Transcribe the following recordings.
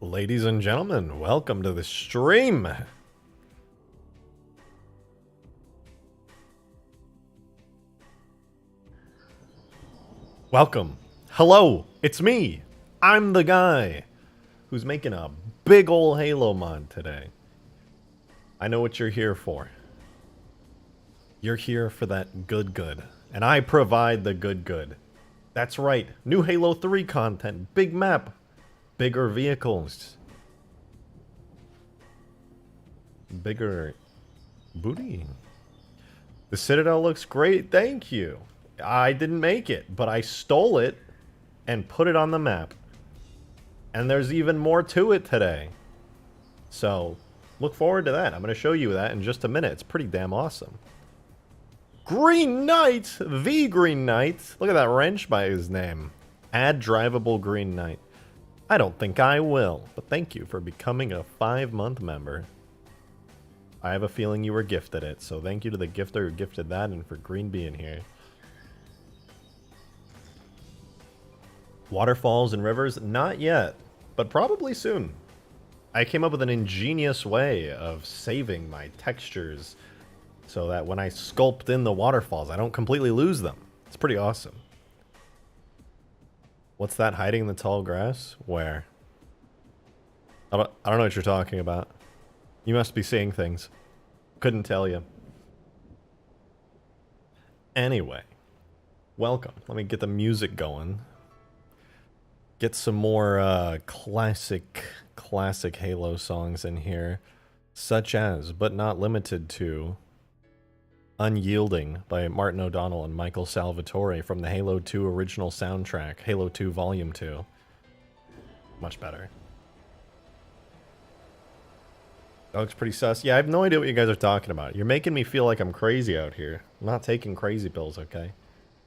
Ladies and gentlemen, welcome to the stream. Welcome. Hello, it's me. I'm the guy who's making a big ol' Halo mod today. I know what you're here for. You're here for that good, and I provide the good. That's right, new Halo 3 content, big map, bigger vehicles, bigger booty. The Citadel looks great, thank you. I didn't make it, but I stole it and put it on the map. And there's even more to it today. So, look forward to that. I'm going to show you that in just a minute. It's pretty damn awesome. Green Knight! The Green Knight! Look at that wrench by his name. Add drivable Green Knight. I don't think I will, but thank you for becoming a 5-month member. I have a feeling you were gifted it, so thank you to the gifter who gifted that and for Green being here. Waterfalls and rivers? Not yet, but probably soon. I came up with an ingenious way of saving my textures so that when I sculpt in the waterfalls, I don't completely lose them. It's pretty awesome. What's that hiding in the tall grass? Where? I don't know what you're talking about. You must be seeing things. Couldn't tell you. Anyway, welcome. Let me get the music going. Get some more classic Halo songs in here, such as, but not limited to, Unyielding by Martin O'Donnell and Michael Salvatore from the Halo 2 original soundtrack, Halo 2 Volume 2. Much better. That looks pretty sus. Yeah, I have no idea what you guys are talking about. You're making me feel like I'm crazy out here. I'm not taking crazy pills, okay?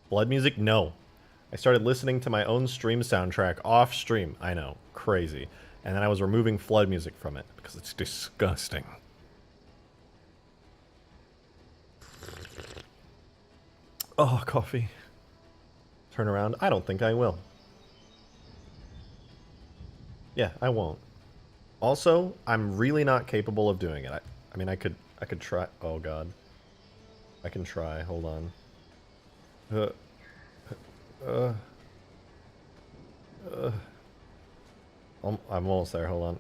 Blood music? No. I started listening to my own stream soundtrack off stream. I know, crazy. And then I was removing flood music from it because it's disgusting. Oh, coffee. Turn around. I don't think I will. Yeah, I won't. Also, I'm really not capable of doing it. I mean, I could try. Oh god. I can try. Hold on. I'm almost there. Hold on.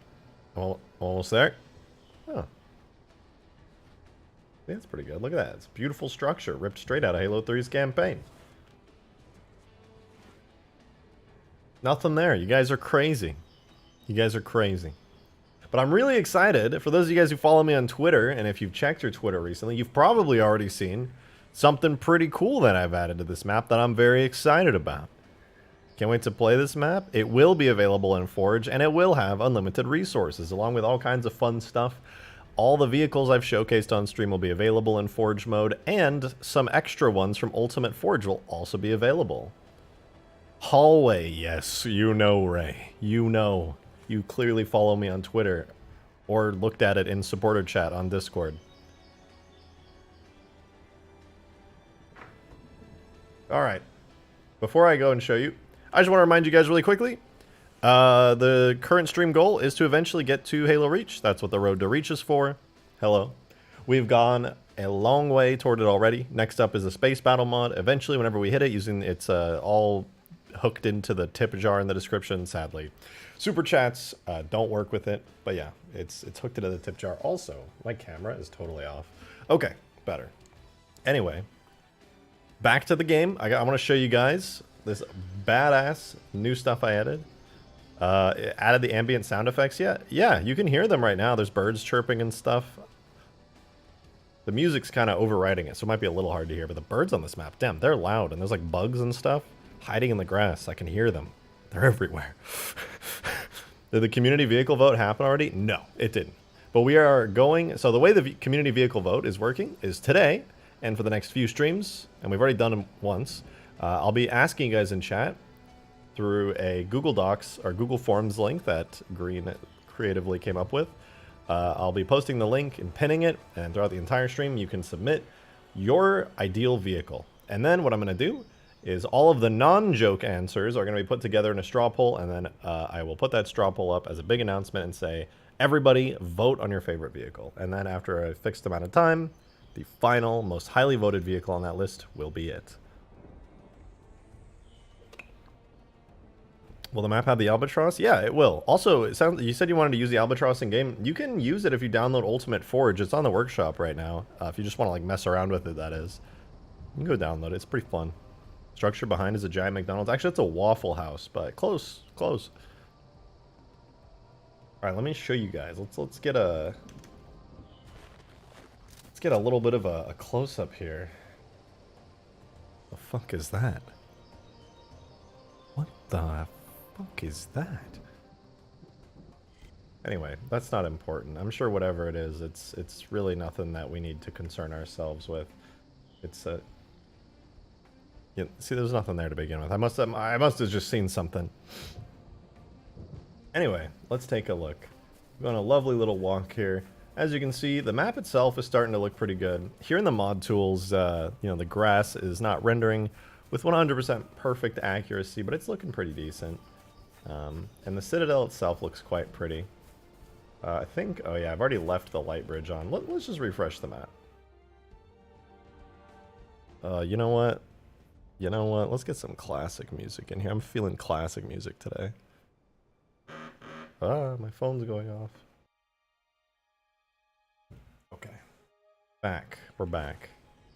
I'm almost there. Oh. Yeah, that's pretty good. Look at that. It's a beautiful structure ripped straight out of Halo 3's campaign. Nothing there. You guys are crazy. You guys are crazy. But I'm really excited. For those of you guys who follow me on Twitter, and if you've checked your Twitter recently, you've probably already seen something pretty cool that I've added to this map that I'm very excited about. Can't wait to play this map. It will be available in Forge, and it will have unlimited resources, along with all kinds of fun stuff. All the vehicles I've showcased on stream will be available in Forge mode, and some extra ones from Ultimate Forge will also be available. Hallway, yes, you know, Ray. You know. You clearly follow me on Twitter, or looked at it in supporter chat on Discord. Alright, before I go and show you, I just want to remind you guys really quickly, the current stream goal is to eventually get to Halo Reach. That's what the Road to Reach is for. Hello. We've gone a long way toward it already. Next up is a space battle mod. Eventually, whenever we hit it, using it's all hooked into the tip jar in the description, sadly. Super chats don't work with it, but yeah, it's hooked into the tip jar. Also, my camera is totally off. Okay, better. Anyway, back to the game. I want to show you guys this badass new stuff I added. It added the ambient sound effects yet? Yeah, you can hear them right now. There's birds chirping and stuff. The music's kind of overriding it, so it might be a little hard to hear, but the birds on this map, damn, they're loud, and there's like bugs and stuff hiding in the grass. I can hear them. They're everywhere. Did the community vehicle vote happen already? No, it didn't. But we are going... So the way the community vehicle vote is working is today, and for the next few streams, and we've already done them once, I'll be asking you guys in chat through a Google Docs or Google Forms link that Green creatively came up with. I'll be posting the link and pinning it, and throughout the entire stream you can submit your ideal vehicle. And then what I'm going to do is all of the non-joke answers are going to be put together in a straw poll, and then I will put that straw poll up as a big announcement and say, everybody vote on your favorite vehicle. And then after a fixed amount of time, the final, most highly voted vehicle on that list will be it. Will the map have the Albatross? Yeah, it will. Also, it sounds, you said you wanted to use the Albatross in game. You can use it if you download Ultimate Forge. It's on the workshop right now. If you just want to like mess around with it, that is. You can go download it. It's pretty fun. Structure behind is a giant McDonald's. Actually, it's a Waffle House, but close, close. All right, let me show you guys. Let's get a little bit of a close up here. The fuck is that? What the fuck is that? Anyway, that's not important. I'm sure whatever it is, it's really nothing that we need to concern ourselves with. It's a yeah, see, there's nothing there to begin with. I must have just seen something. Anyway, let's take a look. We're on a lovely little walk here. As you can see, the map itself is starting to look pretty good. Here in the mod tools, you know, the grass is not rendering with 100% perfect accuracy, but it's looking pretty decent. And the Citadel itself looks quite pretty. I think, oh yeah, I've already left the light bridge on. Let's just refresh the map. You know what? You know what? Let's get some classic music in here. I'm feeling classic music today. Ah, my phone's going off. Okay. Back. We're back.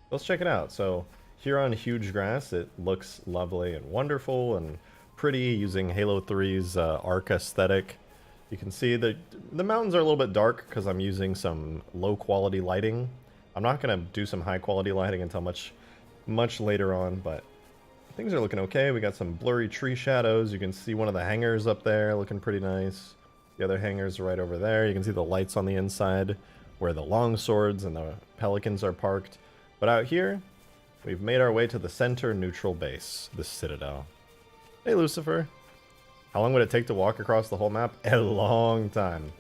Let's check it out. So, here on Hugegrass, it looks lovely and wonderful and pretty using Halo 3's arc aesthetic. You can see that the mountains are a little bit dark because I'm using some low quality lighting. I'm not going to do some high quality lighting until much later on, but things are looking okay. We got some blurry tree shadows. You can see one of the hangars up there looking pretty nice. The other hangars are right over there. You can see the lights on the inside where the Longswords and the Pelicans are parked. But out here, we've made our way to the center neutral base, the Citadel. Hey, Lucifer. How long would it take to walk across the whole map? A long time.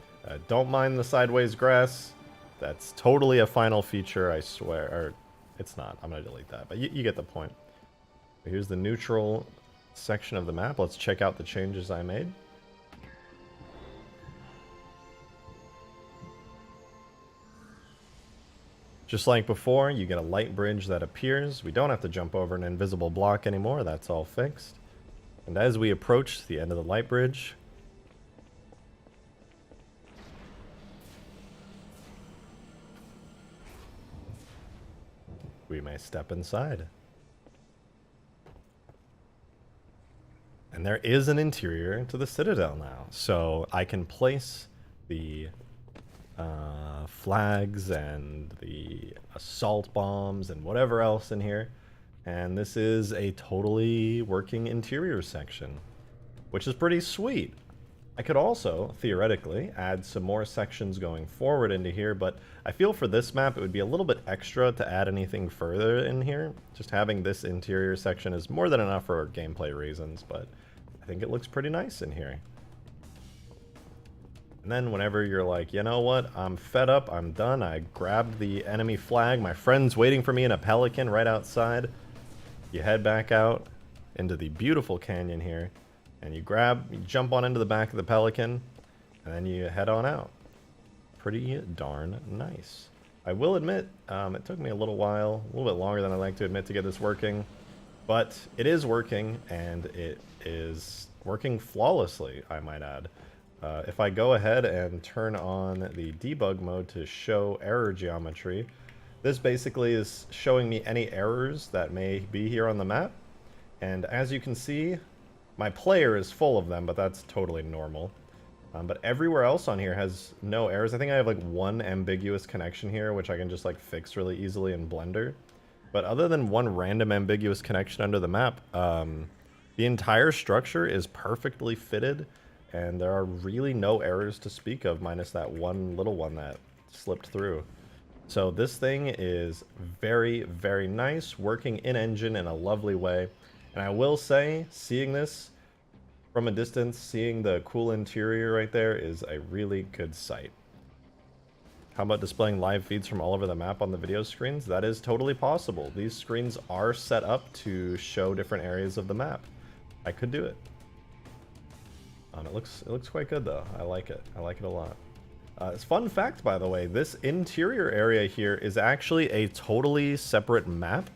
Don't mind the sideways grass. That's totally a final feature, I swear. Or, it's not. I'm going to delete that. But you get the point. Here's the neutral section of the map. Let's check out the changes I made. Just like before, you get a light bridge that appears. We don't have to jump over an invisible block anymore. That's all fixed. And as we approach the end of the light bridge, we may step inside. And there is an interior to the Citadel now. So I can place the flags and the assault bombs and whatever else in here. And this is a totally working interior section, which is pretty sweet. I could also, theoretically, add some more sections going forward into here, but I feel for this map it would be a little bit extra to add anything further in here. Just having this interior section is more than enough for gameplay reasons, but I think it looks pretty nice in here. And then whenever you're like, you know what, I'm fed up, I'm done, I grabbed the enemy flag, my friend's waiting for me in a Pelican right outside, you head back out into the beautiful canyon here, and you jump on into the back of the Pelican, and then you head on out. Pretty darn nice. I will admit, it took me a little while, a little bit longer than I like to admit to get this working, but it is working, and it is working flawlessly, I might add. If I go ahead and turn on the debug mode to show error geometry, this basically is showing me any errors that may be here on the map. And as you can see, my player is full of them, but that's totally normal. But everywhere else on here has no errors. I think I have like one ambiguous connection here, which I can just like fix really easily in Blender. But other than one random ambiguous connection under the map, the entire structure is perfectly fitted. And there are really no errors to speak of, minus that one little one that slipped through. So this thing is very, very nice, working in-engine in a lovely way. And I will say, seeing this from a distance, seeing the cool interior right there is a really good sight. How about displaying live feeds from all over the map on the video screens? That is totally possible. These screens are set up to show different areas of the map. I could do it. It looks quite good though. I like it. I like it a lot. It's fun fact, by the way, this interior area here is actually a totally separate map.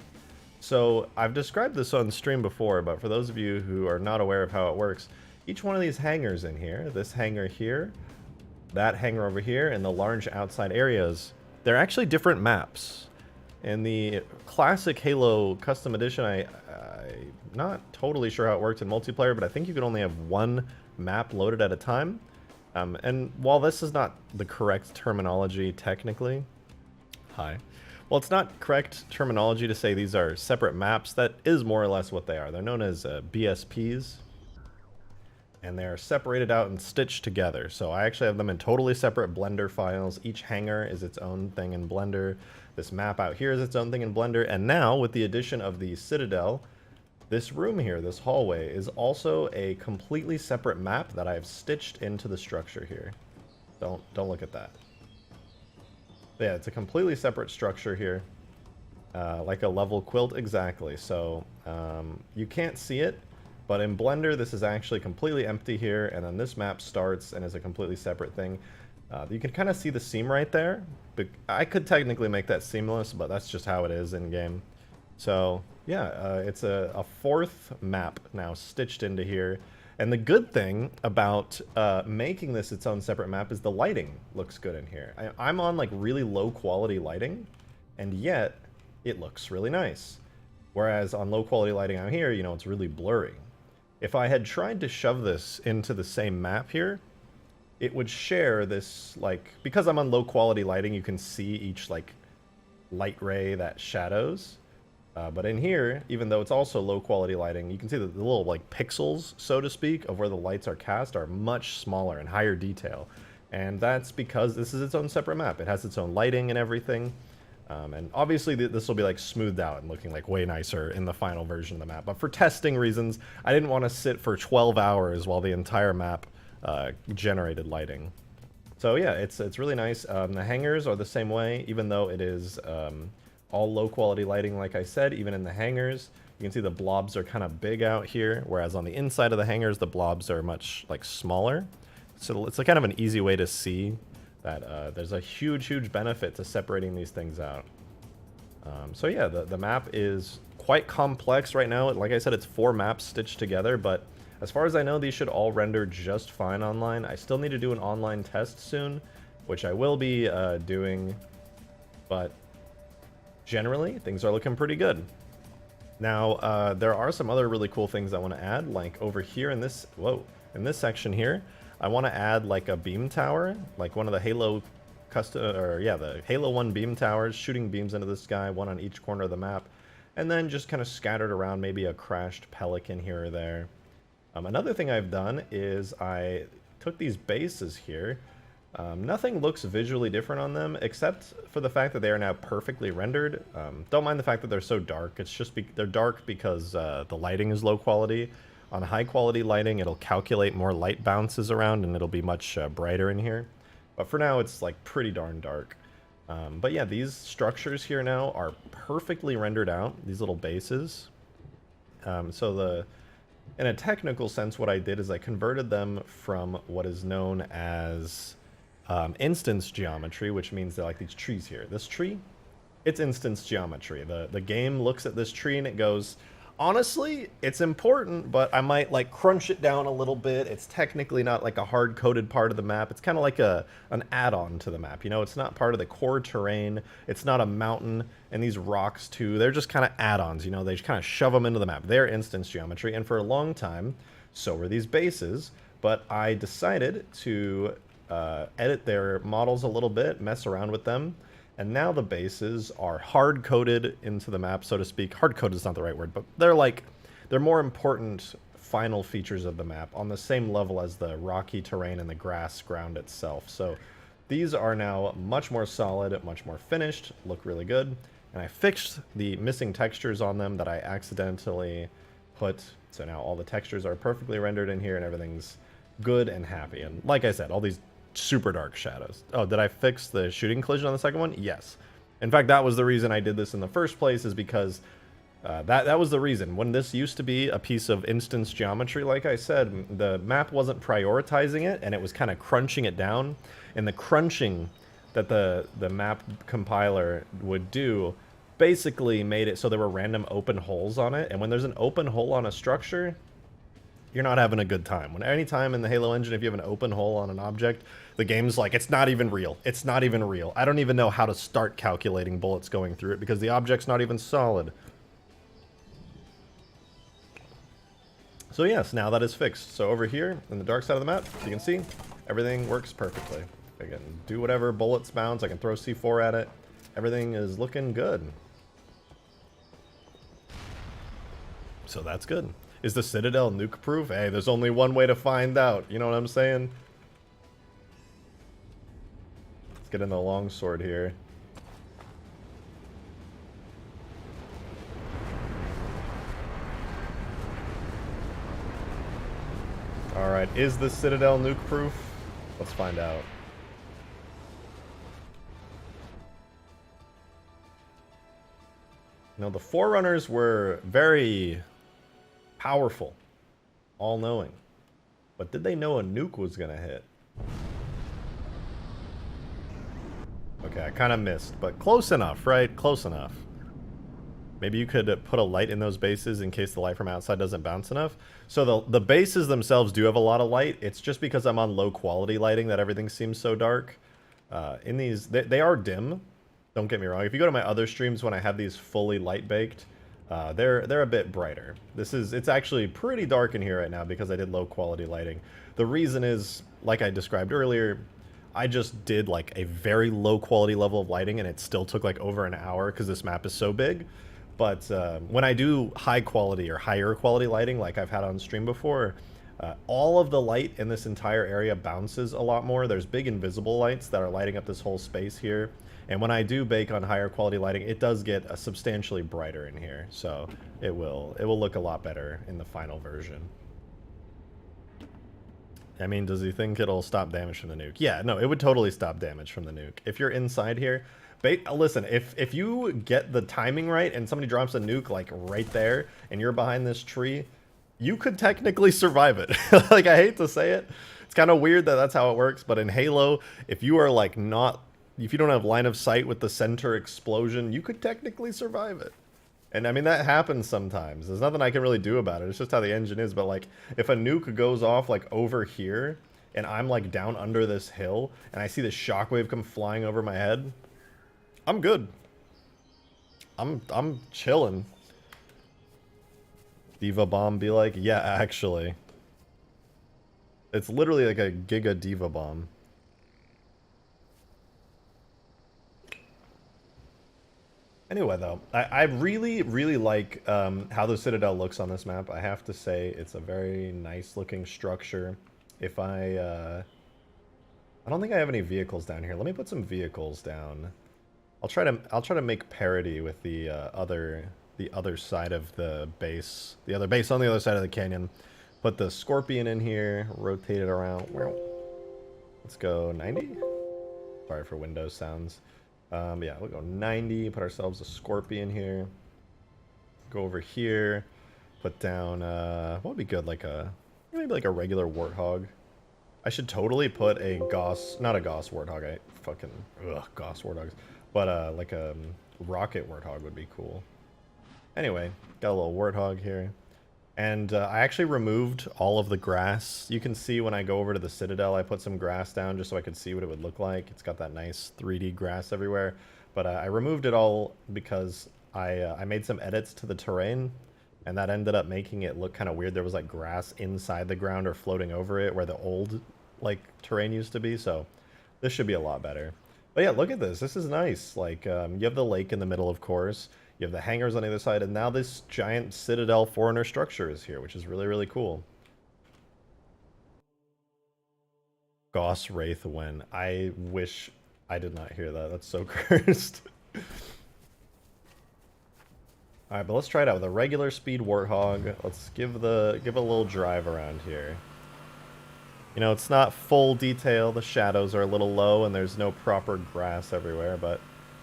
So I've described this on stream before, but for those of you who are not aware of how it works, each one of these hangars in here, this hangar here, that hangar over here, and the large outside areas, they're actually different maps. In the classic Halo Custom Edition, I'm not totally sure how it works in multiplayer, but I think you could only have one map loaded at a time. And while this is not the correct terminology technically, well, it's not correct terminology to say these are separate maps. That is more or less what they are. They're known as BSPs, and they're separated out and stitched together. So I actually have them in totally separate Blender files. Each hangar is its own thing in Blender. This map out here is its own thing in Blender. And now, with the addition of the Citadel, this room here, this hallway, is also a completely separate map that I've stitched into the structure here. Don't look at that. But yeah, it's a completely separate structure here, like a level quilt exactly. So you can't see it, but in Blender this is actually completely empty here, and then this map starts and is a completely separate thing. You can kind of see the seam right there. But I could technically make that seamless, but that's just how it is in game. So yeah, it's a fourth map now stitched into here. And the good thing about making this its own separate map is the lighting looks good in here. I'm on like really low quality lighting, and yet it looks really nice. Whereas on low quality lighting out here, you know, it's really blurry. If I had tried to shove this into the same map here, it would share this, like, because I'm on low quality lighting, you can see each like light ray that shadows. But in here, even though it's also low quality lighting, you can see that the little like pixels, so to speak, of where the lights are cast are much smaller and higher detail. And that's because this is its own separate map. It has its own lighting and everything. And obviously this will be like smoothed out and looking like way nicer in the final version of the map. But for testing reasons, I didn't want to sit for 12 hours while the entire map generated lighting. So yeah, it's really nice. The hangars are the same way, even though it is all low quality lighting, like I said. Even in the hangars, you can see the blobs are kind of big out here, whereas on the inside of the hangars, the blobs are much like smaller. So it's a kind of an easy way to see that there's a huge benefit to separating these things out. So yeah, the map is quite complex right now. Like I said, it's 4 maps stitched together, but as far as I know, these should all render just fine online. I still need to do an online test soon, which I will be doing, but generally, things are looking pretty good. Now, there are some other really cool things I want to add, like over here in this, in this section here, I want to add like a beam tower, like one of the Halo the Halo 1 beam towers, shooting beams into the sky, one on each corner of the map, and then just kind of scattered around, maybe a crashed pelican here or there. Another thing I've done is I took these bases here. Nothing looks visually different on them, except for the fact that they are now perfectly rendered. Don't mind the fact that they're so dark. It's just they're dark because the lighting is low quality. On high quality lighting, it'll calculate more light bounces around, and it'll be much brighter in here. But for now, it's like pretty darn dark. But yeah, these structures here now are perfectly rendered out, these little bases. In a technical sense, what I did is I converted them from what is known as instance geometry, which means they're like these trees here. This tree, it's instance geometry. The game looks at this tree and it goes, honestly, it's important, but I might like crunch it down a little bit. It's technically not like a hard-coded part of the map. It's kind of like an add-on to the map. You know, it's not part of the core terrain. It's not a mountain, and these rocks too, they're just kind of add-ons. You know, they just kind of shove them into the map. They're instance geometry, and for a long time, so were these bases. But I decided to edit their models a little bit, mess around with them, and now the bases are hard-coded into the map, so to speak. Hard-coded is not the right word, but they're more important final features of the map on the same level as the rocky terrain and the grass ground itself. So these are now much more solid, much more finished, look really good. And I fixed the missing textures on them that I accidentally put. So now all the textures are perfectly rendered in here and everything's good and happy. And like I said, all these super dark shadows. Oh, did I fix the shooting collision on the second one? Yes. In fact, that was the reason I did this in the first place, is because that was the reason. When this used to be a piece of instance geometry, like I said, the map wasn't prioritizing it, and it was kind of crunching it down. And the crunching that the map compiler would do basically made it so there were random open holes on it. And when there's an open hole on a structure, you're not having a good time. When any time in the Halo engine, if you have an open hole on an object, the game's like, it's not even real. It's not even real. I don't even know how to start calculating bullets going through it because the object's not even solid. So yes, now that is fixed. So over here, in the dark side of the map, you can see, everything works perfectly. I can do whatever bullets bounce, I can throw C4 at it. Everything is looking good. So that's good. Is the Citadel nuke-proof? Hey, there's only one way to find out. You know what I'm saying? Let's get in the Longsword here. Alright, is the Citadel nuke-proof? Let's find out. You know, the Forerunners were very powerful, all-knowing. But did they know a nuke was gonna hit? Okay, I kind of missed, but close enough, right? Close enough. Maybe you could put a light in those bases in case the light from outside doesn't bounce enough. So the bases themselves do have a lot of light. It's just because I'm on low quality lighting that everything seems so dark. In these, they are dim. Don't get me wrong. If you go to my other streams when I have these fully light baked, they're a bit brighter. It's actually pretty dark in here right now because I did low quality lighting. The reason is, like I described earlier, I just did like a very low quality level of lighting and it still took like over an hour because this map is so big. But when I do high quality or higher quality lighting like I've had on stream before, all of the light in this entire area bounces a lot more. There's big invisible lights that are lighting up this whole space here. And when I do bake on higher quality lighting, it does get substantially brighter in here. So it will look a lot better in the final version. I mean, does he think it'll stop damage from the nuke? Yeah, no, it would totally stop damage from the nuke. If you're inside here, listen, if you get the timing right and somebody drops a nuke like right there and you're behind this tree, you could technically survive it. Like, I hate to say it. It's kind of weird that that's how it works, but in Halo, if you are like if you don't have line of sight with the center explosion, you could technically survive it. And I mean, that happens sometimes. There's nothing I can really do about it. It's just how the engine is. But like, if a nuke goes off like over here and I'm like down under this hill and I see the shockwave come flying over my head, I'm good. I'm chilling. Diva bomb be like, yeah, actually. It's literally like a giga diva bomb. Anyway, though, I really, really like how the Citadel looks on this map. I have to say, it's a very nice looking structure. If I don't think I have any vehicles down here. Let me put some vehicles down. I'll try to make parity with the other side of the base. The other base on the other side of the canyon. Put the Scorpion in here, rotate it around. Let's go 90. Sorry for Windows sounds. Yeah, we'll go 90, put ourselves a Scorpion here. Go over here, put down, what would be good, maybe like a regular Warthog. I should totally put a not a Gauss Warthog, Gauss Warthogs. But, like a rocket Warthog would be cool. Anyway, got a little Warthog here. And I actually removed all of the grass. You can see when I go over to the Citadel, I put some grass down just so I could see what it would look like. It's got that nice 3D grass everywhere. But I removed it all because I made some edits to the terrain, and that ended up making it look kind of weird. There was like grass inside the ground or floating over it where the old like terrain used to be. So this should be a lot better. But yeah, look at this. This is nice. Like, you have the lake in the middle, of course. You have the hangars on the other side, and now this giant Citadel Foreigner structure is here, which is really, really cool. Gauss Wraith when. I wish I did not hear that. That's so cursed. Alright, but let's try it out with a regular speed Warthog. Let's give a little drive around here. You know, it's not full detail. The shadows are a little low and there's no proper grass everywhere, but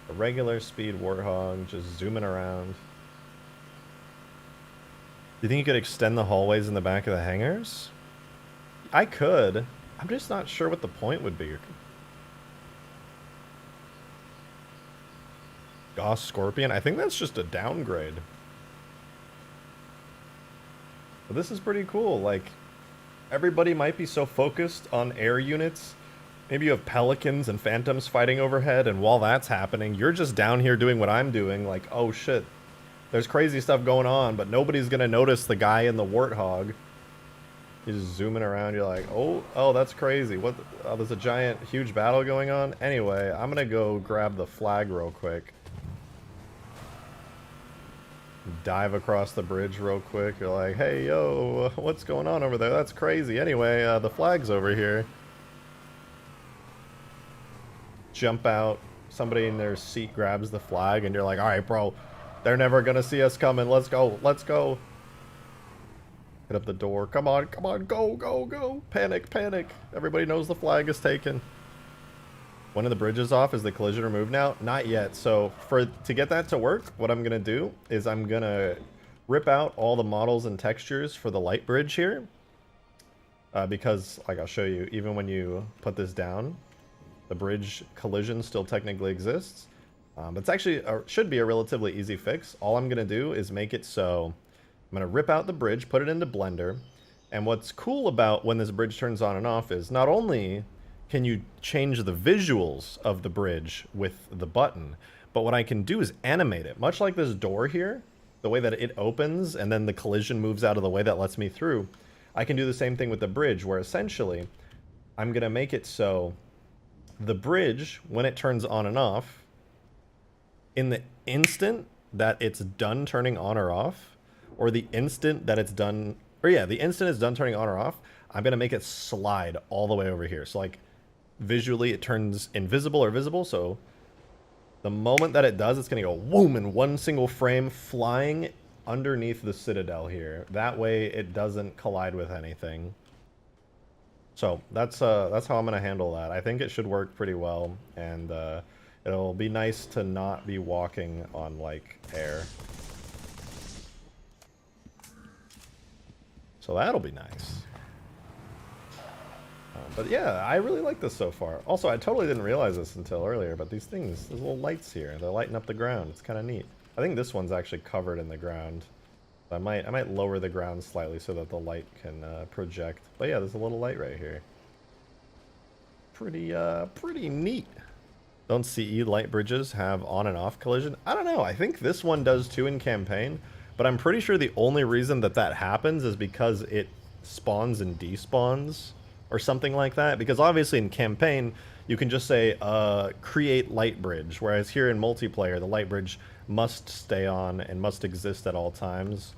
a regular speed Warthog just zooming around. Do you think you could extend the hallways in the back of the hangars? I could. I'm just not sure what the point would be. Gauss Scorpion? I think that's just a downgrade. But this is pretty cool. Like, everybody might be so focused on air units. Maybe you have Pelicans and Phantoms fighting overhead, and while that's happening, you're just down here doing what I'm doing. Like, oh shit, there's crazy stuff going on, but nobody's gonna notice the guy in the Warthog. He's just zooming around. You're like, oh, that's crazy. What? Oh, there's a giant, huge battle going on. Anyway, I'm gonna go grab the flag real quick. Dive across the bridge real quick. You're like, hey, yo, what's going on over there? That's crazy. Anyway, the flag's over here. Jump out. Somebody in their seat grabs the flag, and you're like, all right, bro, they're never gonna see us coming. Let's go. Let's go. Hit up the door. Come on, come on, go, go, go. Panic, panic. Everybody knows the flag is taken. One of the bridges off. Is the collision removed now? Not yet. So to get that to work, what I'm gonna do is I'm gonna rip out all the models and textures for the light bridge here. Because, like, I'll show you, even when you put this down, the bridge collision still technically exists. But it's actually, should be a relatively easy fix. All I'm gonna do is make it so I'm gonna rip out the bridge, put it into Blender, and what's cool about when this bridge turns on and off is not only can you change the visuals of the bridge with the button, but what I can do is animate it. Much like this door here, the way that it opens and then the collision moves out of the way that lets me through, I can do the same thing with the bridge, where essentially I'm gonna make it so the bridge, when it turns on and off, in the instant that it's done turning on or off, or the instant that it's done, or yeah, the instant it's done turning on or off, I'm gonna make it slide all the way over here. So like, visually it turns invisible or visible, so the moment that it does, it's gonna go whoom in one single frame, flying underneath the Citadel here. That way it doesn't collide with anything. So that's how I'm gonna handle that. I think it should work pretty well, and it'll be nice to not be walking on like air. So that'll be nice. But yeah, I really like this so far. Also, I totally didn't realize this until earlier, but these things, there's little lights here. They're lighting up the ground. It's kind of neat. I think this one's actually covered in the ground. I might lower the ground slightly so that the light can project. But yeah, there's a little light right here. Pretty neat. Don't CE light bridges have on and off collision? I don't know. I think this one does too in campaign, but I'm pretty sure the only reason that that happens is because it spawns and despawns or something like that. Because obviously in campaign, you can just say, create light bridge, whereas here in multiplayer, the light bridge must stay on and must exist at all times.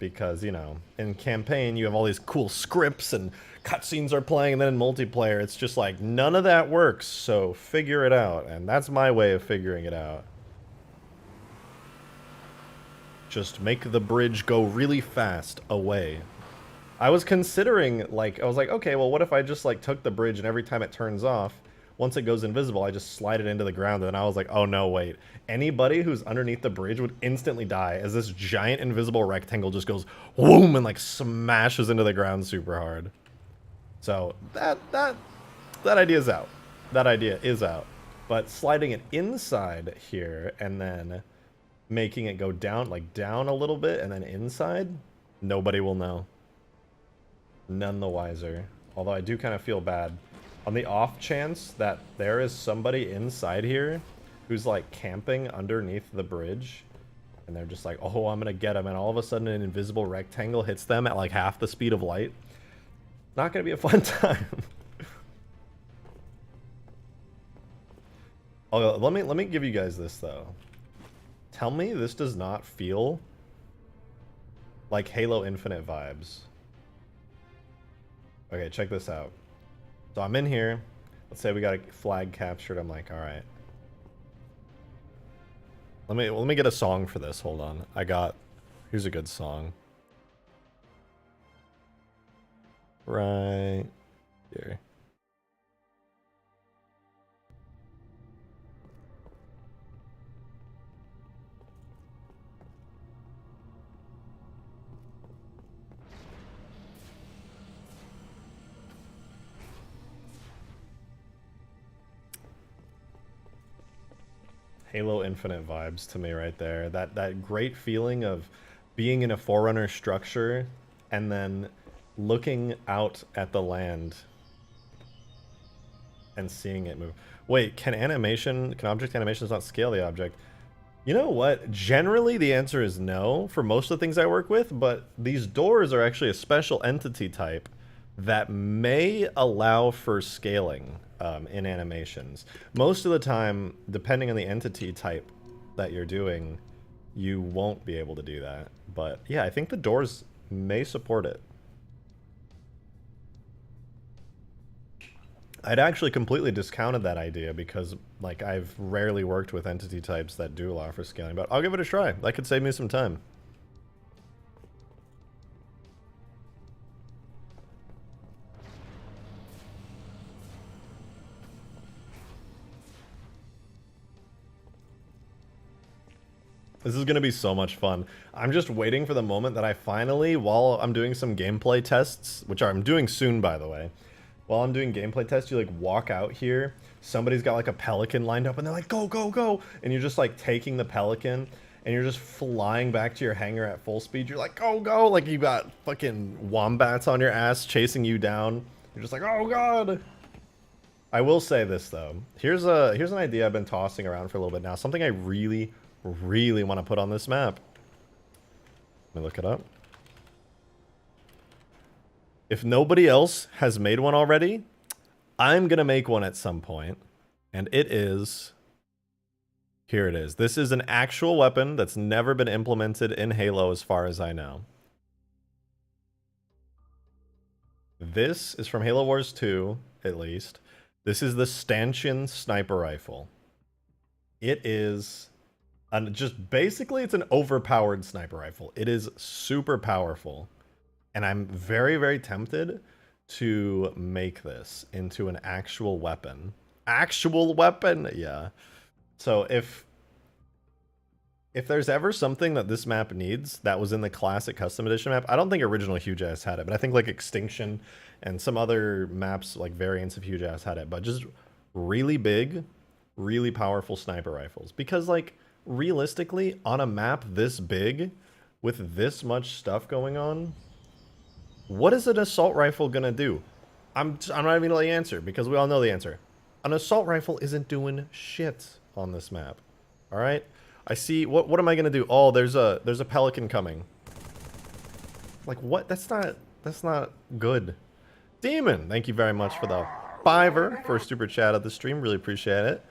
Because, you know, in campaign, you have all these cool scripts and cutscenes are playing, and then in multiplayer, it's just like, none of that works, so figure it out. And that's my way of figuring it out. Just make the bridge go really fast away. I was considering, like, I was like, okay, well, what if I just, like, took the bridge and every time it turns off, once it goes invisible, I just slide it into the ground, and then I was like, oh no, wait. Anybody who's underneath the bridge would instantly die as this giant invisible rectangle just goes whoom and like smashes into the ground super hard. So that idea's out. That idea is out. But sliding it inside here and then making it go down, like down a little bit and then inside, nobody will know. None the wiser. Although I do kind of feel bad. On the off chance that there is somebody inside here who's like camping underneath the bridge and they're just like, oh, I'm gonna get him, and all of a sudden an invisible rectangle hits them at like half the speed of light. Not gonna be a fun time. Oh, let me give you guys this though. Tell me this does not feel like Halo Infinite vibes. Okay, check this out. So I'm in here. Let's say we got a flag captured. I'm like, all right. Let me get a song for this. Hold on. Here's a good song. Right Here. Halo Infinite vibes to me right there. That great feeling of being in a Forerunner structure and then looking out at the land and seeing it move. Wait, can object animations not scale the object? You know what? Generally, the answer is no for most of the things I work with, but these doors are actually a special entity type that may allow for scaling in animations. Most of the time, depending on the entity type that you're doing, you won't be able to do that. But yeah, I think the doors may support it. I'd actually completely discounted that idea because, like, I've rarely worked with entity types that do allow for scaling, but I'll give it a try. That could save me some time. This is going to be so much fun. I'm just waiting for the moment that I finally, while I'm doing some gameplay tests, which I'm doing soon, by the way, while I'm doing gameplay tests, you like walk out here, somebody's got like a pelican lined up and they're like, go, go, go. And you're just like taking the pelican and you're just flying back to your hangar at full speed. You're like, go, go. Like you got fucking wombats on your ass chasing you down. You're just like, oh God. I will say this though. Here's an idea I've been tossing around for a little bit now. Something I really want to put on this map. Let me look it up. If nobody else has made one already, I'm gonna make one at some point, and it is... Here it is. This is an actual weapon that's never been implemented in Halo as far as I know. This is from Halo Wars 2, at least. This is the Stanchion Sniper Rifle. It is... just basically, it's an overpowered sniper rifle. It is super powerful. And I'm very tempted to make this into an actual weapon. Actual weapon? Yeah. So if there's ever something that this map needs that was in the classic custom edition map, I don't think original Hugegrass had it, but I think like Extinction and some other maps, like variants of Hugegrass had it, but just really big, really powerful sniper rifles. Because like, realistically, on a map this big, with this much stuff going on, what is an assault rifle gonna do? I'm not even gonna let you answer, because we all know the answer. An assault rifle isn't doing shit on this map. Alright? I see, what am I gonna do? Oh, there's a pelican coming. Like, what? That's not good. Demon, thank you very much for the $5 for a super chat at the stream. Really appreciate it.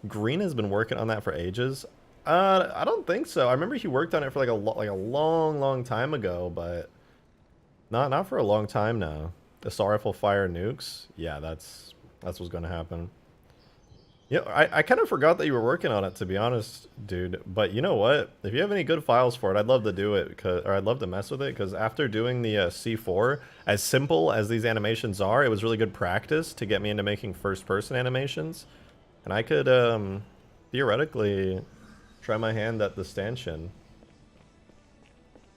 Green has been working on that for ages. I don't think so. I remember he worked on it for like a long time ago, but not for a long time now. Assault rifle fire nukes. Yeah, that's what's gonna happen. Yeah, I kind of forgot that you were working on it, to be honest, dude. But you know what? If you have any good files for it, I'd love to do it, or I'd love to mess with it, because after doing the C4, as simple as these animations are, it was really good practice to get me into making first-person animations, and I could theoretically try my hand at the stanchion.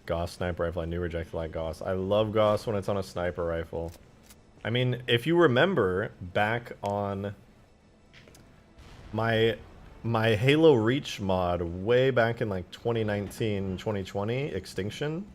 Gauss sniper rifle. I knew rejected like Gauss. I love Gauss when it's on a sniper rifle. I mean, if you remember back on my Halo Reach mod way back in like 2019, 2020, Extinction,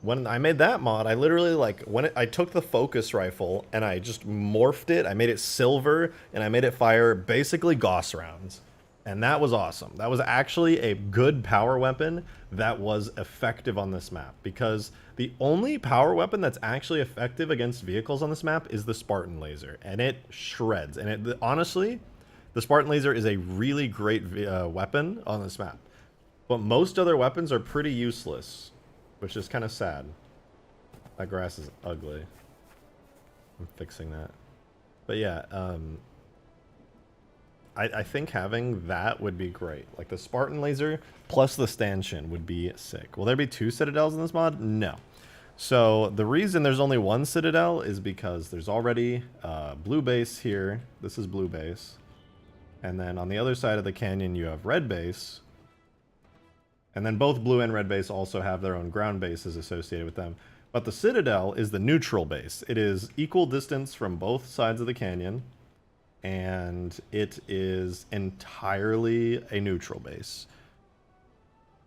when I made that mod, I literally like I took the focus rifle and I just morphed it. I made it silver and I made it fire basically Gauss rounds. And that was awesome. That was actually a good power weapon that was effective on this map, because the only power weapon that's actually effective against vehicles on this map is the Spartan laser, and it shreds. And honestly, the Spartan laser is a really great weapon on this map, but most other weapons are pretty useless, which is kind of sad. That grass is ugly. I'm fixing that. But yeah, I think having that would be great. Like the Spartan laser plus the stanchion would be sick. Will there be 2 Citadels in this mod? No. So the reason there's only one Citadel is because there's already blue base here. This is blue base. And then on the other side of the canyon, you have red base. And then both blue and red base also have their own ground bases associated with them. But the Citadel is the neutral base. It is equal distance from both sides of the canyon. And it is entirely a neutral base.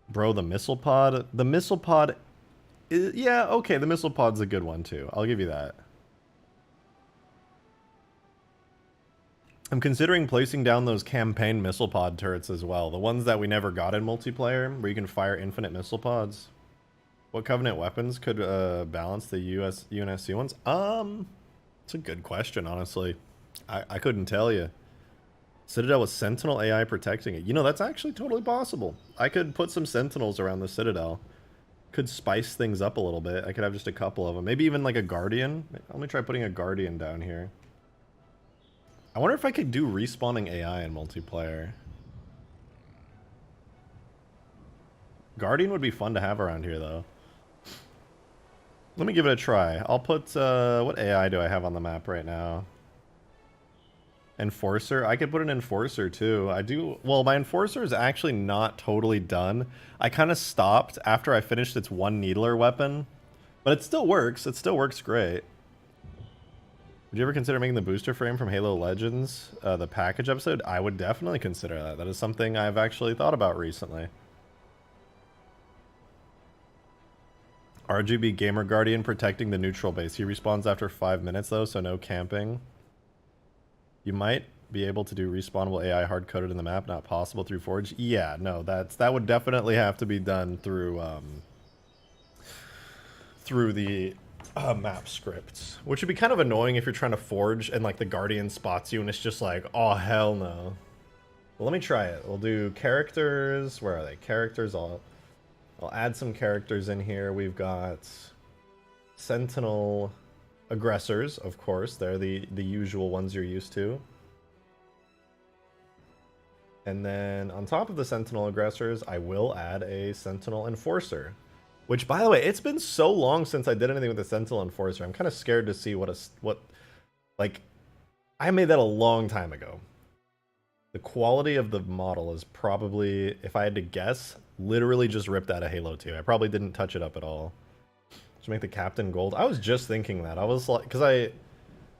Bro, the missile pod? The missile pod... yeah, okay, the missile pod's a good one too. I'll give you that. I'm considering placing down those campaign missile pod turrets as well. The ones that we never got in multiplayer, where you can fire infinite missile pods. What Covenant weapons could balance the UNSC ones? It's a good question, honestly. I couldn't tell you. Citadel with Sentinel AI protecting it. You know, that's actually totally possible. I could put some Sentinels around the Citadel. Could spice things up a little bit. I could have just a couple of them. Maybe even like a Guardian. Let me try putting a Guardian down here. I wonder if I could do respawning AI in multiplayer. Guardian would be fun to have around here, though. Let me give it a try. I'll put, what AI do I have on the map right now? Enforcer? I could put an Enforcer, too. I do, well, my Enforcer is actually not totally done. I kind of stopped after I finished its one needler weapon. But it still works. It still works great. Would you ever consider making the booster frame from Halo Legends, the package episode? I would definitely consider that. That is something I've actually thought about recently. RGB Gamer Guardian protecting the neutral base. He respawns after 5 minutes though, so no camping. You might be able to do respawnable AI hard-coded in the map, not possible through Forge. Yeah, no, that would definitely have to be done through the map scripts, which would be kind of annoying if you're trying to forge and like the Guardian spots you and it's just like, oh hell no. Well, let me try it. We'll do characters. Where are they? Characters. I'll add some characters in here. We've got Sentinel aggressors, of course. They're the usual ones you're used to. And then on top of the Sentinel aggressors, I will add a Sentinel Enforcer. Which, by the way, it's been so long since I did anything with the Sentinel Enforcer. I'm kind of scared to see like, I made that a long time ago. The quality of the model is probably, if I had to guess, literally just ripped out of Halo 2. I probably didn't touch it up at all. Just make the Captain gold. I was just thinking that. I was like, because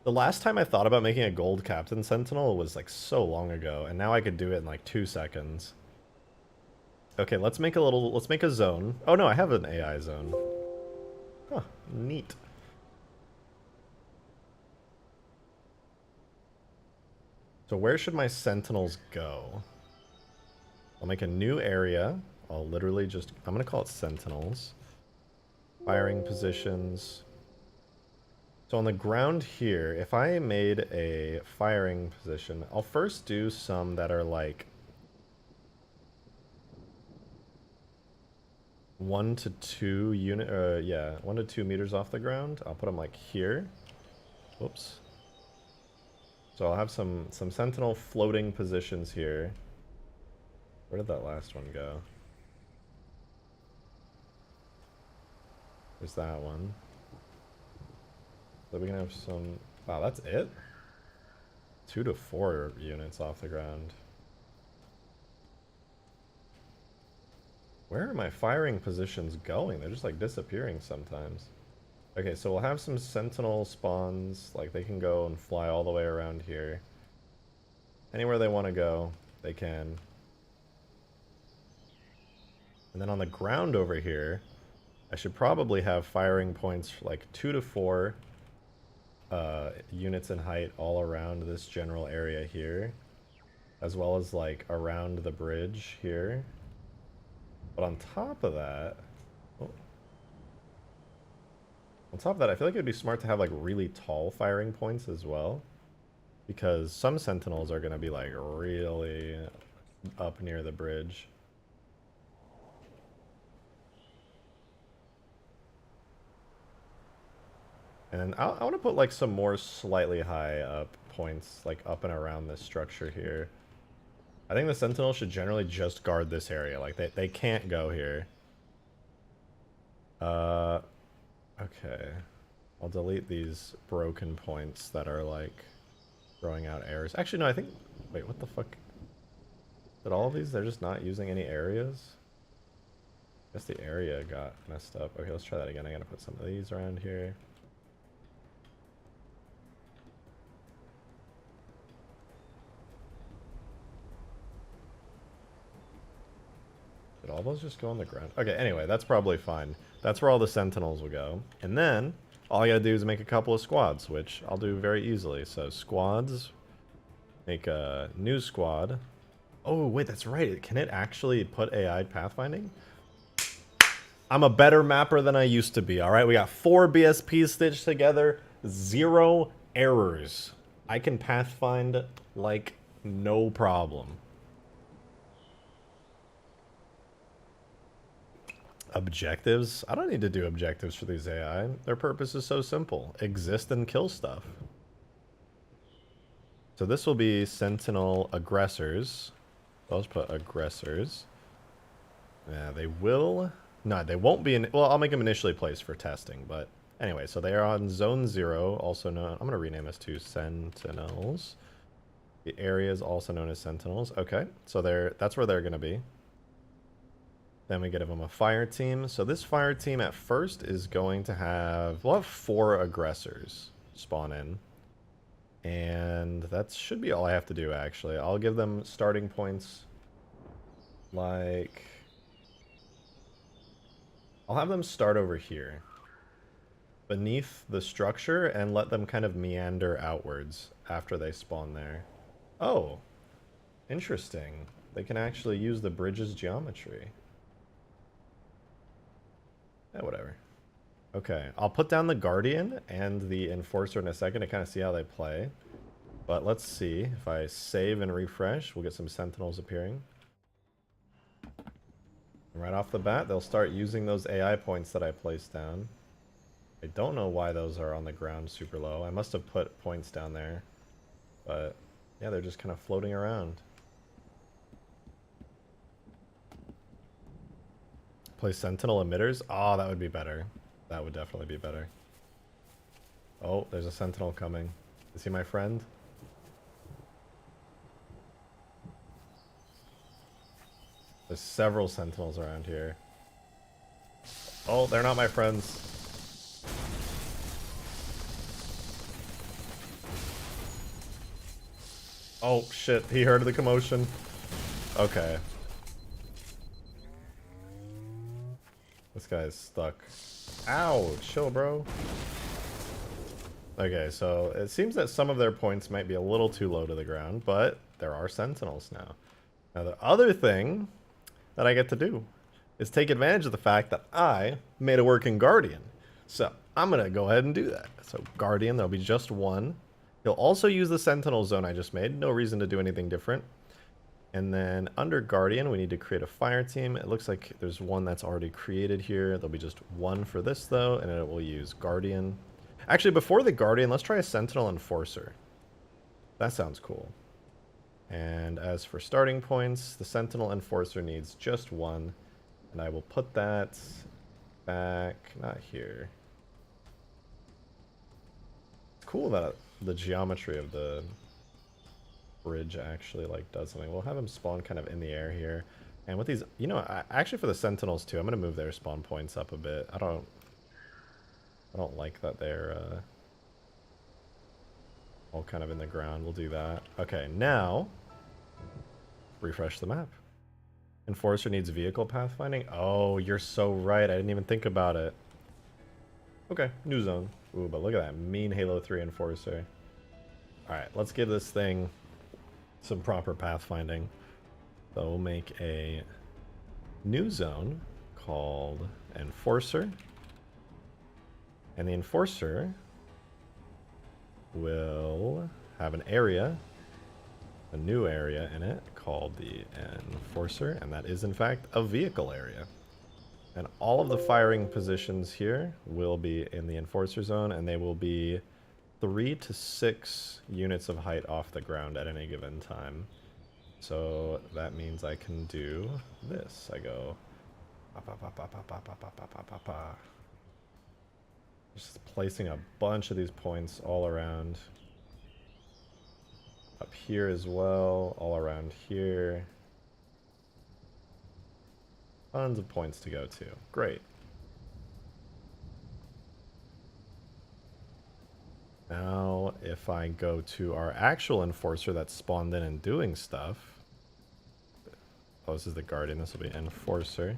the last time I thought about making a gold Captain Sentinel was like so long ago, and now I could do it in like 2 seconds. Okay, let's make a zone. Oh no, I have an AI zone. Huh, neat. So where should my Sentinels go? I'll make a new area. I'll literally just, I'm gonna call it Sentinels. Firing positions. So on the ground here, if I made a firing position, I'll first do some that are like 1 to 2 1 to 2 meters off the ground. I'll put them like here. Whoops. So I'll have some Sentinel floating positions here. Where did that last one go? There's that one. So we can have some... Wow, that's it? 2 to 4 units off the ground. Where are my firing positions going? They're just like disappearing sometimes. Okay, so we'll have some Sentinel spawns. Like they can go and fly all the way around here. Anywhere they want to go, they can. And then on the ground over here, I should probably have firing points like 2 to 4 units in height all around this general area here. As well as like around the bridge here. But on top of that, I feel like it'd be smart to have like really tall firing points as well, because some Sentinels are going to be like really up near the bridge. And I want to put like some more slightly high up points, like up and around this structure here. I think the Sentinels should generally just guard this area. Like, they can't go here. Okay. I'll delete these broken points that are like throwing out errors. Actually, no, I think... Wait, what the fuck? Did all of these, they're just not using any areas? I guess the area got messed up. Okay, let's try that again. I gotta put some of these around here. Did all those just go on the ground? Okay, anyway, that's probably fine. That's where all the Sentinels will go. And then, all I gotta do is make a couple of squads, which I'll do very easily. So, squads. Make a new squad. Oh, wait, that's right. Can it actually put AI pathfinding? I'm a better mapper than I used to be, alright? We got 4 BSPs stitched together, 0 errors. I can pathfind like no problem. Objectives? I don't need to do objectives for these AI. Their purpose is so simple. Exist and kill stuff. So this will be Sentinel aggressors. Let's put aggressors. Yeah, they will... No, they won't be in... Well, I'll make them initially placed for testing, but... Anyway, so they are on Zone 0, also known... I'm going to rename this to Sentinels. The area is also known as Sentinels. Okay, so that's where they're going to be. Then we give them a fire team. So this fire team at first is going to have... We'll have 4 aggressors spawn in. And that should be all I have to do, actually. I'll give them starting points like... I'll have them start over here, beneath the structure, and let them kind of meander outwards after they spawn there. Oh, interesting. They can actually use the bridge's geometry. Yeah, whatever. Okay, I'll put down the Guardian and the Enforcer in a second to kind of see how they play. But let's see. If I save and refresh, we'll get some Sentinels appearing. Right off the bat, they'll start using those AI points that I placed down. I don't know why those are on the ground super low. I must have put points down there. But, yeah, they're just kind of floating around. Play Sentinel emitters? Oh, that would be better. That would definitely be better. Oh, there's a Sentinel coming. Is he my friend? There's several Sentinels around here. Oh, they're not my friends. Oh, shit. He heard the commotion. Okay. This guy's stuck. Ow! Chill, bro. Okay, so it seems that some of their points might be a little too low to the ground, but there are Sentinels now. Now, the other thing that I get to do is take advantage of the fact that I made a working Guardian. So I'm going to go ahead and do that. So Guardian, there'll be just one. He'll also use the Sentinel zone I just made. No reason to do anything different. And then under Guardian, we need to create a fire team. It looks like there's one that's already created here. There'll be just one for this, though, and it will use Guardian. Actually, before the Guardian, let's try a Sentinel Enforcer. That sounds cool. And as for starting points, the Sentinel Enforcer needs just one. And I will put that back, not here. It's cool that the geometry of the bridge actually like does something. We'll have him spawn kind of in the air here. And with these, you know, actually for the Sentinels too, I'm going to move their spawn points up a bit. I don't like that they're all kind of in the ground. We'll do that. Okay, now refresh the map. Enforcer needs vehicle pathfinding. Oh, you're so right. I didn't even think about it. Okay, new zone. Ooh, but look at that mean Halo 3 Enforcer. Alright, let's give this thing some proper pathfinding. So we'll make a new zone called Enforcer. And the Enforcer will have an area, a new area in it called the Enforcer, and that is in fact a vehicle area. And all of the firing positions here will be in the Enforcer zone, and they will be 3 to 6 units of height off the ground at any given time. So that means I can do this. I go... placing a bunch of these points all around. Up here as well, all around here. Tons of points to go to. Great. Now, if I go to our actual Enforcer that's spawned in and doing stuff. Oh, this is the Guardian. This will be Enforcer.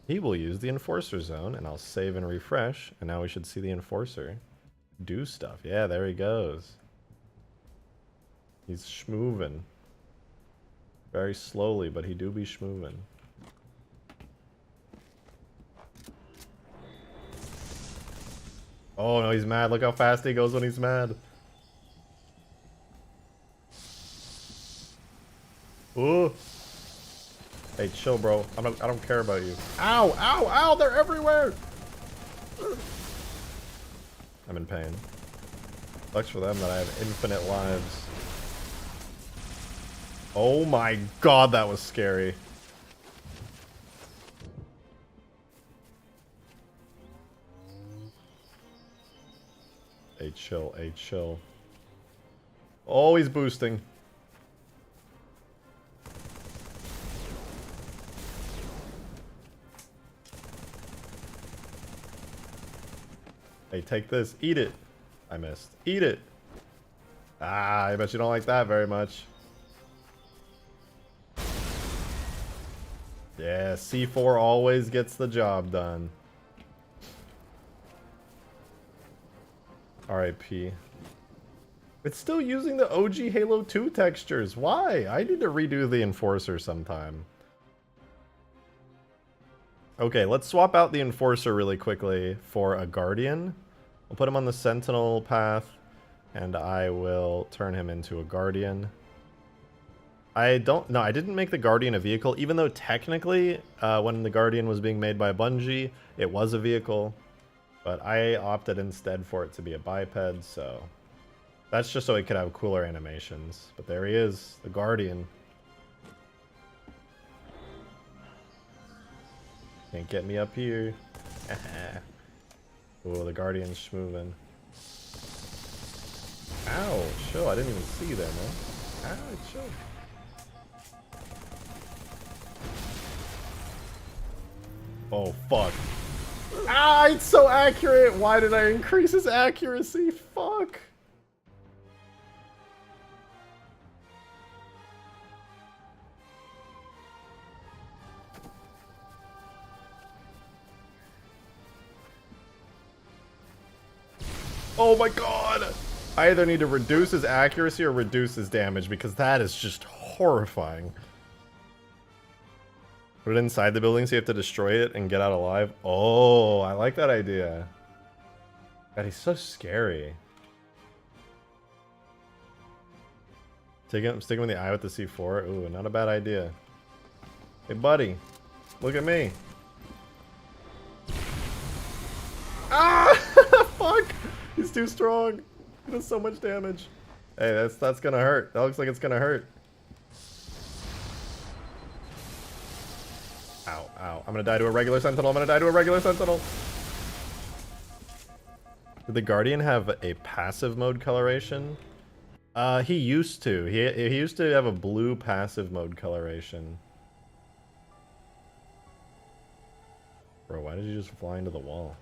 He will use the Enforcer zone, and I'll save and refresh. And now we should see the Enforcer do stuff. Yeah, there he goes. He's schmoovin'. Very slowly, but he do be schmoovin'. Oh no, he's mad. Look how fast he goes when he's mad. Ooh. Hey, chill, bro. I don't care about you. Ow, ow, ow! They're everywhere. I'm in pain. Sucks for them that I have infinite lives. Oh my god, that was scary. Hey, chill, hey, chill. Oh, he's boosting. Hey, take this. Eat it. I missed. Eat it. Ah, I bet you don't like that very much. Yeah, C4 always gets the job done. RIP. It's still using the OG Halo 2 textures. Why? I need to redo the Enforcer sometime. Okay, let's swap out the Enforcer really quickly for a Guardian. We'll put him on the Sentinel path, and I will turn him into a Guardian. I didn't make the Guardian a vehicle, even though technically, when the Guardian was being made by Bungie, it was a vehicle. But I opted instead for it to be a biped, so... That's just so it could have cooler animations. But there he is, the Guardian. Can't get me up here. Oh, the Guardian's schmoovin'. Ow, chill, I didn't even see you there, man. Ow, chill. Oh, fuck. Ah, it's so accurate! Why did I increase his accuracy? Fuck! Oh my god! I either need to reduce his accuracy or reduce his damage, because that is just horrifying. Put it inside the building so you have to destroy it and get out alive. Oh, I like that idea. God, he's so scary. Stick him in the eye with the C4. Ooh, not a bad idea. Hey, buddy. Look at me. Ah! Fuck! He's too strong. He does so much damage. Hey, that's gonna hurt. That looks like it's gonna hurt. Ow, ow. I'm gonna die to a regular Sentinel. I'm gonna die to a regular Sentinel. Did the Guardian have a passive mode coloration? He used to. He used to have a blue passive mode coloration. Bro, why did you just fly into the wall?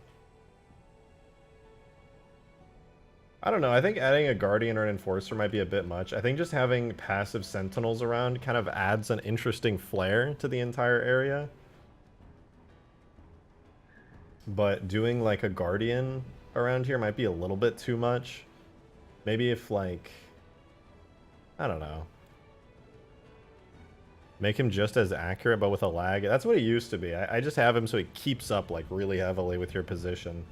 I don't know. I think adding a Guardian or an Enforcer might be a bit much. I think just having passive Sentinels around kind of adds an interesting flair to the entire area. But doing like a Guardian around here might be a little bit too much. Maybe if like... I don't know. Make him just as accurate but with a lag. That's what he used to be. I just have him so he keeps up like really heavily with your position.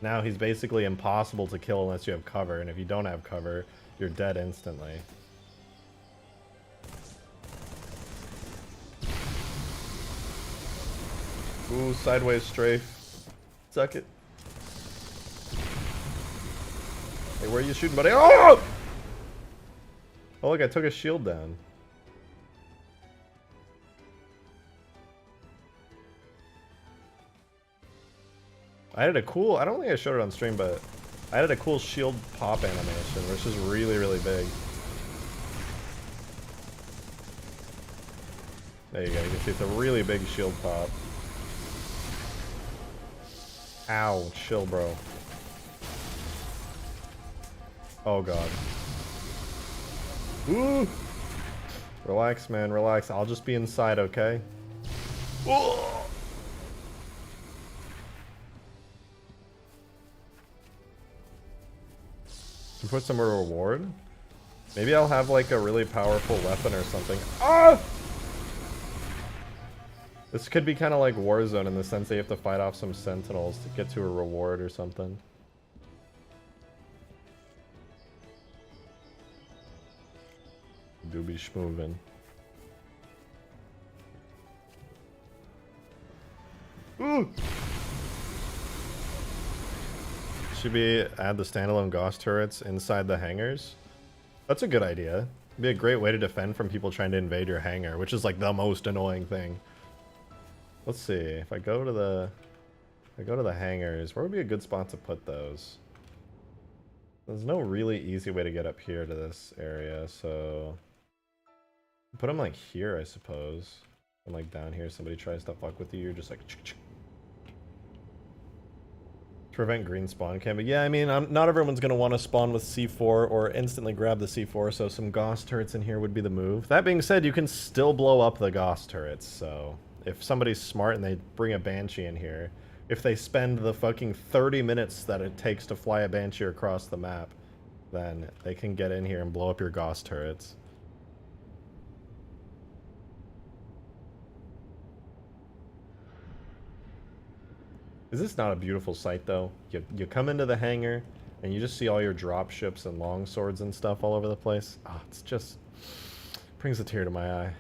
Now he's basically impossible to kill unless you have cover, and if you don't have cover, you're dead instantly. Ooh, sideways strafe. Suck it. Hey, where are you shooting, buddy? Oh! Oh, look, I took his shield down. I had a cool... I don't think I showed it on stream, but I added a cool shield pop animation, which is really, really big. There you go, you can see it's a really big shield pop. Ow, chill, bro. Oh god. Ooh! Relax, man, relax. I'll just be inside, okay? Ooh! Put some reward? Maybe I'll have like a really powerful weapon or something. Ah! This could be kind of like Warzone in the sense that you have to fight off some Sentinels to get to a reward or something. Do be schmoovin'. Ooh! Should we add the standalone Gauss turrets inside the hangars? That's a good idea. It'd be a great way to defend from people trying to invade your hangar, which is like the most annoying thing. Let's see, if I go to the hangars, where would be a good spot to put those? There's no really easy way to get up here to this area, so put them like here, I suppose. And like down here, somebody tries to fuck with you, you're just like to prevent green spawn camping. Yeah, I mean, not everyone's gonna want to spawn with C4 or instantly grab the C4, so some Gauss turrets in here would be the move. That being said, you can still blow up the Gauss turrets, so if somebody's smart and they bring a Banshee in here, if they spend the fucking 30 minutes that it takes to fly a Banshee across the map, then they can get in here and blow up your Gauss turrets. Is this not a beautiful sight, though? You come into the hangar, and you just see all your drop ships and longswords and stuff all over the place. Ah, it's just brings a tear to my eye.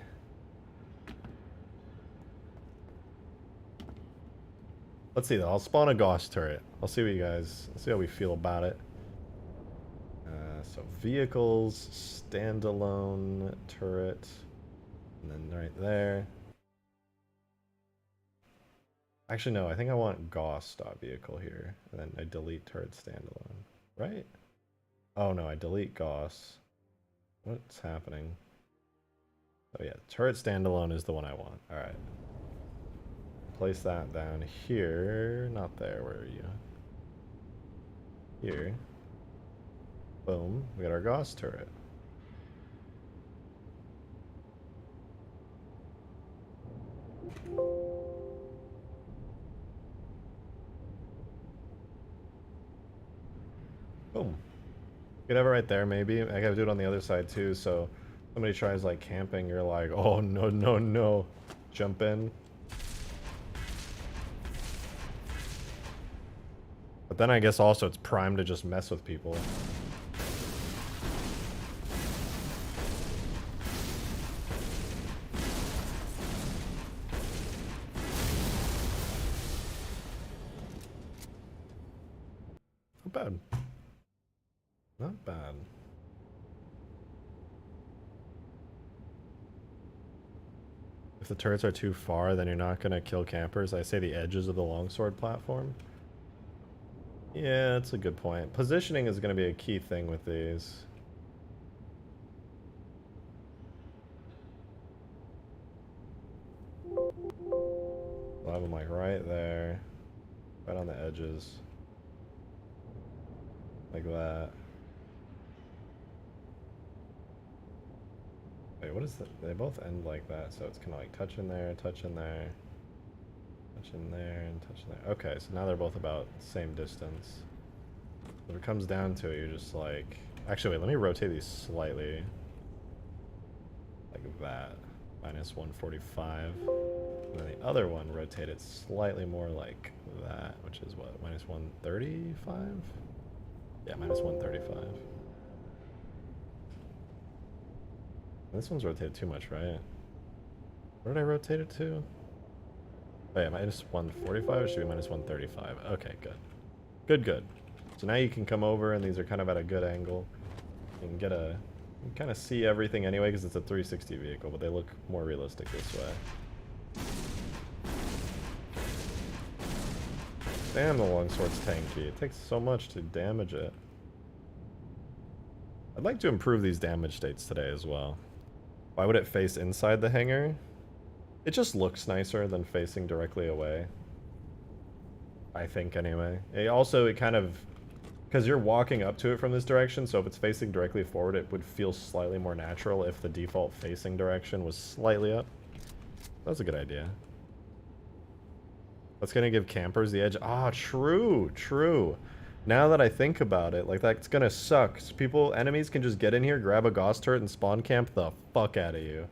Let's see, though. I'll spawn a Gauss turret. I'll see what you guys... I'll see how we feel about it. So, vehicles, standalone turret, and then right there. Actually, no, I think I want Gauss stop vehicle here, and then I delete turret standalone, right? Oh no, I delete Gauss. What's happening? Oh yeah, turret standalone is the one I want. All right. Place that down here. Not there. Where are you? Here. Boom. We got our Gauss turret. Boom. You could have it right there, maybe. I gotta do it on the other side too, so somebody tries like camping, you're like, oh no, no, no. Jump in. But then I guess also it's primed to just mess with people. Not bad. Not bad. If the turrets are too far, then you're not gonna kill campers. I say the edges of the longsword platform. Yeah, that's a good point. Positioning is going to be a key thing with these. I'll have them like right there. Right on the edges. Like that. Wait, what is that? They both end like that, so it's kind of like touch in there, touch in there. Touch in there and touch in there. Okay, so now they're both about the same distance. If it comes down to it, you're just like... Actually, wait, let me rotate these slightly. Like that. Minus 145. And then the other one, rotate it slightly more like that, which is what? Minus 135? Yeah, minus 135. This one's rotated too much, right? Where did I rotate it to? Oh yeah, minus 145, it should be minus 135. Okay, good. Good, good. So now you can come over, and these are kind of at a good angle. You can get a... You can kind of see everything anyway, because it's a 360 vehicle, but they look more realistic this way. Damn, the Longsword's tanky. It takes so much to damage it. I'd like to improve these damage states today as well. Why would it face inside the hangar? It just looks nicer than facing directly away. I think, anyway. It kind of... Because you're walking up to it from this direction, so if it's facing directly forward, it would feel slightly more natural if the default facing direction was slightly up. That's a good idea. That's gonna give campers the edge. Ah, true, true. Now that I think about it, like, that's gonna suck. Enemies can just get in here, grab a Gauss turret, and spawn camp the fuck out of you.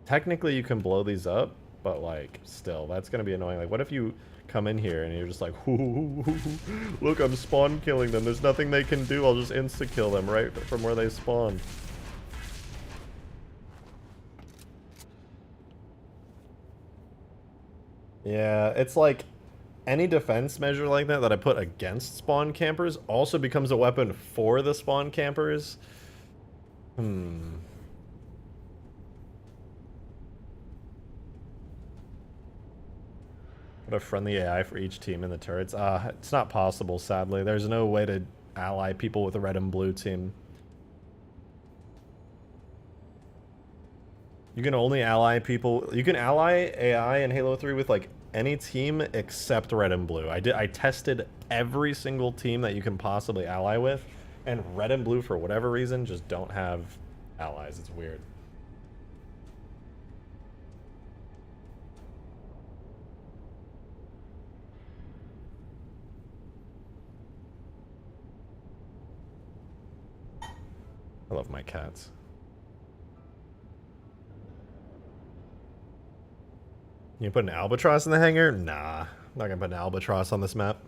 Technically, you can blow these up, but, like, still, that's gonna be annoying. Like, what if you come in here and you're just like, look, I'm spawn killing them. There's nothing they can do. I'll just insta-kill them right from where they spawn. Yeah, it's like any defense measure like that I put against spawn campers also becomes a weapon for the spawn campers. What a friendly AI for each team in the turrets. It's not possible, sadly. There's no way to ally people with a red and blue team. You can only ally people... You can ally AI in Halo 3 with, like, any team except red and blue. I tested every single team that you can possibly ally with, and red and blue, for whatever reason, just don't have allies. It's weird. I love my cats. You put an Albatross in the hangar? Nah, I'm not gonna put an Albatross on this map.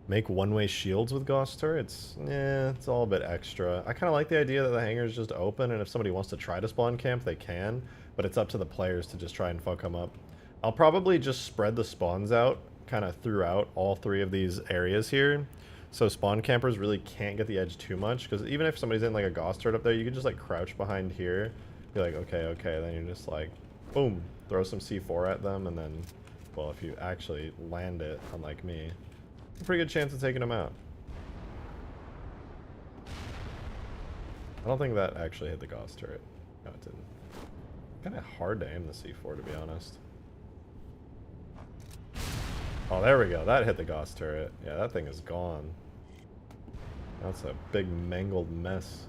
Make one-way shields with Gauss turrets? Yeah, it's all a bit extra. I kind of like the idea that the hangar is just open, and if somebody wants to try to spawn camp, they can, but it's up to the players to just try and fuck them up. I'll probably just spread the spawns out kind of throughout all three of these areas here, so spawn campers really can't get the edge too much, because even if somebody's in like a Gauss turret up there, you can just like crouch behind here, be like, okay, then you're just like, boom, throw some C4 at them, and then, well, if you actually land it, unlike me, a pretty good chance of taking them out. I don't think that actually hit the Gauss turret. No, it didn't. Kind of hard to aim the C4, to be honest. Oh, there we go. That hit the Gauss turret. Yeah, that thing is gone. That's a big mangled mess.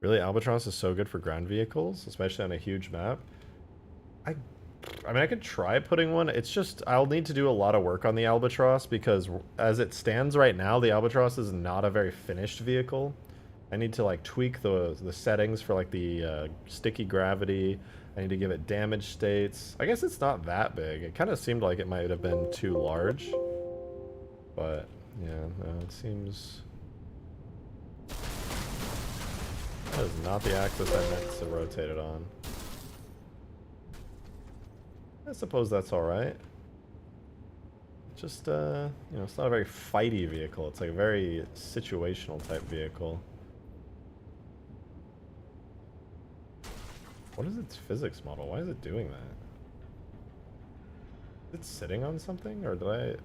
Really, Albatross is so good for ground vehicles, especially on a huge map. I mean, I could try putting one. It's just, I'll need to do a lot of work on the Albatross, because as it stands right now, the Albatross is not a very finished vehicle. I need to, like, tweak the settings for, like, the sticky gravity. I need to give it damage states. I guess it's not that big. It kind of seemed like it might have been too large. But, yeah, no, it seems... That is not the axis I meant to rotate it on. I suppose that's alright. Just, you know, it's not a very fighty vehicle. It's like a very situational type vehicle. What is its physics model? Why is it doing that? Is it sitting on something, or did I...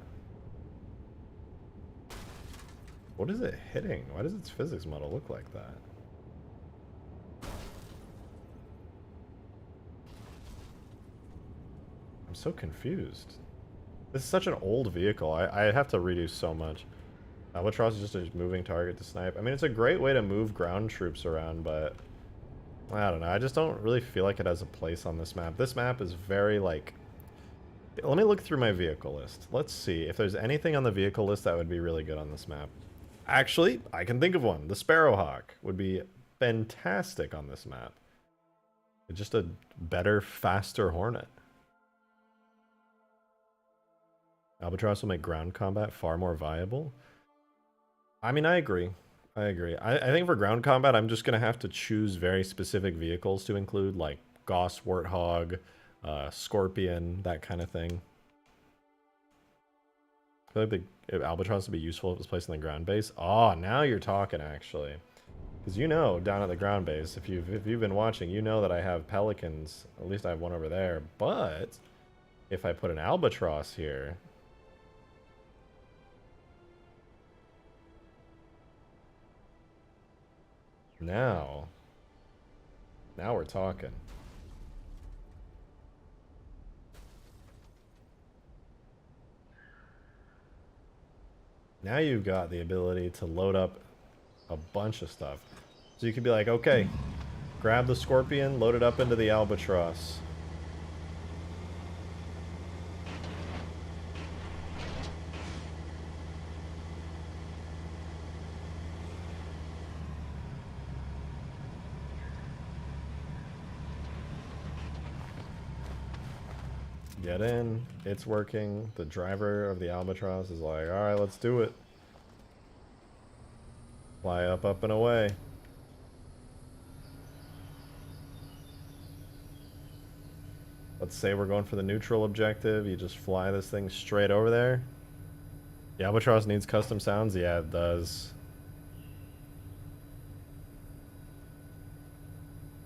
What is it hitting? Why does its physics model look like that? I'm so confused. This is such an old vehicle. I have to redo so much. Albatross is just a moving target to snipe. I mean, it's a great way to move ground troops around, but... I don't know. I just don't really feel like it has a place on this map. This map is very, like... Let me look through my vehicle list. Let's see if there's anything on the vehicle list that would be really good on this map. Actually, I can think of one. The Sparrowhawk would be fantastic on this map. It's just a better, faster Hornet. Albatross will make ground combat far more viable. I mean, I agree. I think for ground combat, I'm just going to have to choose very specific vehicles to include, like Gauss Warthog, Scorpion, that kind of thing. I feel like the Albatross would be useful if it was placed in the ground base. Oh, now you're talking, actually. Because you know, down at the ground base, if you've been watching, you know that I have pelicans. At least I have one over there. But if I put an albatross here, now we're talking. Now you've got the ability to load up a bunch of stuff. So you could be like, okay, grab the Scorpion, load it up into the Albatross. Get in, it's working. The driver of the Albatross is like, alright, let's do it. Fly up, up, and away. Let's say we're going for the neutral objective. You just fly this thing straight over there. The Albatross needs custom sounds? Yeah, it does.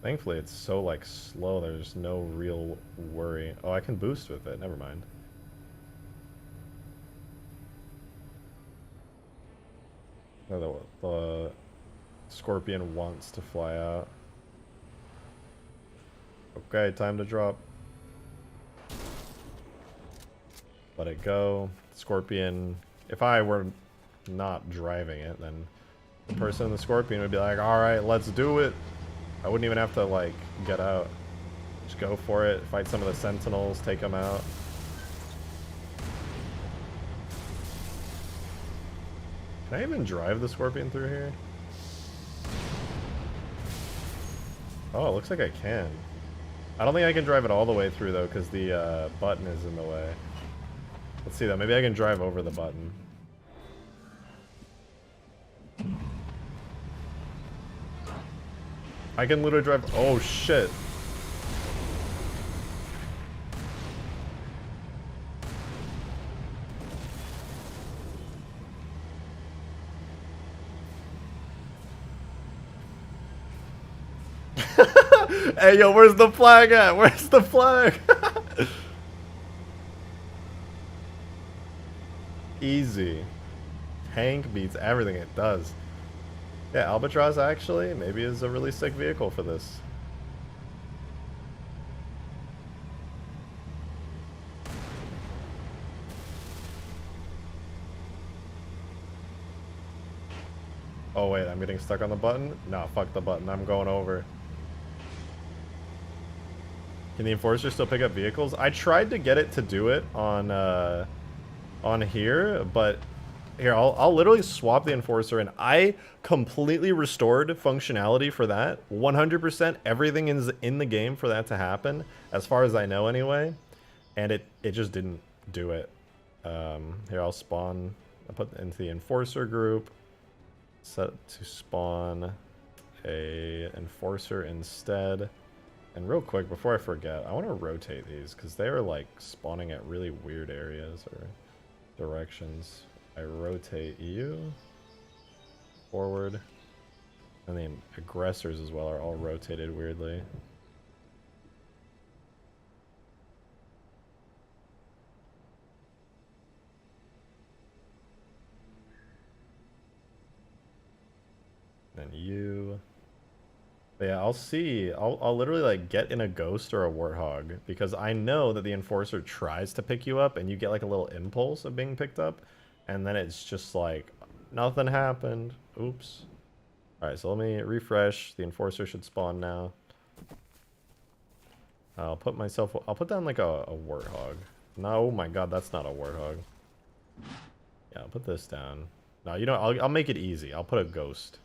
Thankfully, it's so, like, slow, there's no real worry. Oh, I can boost with it. Never mind. Oh, the Scorpion wants to fly out. Okay, time to drop. Let it go. Scorpion, if I were not driving it, then the person in the Scorpion would be like, alright, let's do it. I wouldn't even have to, like, get out. Just go for it, fight some of the Sentinels, take them out. Can I even drive the Scorpion through here? Oh, it looks like I can. I don't think I can drive it all the way through, though, because the button is in the way. Let's see, though. Maybe I can drive over the button. I can literally drive... Oh, shit. Hey, yo, where's the flag at? Where's the flag? Easy. Tank beats everything it does. Yeah, Albatross actually maybe is a really sick vehicle for this. Oh wait, I'm getting stuck on the button? No, fuck the button. I'm going over. Can the Enforcer still pick up vehicles? I tried to get it to do it on here, but here, I'll literally swap the Enforcer, and I completely restored functionality for that. 100%, everything is in the game for that to happen, as far as I know anyway, and it just didn't do it. Here, I'll spawn, I'll put into the Enforcer group, set to spawn a Enforcer instead. And real quick, before I forget, I want to rotate these, because they are like spawning at really weird areas or directions. I rotate you forward, and the aggressors as well are all rotated weirdly. Then you. But yeah, I'll see. I'll literally like get in a ghost or a warthog, because I know that the Enforcer tries to pick you up and you get like a little impulse of being picked up, and then it's just like nothing happened. Oops. Alright, so let me refresh. The Enforcer should spawn now. I'll put down like a warthog. No, oh my god, that's not a warthog. Yeah, I'll put this down. No, you know, I'll make it easy. I'll put a ghost.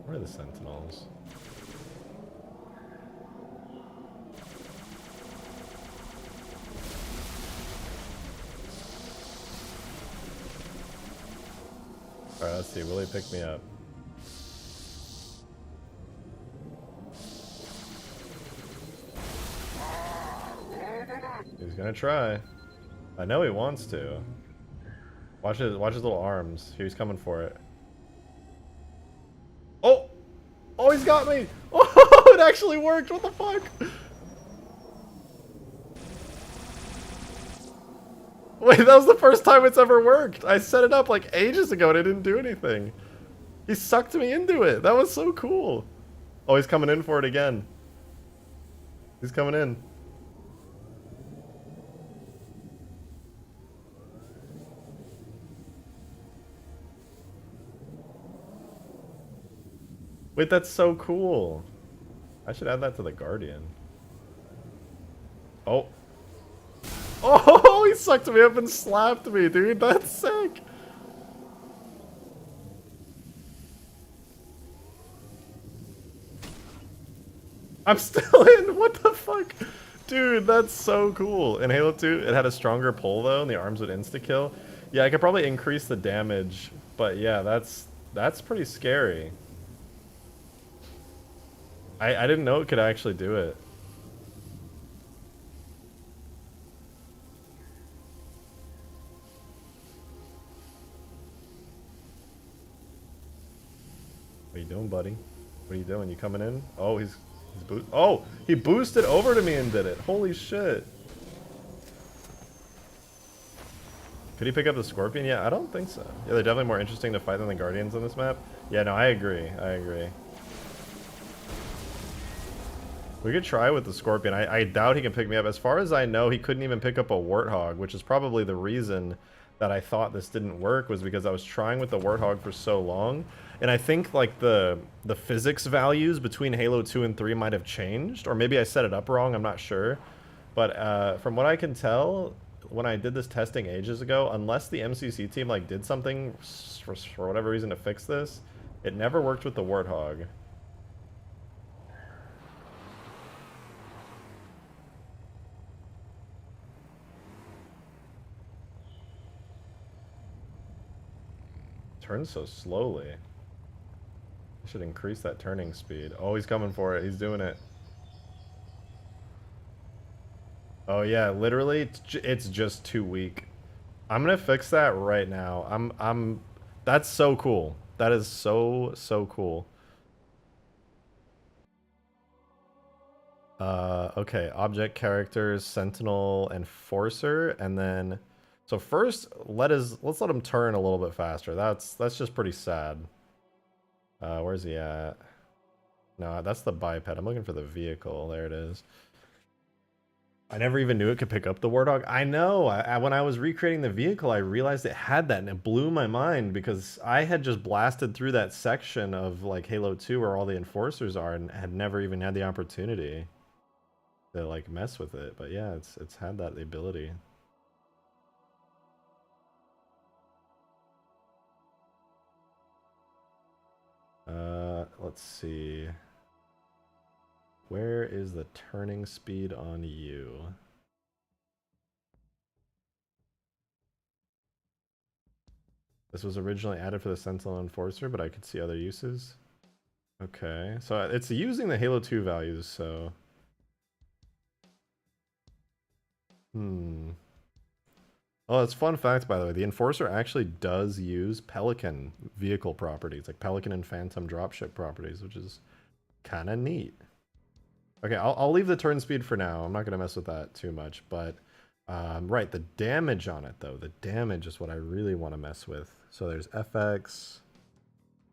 Where are the Sentinels? Alright, let's see. Will he pick me up? He's gonna try. I know he wants to. Watch his little arms. He's coming for it. Oh! Oh, he's got me! Oh, it actually worked! What the fuck? Wait, that was the first time it's ever worked! I set it up like ages ago and it didn't do anything. He sucked me into it. That was so cool. Oh, he's coming in for it again. He's coming in. Wait, that's so cool. I should add that to the Guardian. Oh. Oh, he sucked me up and slapped me, dude. That's sick. I'm still in. What the fuck? Dude, that's so cool. In Halo 2, it had a stronger pull, though, and the arms would insta-kill. Yeah, I could probably increase the damage, but yeah, that's pretty scary. I didn't know it could actually do it. What are you doing, buddy? What are you doing? You coming in? Oh, he's oh, he boosted over to me and did it. Holy shit. Could he pick up the Scorpion? Yeah, I don't think so. Yeah, they're definitely more interesting to fight than the Guardians on this map. Yeah, no, I agree. I agree. We could try with the Scorpion. I doubt he can pick me up. As far as I know, he couldn't even pick up a Warthog, which is probably the reason that I thought this didn't work, was because I was trying with the Warthog for so long. And I think like the physics values between Halo 2 and 3 might have changed, or maybe I set it up wrong, I'm not sure. But from what I can tell, when I did this testing ages ago, unless the MCC team like did something for whatever reason to fix this, it never worked with the Warthog. Turns so slowly. I should increase that turning speed. Oh, he's coming for it. He's doing it. Oh yeah, literally, it's just too weak. I'm gonna fix that right now. That's so cool. That is so cool. Okay, object characters, Sentinel Enforcer, and then, so first, let's let him turn a little bit faster. That's just pretty sad. Where's he at? No, that's the biped. I'm looking for the vehicle. There it is. I never even knew it could pick up the Warthog. I know. When I was recreating the vehicle, I realized it had that, and it blew my mind because I had just blasted through that section of like Halo 2 where all the enforcers are, and had never even had the opportunity to like mess with it. But yeah, it's had that ability. Let's see. Where is the turning speed on you? This was originally added for the Sentinel Enforcer, but I could see other uses. Okay, so it's using the Halo 2 values, so... Oh, that's fun fact, by the way. The Enforcer actually does use Pelican vehicle properties, like Pelican and Phantom dropship properties, which is kind of neat. Okay, I'll leave the turn speed for now. I'm not going to mess with that too much, but... right, the damage on it, though. The damage is what I really want to mess with. So there's FX,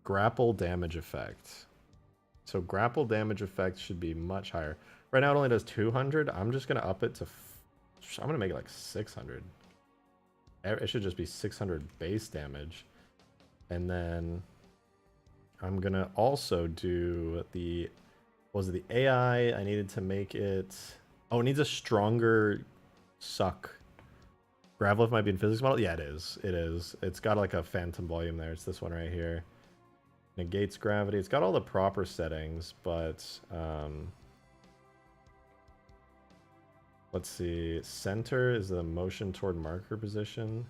grapple damage effect. So grapple damage effect should be much higher. Right now it only does 200. I'm just going to up it to... I'm going to make it like 600. It should just be 600 base damage. And then I'm going to also do the... What was it? The AI, I needed to make it... Oh, it needs a stronger... suck. Gravelift might be in physics model? Yeah, it is. It is. It's got like a phantom volume there. It's this one right here. Negates gravity. It's got all the proper settings, but let's see. Center is the motion toward marker position.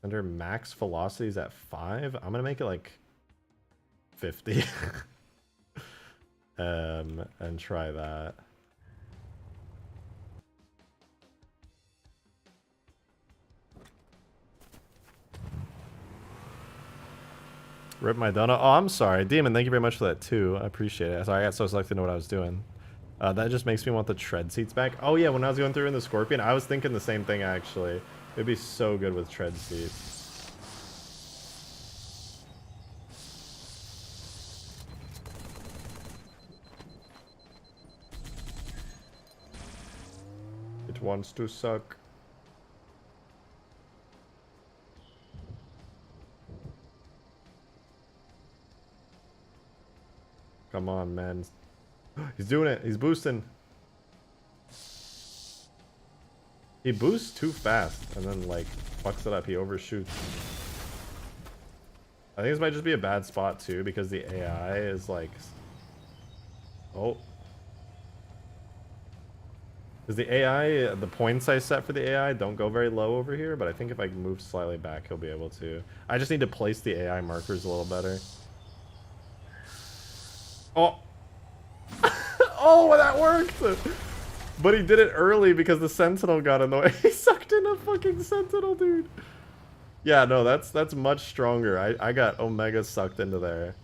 Center max velocity is at 5. I'm gonna make it like 50. And try that. Rip my donut. Oh, I'm sorry. Demon, thank you very much for that, too. I appreciate it. Sorry, I got so selected to know what I was doing. That just makes me want the tread seats back. Oh, yeah, when I was going through in the Scorpion, I was thinking the same thing, actually. It'd be so good with tread seats. It wants to suck. Come on, man. He's doing it. He's boosting. He boosts too fast and then, like, fucks it up. He overshoots. I think this might just be a bad spot, too, because the AI is, like... Oh. Because the AI, the points I set for the AI don't go very low over here, but I think if I move slightly back, he'll be able to. I just need to place the AI markers a little better. Oh! Oh, that worked! But he did it early because the Sentinel got in the way. He sucked in a fucking Sentinel, dude. Yeah, no, that's much stronger. I got Omega sucked into there.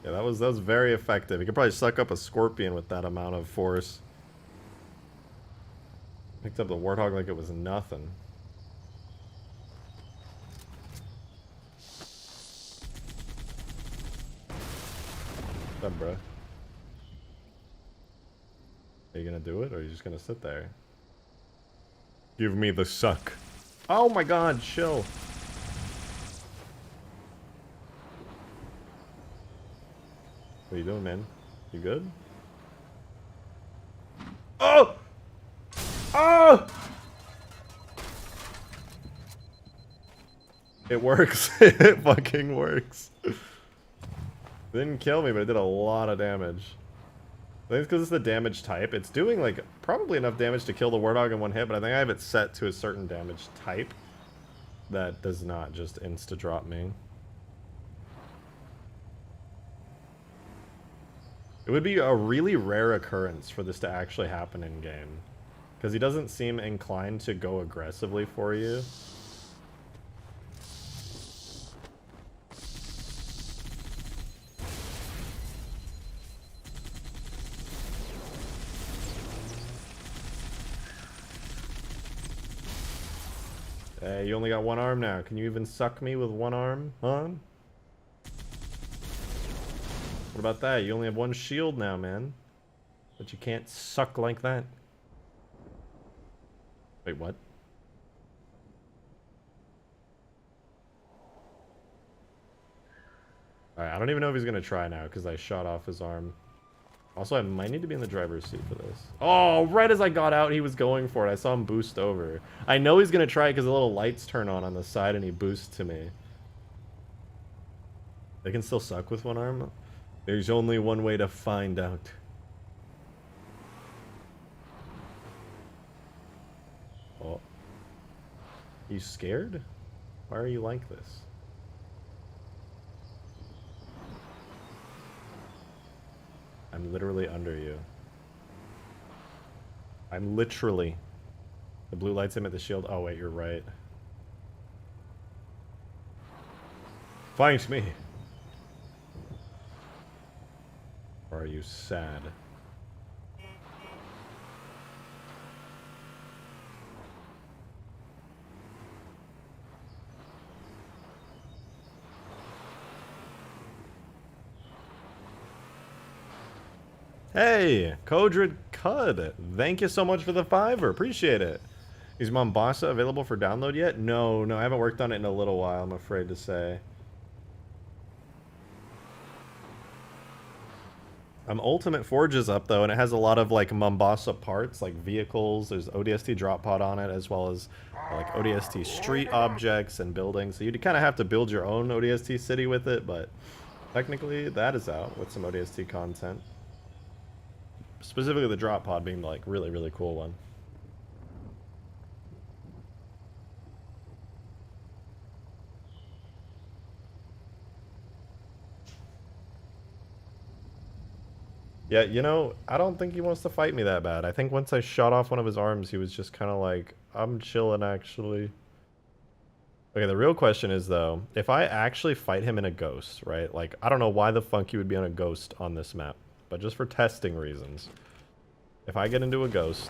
Yeah, that was very effective. You could probably suck up a Scorpion with that amount of force. Picked up the Warthog like it was nothing. What's up, bro? Are you gonna do it, or are you just gonna sit there? Give me the suck. Oh my god, chill. What are you doing, man? You good? Oh! Oh! It works. It fucking works. Didn't kill me, but it did a lot of damage. I think it's because it's the damage type. It's doing, like, probably enough damage to kill the Warthog in one hit, but I think I have it set to a certain damage type that does not just insta-drop me. It would be a really rare occurrence for this to actually happen in-game. Because he doesn't seem inclined to go aggressively for you. Hey, you only got one arm now. Can you even suck me with one arm, huh? What about that? You only have one shield now, man. But you can't suck like that. Wait, what? Alright, I don't even know if he's gonna try now, because I shot off his arm. Also, I might need to be in the driver's seat for this. Oh, right as I got out, he was going for it. I saw him boost over. I know he's gonna try it because the little lights turn on the side and he boosts to me. They can still suck with one arm? There's only one way to find out. Oh. You scared? Why are you like this? I'm literally under you. I'm literally. The blue lights him at the shield. Oh wait, you're right. Fight me. Or are you sad? Hey, Kodrid Cud. Thank you so much for the $5. Appreciate it. Is Mombasa available for download yet? No, I haven't worked on it in a little while, I'm afraid to say. Ultimate Forge is up though, and it has a lot of like Mombasa parts, like vehicles. There's ODST drop pod on it, as well as like ODST street objects and buildings. So you kind of have to build your own ODST city with it, but technically that is out with some ODST content. Specifically the drop pod being like really, really cool one. Yeah, you know, I don't think he wants to fight me that bad. I think once I shot off one of his arms, he was just kind of like, I'm chilling, actually. Okay, the real question is, though, if I actually fight him in a ghost, right? Like, I don't know why the fuck he would be on a ghost on this map, but just for testing reasons. If I get into a ghost,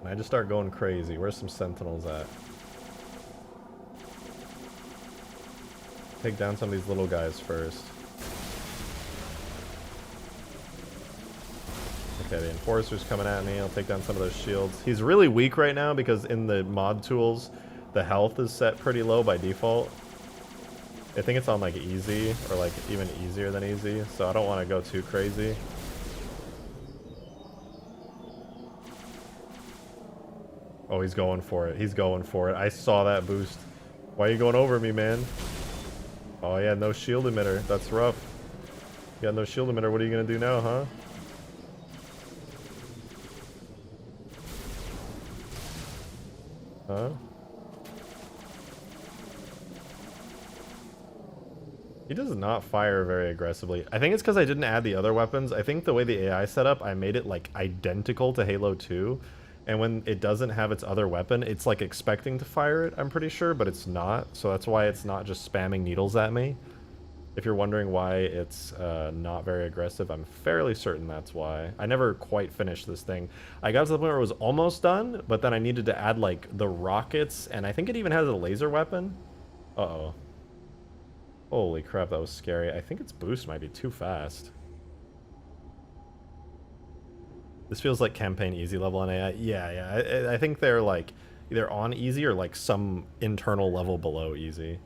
and I just start going crazy, where's some Sentinels at? Take down some of these little guys first. Okay, the Enforcer's coming at me. I'll take down some of those shields. He's really weak right now because in the mod tools, the health is set pretty low by default. I think it's on like easy, or like even easier than easy, so I don't want to go too crazy. Oh, he's going for it. He's going for it. I saw that boost. Why are you going over me, man? Oh yeah, no shield emitter. That's rough. You got no shield emitter. What are you gonna do now, huh? Huh? He does not fire very aggressively. I think it's because I didn't add the other weapons. I think the way the AI set up, I made it like identical to Halo 2. And when it doesn't have its other weapon, it's like expecting to fire it, I'm pretty sure, but it's not. So that's why it's not just spamming needles at me. If you're wondering why it's not very aggressive, I'm fairly certain that's why. I never quite finished this thing. I got to the point where it was almost done, but then I needed to add like the rockets, and I think it even has a laser weapon. Uh-oh. Holy crap, that was scary. I think its boost might be too fast. This feels like campaign easy level on AI. Yeah. I think they're like either on easy or like some internal level below easy.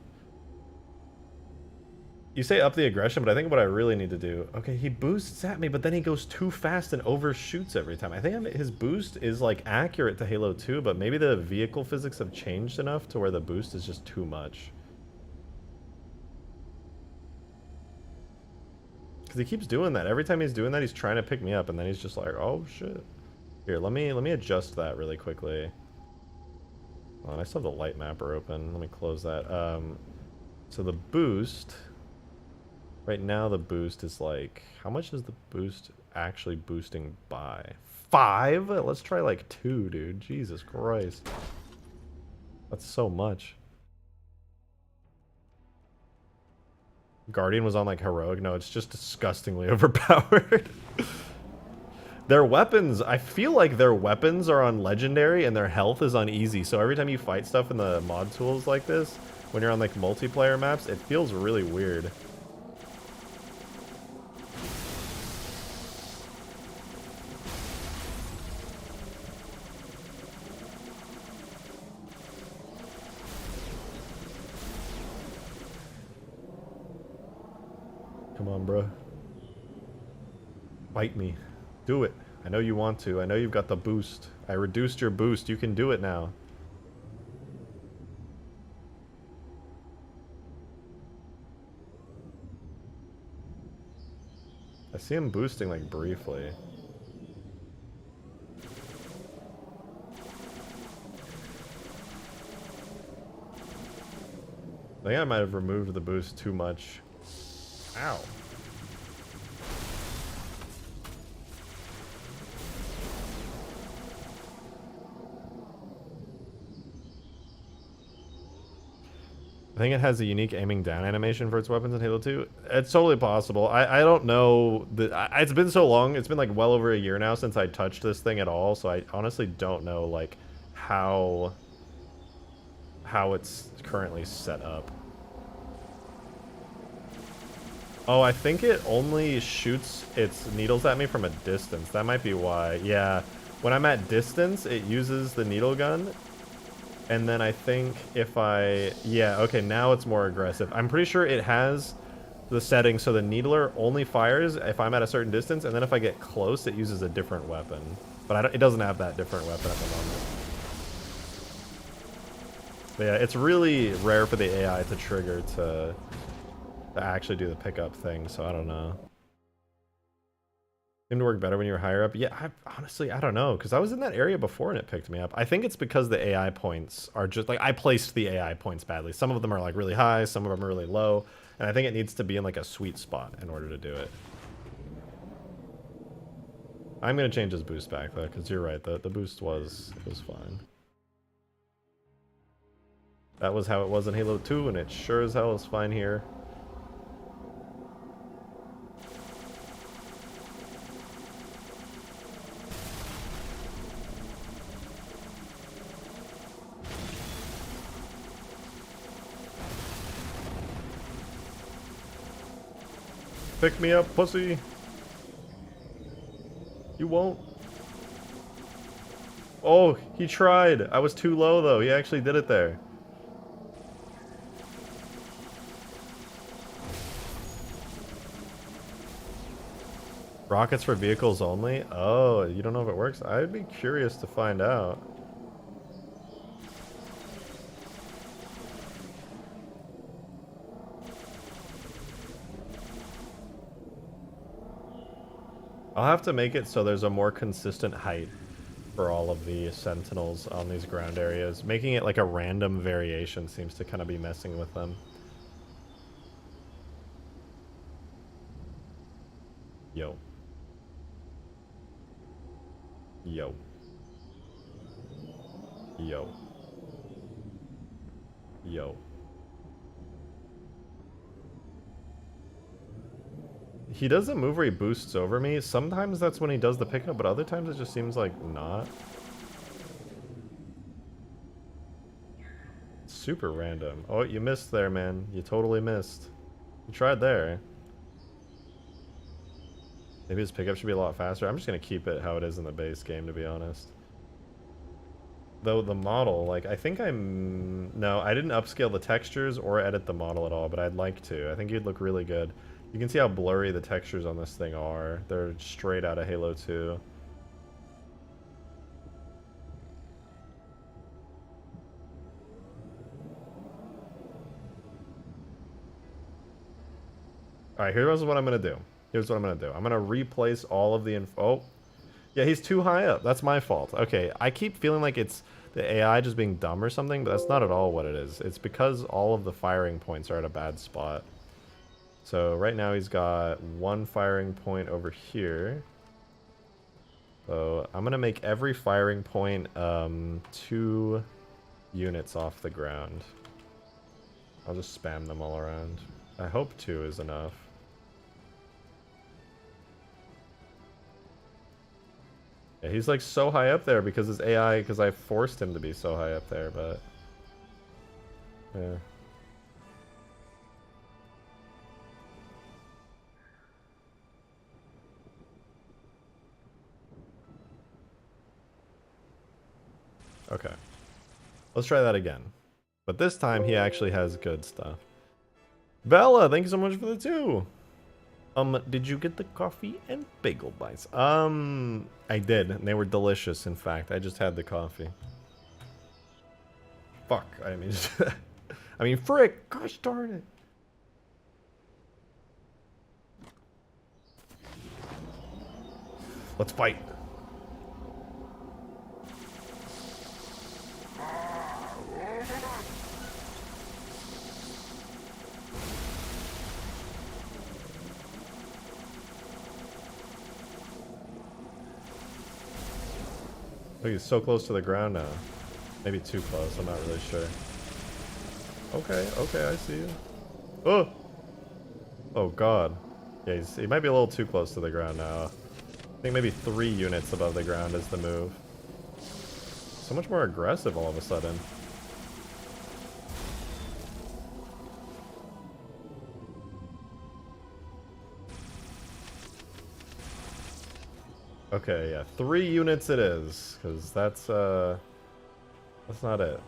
You say up the aggression, but I think what I really need to do... Okay, he boosts at me, but then he goes too fast and overshoots every time. I think his boost is like accurate to Halo 2, but maybe the vehicle physics have changed enough to where the boost is just too much. Because he keeps doing that. Every time he's doing that, he's trying to pick me up, and then he's just like, oh shit. Here, let me adjust that really quickly. Oh, and I still have the light mapper open. Let me close that. So the boost... Right now the boost is like... How much is the boost actually boosting by? 5? Let's try like 2, dude. Jesus Christ. That's so much. Guardian was on like heroic. No, it's just disgustingly overpowered. Their weapons, I feel like their weapons are on legendary and their health is on easy. So every time you fight stuff in the mod tools like this, when you're on like multiplayer maps, it feels really weird. Come on, bro. Fight me. Do it. I know you want to. I know you've got the boost. I reduced your boost. You can do it now. I see him boosting like briefly. I think I might have removed the boost too much. Ow. I think it has a unique aiming down animation for its weapons in Halo 2. It's totally possible. I don't know. It's been so long. It's been like well over a year now since I touched this thing at all. So I honestly don't know like how it's currently set up. Oh, I think it only shoots its needles at me from a distance. That might be why. Yeah. When I'm at distance, it uses the needle gun. And then I think if I... Yeah, okay, now it's more aggressive. I'm pretty sure it has the setting so the needler only fires if I'm at a certain distance, and then if I get close, it uses a different weapon. But it doesn't have that different weapon at the moment. But yeah, it's really rare for the AI to trigger to actually do the pickup thing, so I don't know. Seemed to work better when you were higher up. Yeah, honestly, I don't know, because I was in that area before and it picked me up. I think it's because the AI points are just, like, I placed the AI points badly. Some of them are, like, really high, some of them are really low, and I think it needs to be in, like, a sweet spot in order to do it. I'm gonna change his boost back though, because you're right, the boost was fine. That was how it was in Halo 2, and it sure as hell is fine here. Pick me up, pussy! You won't. Oh, he tried! I was too low though, he actually did it there. Rockets for vehicles only? Oh, you don't know if it works? I'd be curious to find out. I'll have to make it so there's a more consistent height for all of the Sentinels on these ground areas. Making it like a random variation seems to kind of be messing with them. Yo. Yo. Yo. Yo. He does a move where he boosts over me. Sometimes that's when he does the pickup, but other times it just seems like not. Super random. Oh, you missed there, man. You totally missed. You tried there. Maybe his pickup should be a lot faster. I'm just gonna keep it how it is in the base game, to be honest. Though the model, like, I think no, I didn't upscale the textures or edit the model at all, but I'd like to. I think he'd look really good. You can see how blurry the textures on this thing are. They're straight out of Halo 2. Alright, here's what I'm gonna do. Here's what I'm gonna do. I'm gonna replace all of the info. Oh, yeah, he's too high up. That's my fault. Okay, I keep feeling like it's the AI just being dumb or something, but that's not at all what it is. It's because all of the firing points are at a bad spot. So right now he's got one firing point over here. So I'm gonna make every firing point 2 units off the ground. I'll just spam them all around. I hope 2 is enough. Yeah, he's like so high up there because his AI, because I forced him to be so high up there, but yeah. Okay. Let's try that again. But this time he actually has good stuff. Bella, thank you so much for the 2. Did you get the coffee and bagel bites? I did. They were delicious, in fact. I just had the coffee. Fuck, I mean... I mean, frick! Gosh darn it! Let's fight! Look, he's so close to the ground now. Maybe too close, I'm not really sure. Okay, okay, I see you. Oh! Oh god. Yeah, he might be a little too close to the ground now. I think maybe 3 units above the ground is the move. So much more aggressive all of a sudden. Okay, yeah, 3 units it is, because that's not it.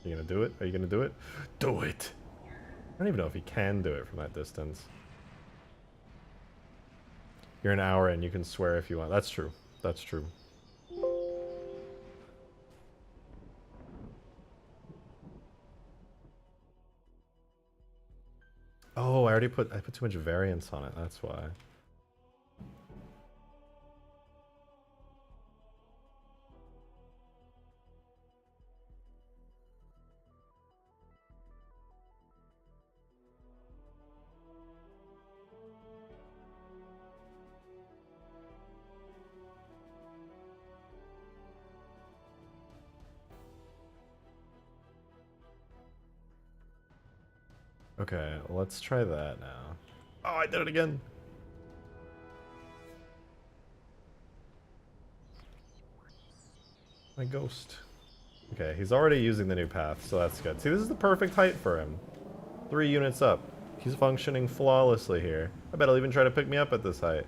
Are you gonna do it? Are you gonna do it? Do it! I don't even know if he can do it from that distance. You're an hour in, you can swear if you want. That's true. That's true. Oh, I put too much variance on it, that's why. Okay, let's try that now. Oh, I did it again. My ghost. Okay, he's already using the new path, so that's good. See, this is the perfect height for him. 3 units up. He's functioning flawlessly here. I bet he'll even try to pick me up at this height.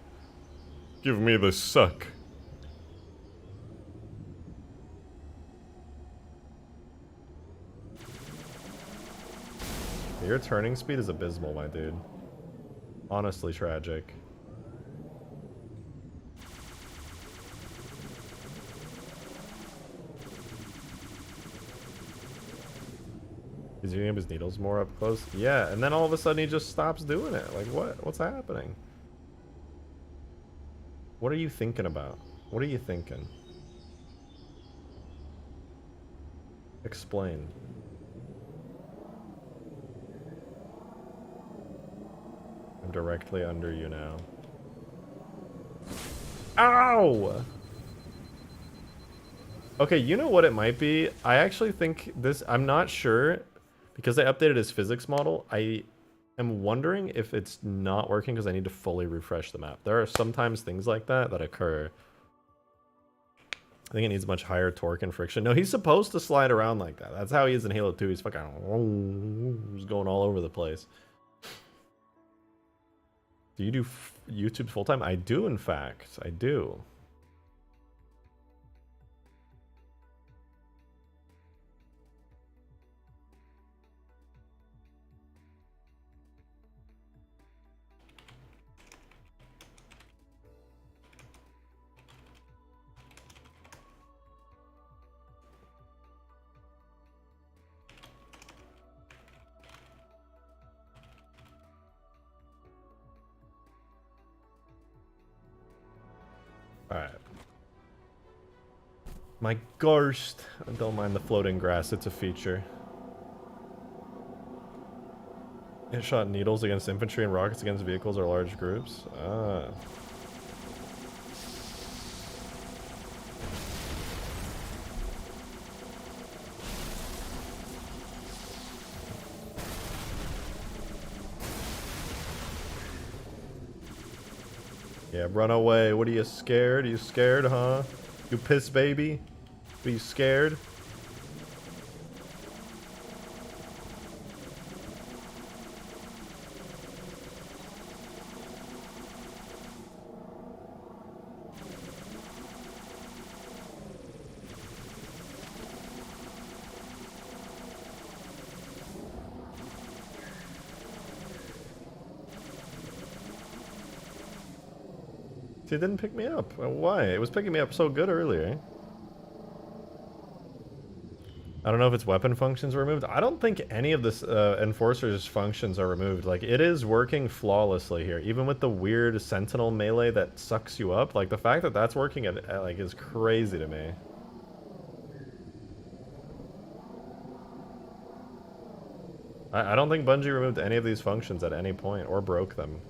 Give me the suck. Your turning speed is abysmal, my dude. Honestly tragic. He's using up his needles more up close? Yeah, and then all of a sudden he just stops doing it. Like, what? What's happening? What are you thinking about? What are you thinking? Explain. I'm directly under you now. Ow! Okay, you know what it might be? I actually think this... I'm not sure. Because I updated his physics model, I am wondering if it's not working because I need to fully refresh the map. There are sometimes things like that that occur. I think it needs much higher torque and friction. No, he's supposed to slide around like that. That's how he is in Halo 2. He's fucking... He's going all over the place. Do you do YouTube full-time? I do, in fact. I do. Alright. My ghost. I don't mind the floating grass, it's a feature. It shot needles against infantry and rockets against vehicles or large groups. Ah. Yeah, run away. What are you scared? Are you scared, huh? You piss baby? Are you scared? See, it didn't pick me up. Why? It was picking me up so good earlier. I don't know if its weapon functions are removed. I don't think any of this Enforcer's functions are removed. Like, it is working flawlessly here. Even with the weird Sentinel melee that sucks you up. Like, the fact that that's working like is crazy to me. I don't think Bungie removed any of these functions at any point or broke them.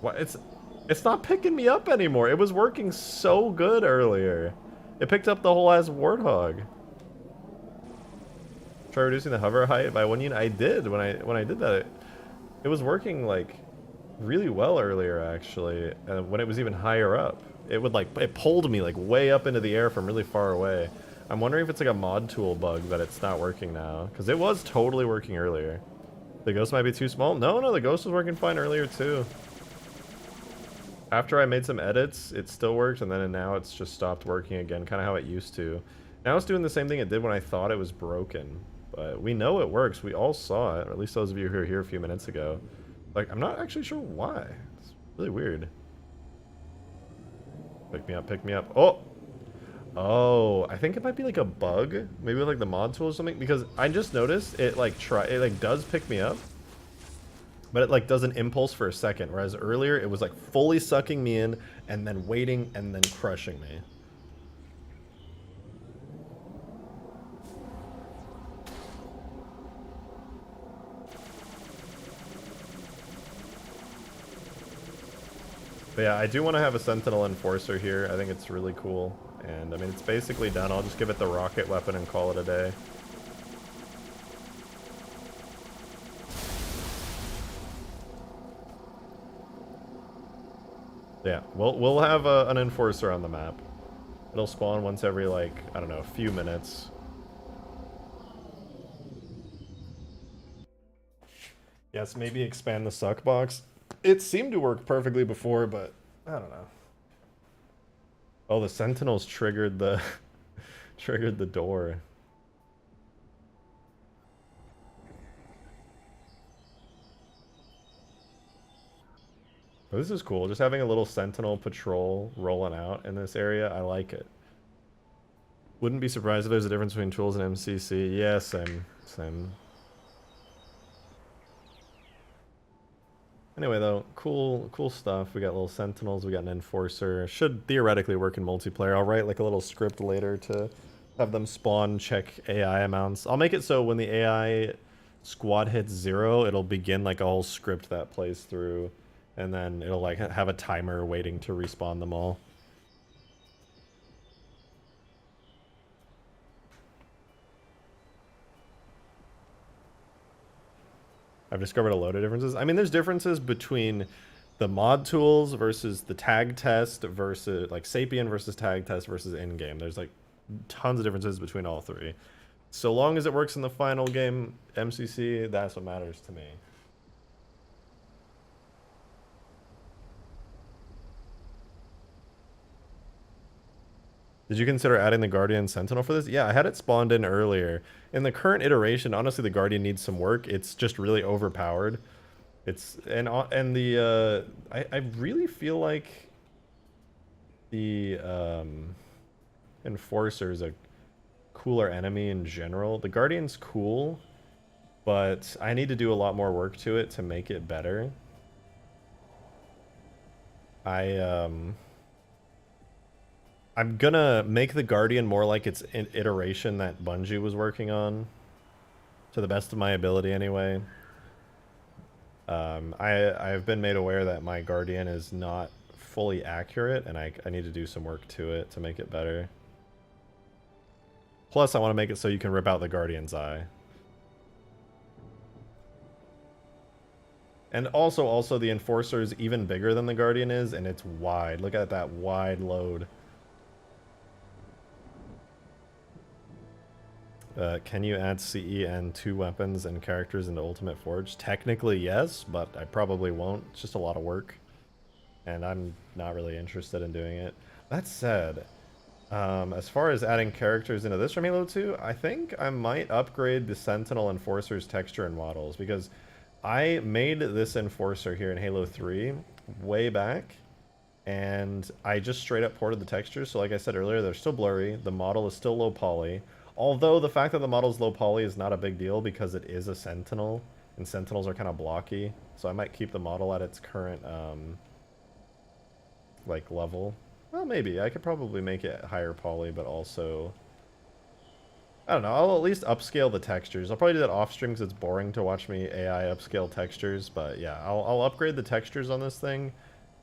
What? It's not picking me up anymore. It was working so good earlier. It picked up the whole ass Warthog. Try reducing the hover height by 1 unit. I did when I did that. It was working like really well earlier actually, when it was even higher up. It would like it pulled me like way up into the air from really far away. I'm wondering if it's like a mod tool bug that it's not working now, because it was totally working earlier. The ghost might be too small. No, the ghost was working fine earlier too. After I made some edits, it still worked, and then now it's just stopped working again, kind of how it used to. Now it's doing the same thing it did when I thought it was broken. But we know it works. We all saw it, or at least those of you who were here a few minutes ago. Like, I'm not actually sure why. It's really weird. Pick me up, pick me up. Oh! Oh, I think it might be like a bug. Maybe with like the mod tool or something, because I just noticed it like does pick me up. But it like does an impulse for a second, whereas earlier it was like fully sucking me in and then waiting and then crushing me. But yeah, I do want to have a Sentinel Enforcer here. I think it's really cool. And I mean, it's basically done. I'll just give it the rocket weapon and call it a day. Yeah, we'll have an enforcer on the map. It'll spawn once every, like, I don't know, a few minutes. Yes, maybe expand the suck box. It seemed to work perfectly before, but I don't know. Oh, the Sentinels triggered the triggered the door. Oh, this is cool. Just having a little Sentinel patrol rolling out in this area, I like it. Wouldn't be surprised if there's a difference between tools and MCC. Yeah, same. Anyway, though, cool stuff. We got little Sentinels, we got an Enforcer. Should theoretically work in multiplayer. I'll write like a little script later to have them spawn, check AI amounts. I'll make it so when the AI squad hits 0, it'll begin like a whole script that plays through, and then it'll like have a timer waiting to respawn them all. I've discovered a load of differences. I mean, there's differences between the mod tools versus the tag test versus, like, Sapien versus tag test versus in-game. There's, like, tons of differences between all three. So long as it works in the final game, MCC, that's what matters to me. Did you consider adding the Guardian Sentinel for this? Yeah, I had it spawned in earlier. In the current iteration, honestly, the Guardian needs some work. It's just really overpowered. It's and the I really feel like the Enforcer is a cooler enemy in general. The Guardian's cool, but I need to do a lot more work to it to make it better. I'm gonna make the Guardian more like its iteration that Bungie was working on, to the best of my ability anyway. I've been made aware that my Guardian is not fully accurate, and I need to do some work to it to make it better. Plus, I want to make it so you can rip out the Guardian's eye. And also the Enforcer is even bigger than the Guardian is, and it's wide. Look at that wide load. Can you add CE and 2 weapons and characters into Ultimate Forge? Technically, yes, but I probably won't. It's just a lot of work, and I'm not really interested in doing it. That said, as far as adding characters into this from Halo 2, I think I might upgrade the Sentinel Enforcer's texture and models, because I made this Enforcer here in Halo 3 way back, and I just straight up ported the textures. So like I said earlier, they're still blurry. The model is still low poly. Although the fact that the model's low poly is not a big deal because it is a Sentinel, and Sentinels are kind of blocky. So I might keep the model at its current, like, level. Well, maybe. I could probably make it higher poly, but also... I don't know. I'll at least upscale the textures. I'll probably do that off-stream because it's boring to watch me AI upscale textures. But yeah, I'll upgrade the textures on this thing,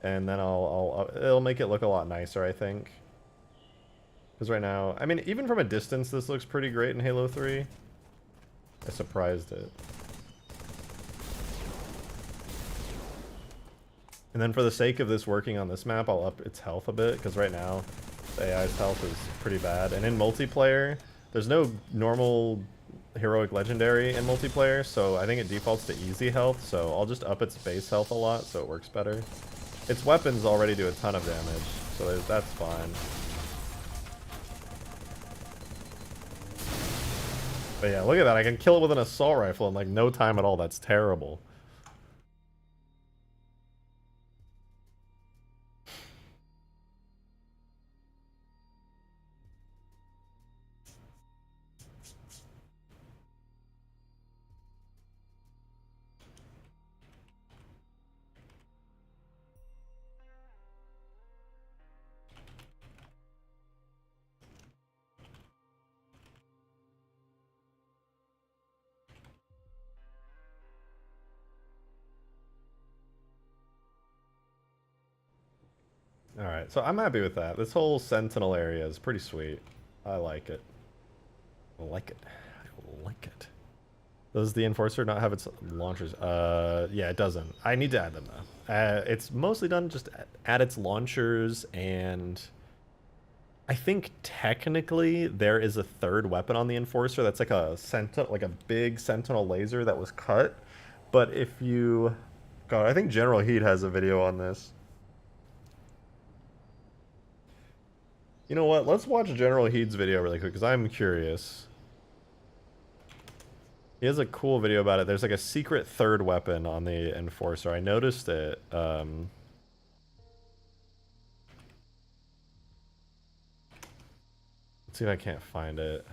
and then it'll make it look a lot nicer, I think. Because right now, I mean, even from a distance, this looks pretty great in Halo 3. I surprised it. And then for the sake of this working on this map, I'll up its health a bit, because right now, the AI's health is pretty bad. And in multiplayer, there's no normal heroic legendary in multiplayer, so I think it defaults to easy health, so I'll just up its base health a lot so it works better. Its weapons already do a ton of damage, so that's fine. But yeah, look at that. I can kill it with an assault rifle in like no time at all. That's terrible. Alright, so I'm happy with that. This whole Sentinel area is pretty sweet. I like it. I like it. I like it. Does the Enforcer not have its launchers? Yeah, it doesn't. I need to add them, though. It's mostly done just at its launchers, and I think technically there is a third weapon on the Enforcer that's like a big Sentinel laser that was cut. But if you... God, I think General Heat has a video on this. You know what? Let's watch General Heat's video really quick, because I'm curious. He has a cool video about it. There's like a secret third weapon on the Enforcer. I noticed it. Let's see if I can't find it.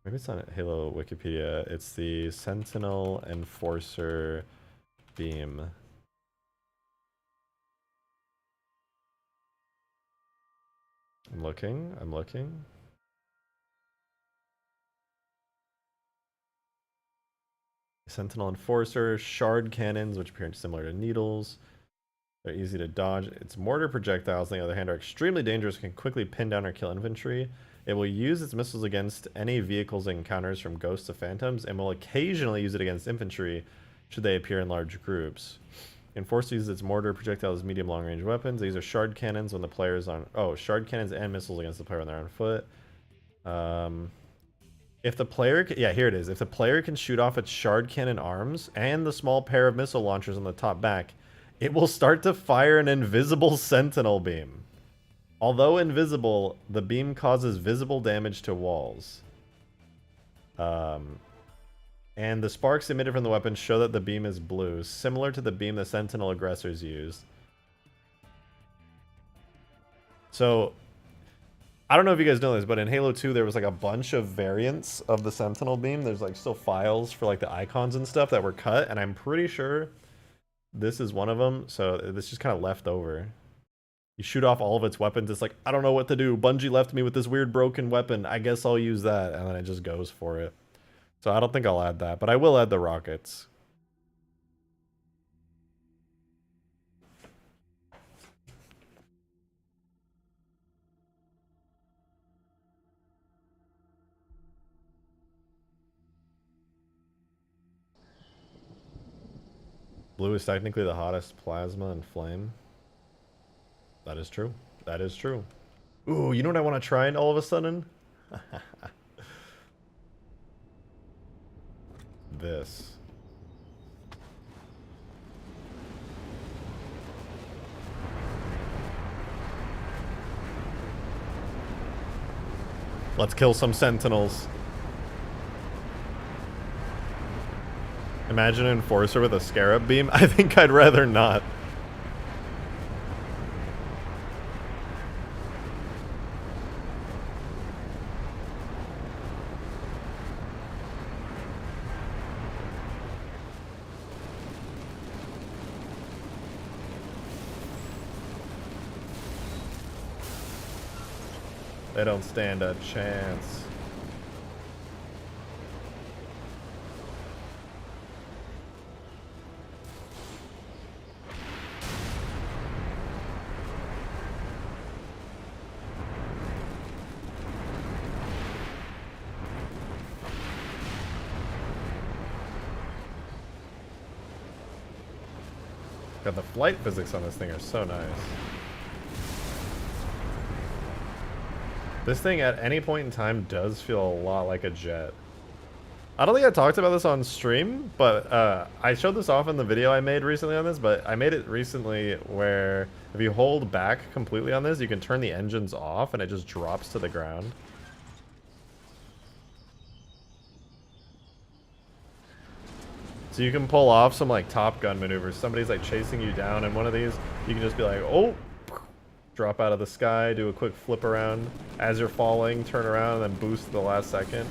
Maybe it's on Halo Wikipedia. It's the Sentinel Enforcer beam. I'm looking. I'm looking. Sentinel Enforcer, shard cannons, which appear similar to needles. They're easy to dodge. Its mortar projectiles, on the other hand, are extremely dangerous and can quickly pin down or kill infantry. It will use its missiles against any vehicles it encounters from ghosts to phantoms, and will occasionally use it against infantry should they appear in large groups. Enforcer uses its mortar projectiles as medium long-range weapons. These are shard cannons when the player is on... Oh, shard cannons and missiles against the player when they're on foot. If the player... Yeah, here it is. If the player can shoot off its shard cannon arms and the small pair of missile launchers on the top back, it will start to fire an invisible sentinel beam. Although invisible, the beam causes visible damage to walls. And the sparks emitted from the weapon show that the beam is blue, similar to the beam the Sentinel aggressors used. So, I don't know if you guys know this, but in Halo 2 there was like a bunch of variants of the Sentinel beam. There's like still files for like the icons and stuff that were cut, and I'm pretty sure this is one of them, so this just kind of left over. You shoot off all of its weapons, it's like, I don't know what to do. Bungie left me with this weird broken weapon. I guess I'll use that, and then it just goes for it. So I don't think I'll add that, but I will add the rockets. Blue is technically the hottest plasma and flame. That is true. That is true. Ooh, you know what I want to try all of a sudden? This. Let's kill some sentinels. Imagine an enforcer with a scarab beam. I think I'd rather not. They don't stand a chance. God, the flight physics on this thing are so nice. This thing at any point in time does feel a lot like a jet. I don't think I talked about this on stream, but I showed this off in the video I made recently on this, but I made it recently where if you hold back completely on this, you can turn the engines off and it just drops to the ground. So you can pull off some like Top Gun maneuvers. Somebody's like chasing you down in one of these, you can just be like, oh, drop out of the sky, do a quick flip around as you're falling, turn around, and then boost at the last second.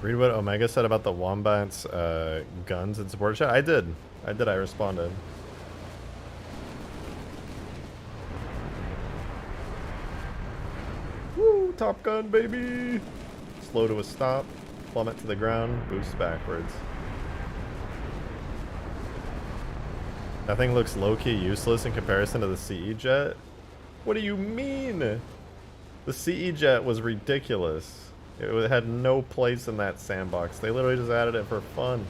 Read what Omega said about the Wombat's guns in support chat. I did. I did, I responded. Woo, Top Gun, baby! Slow to a stop, plummet to the ground, boost backwards. That thing looks low-key useless in comparison to the CE jet. What do you mean? The CE jet was ridiculous. It had no place in that sandbox. They literally just added it for fun.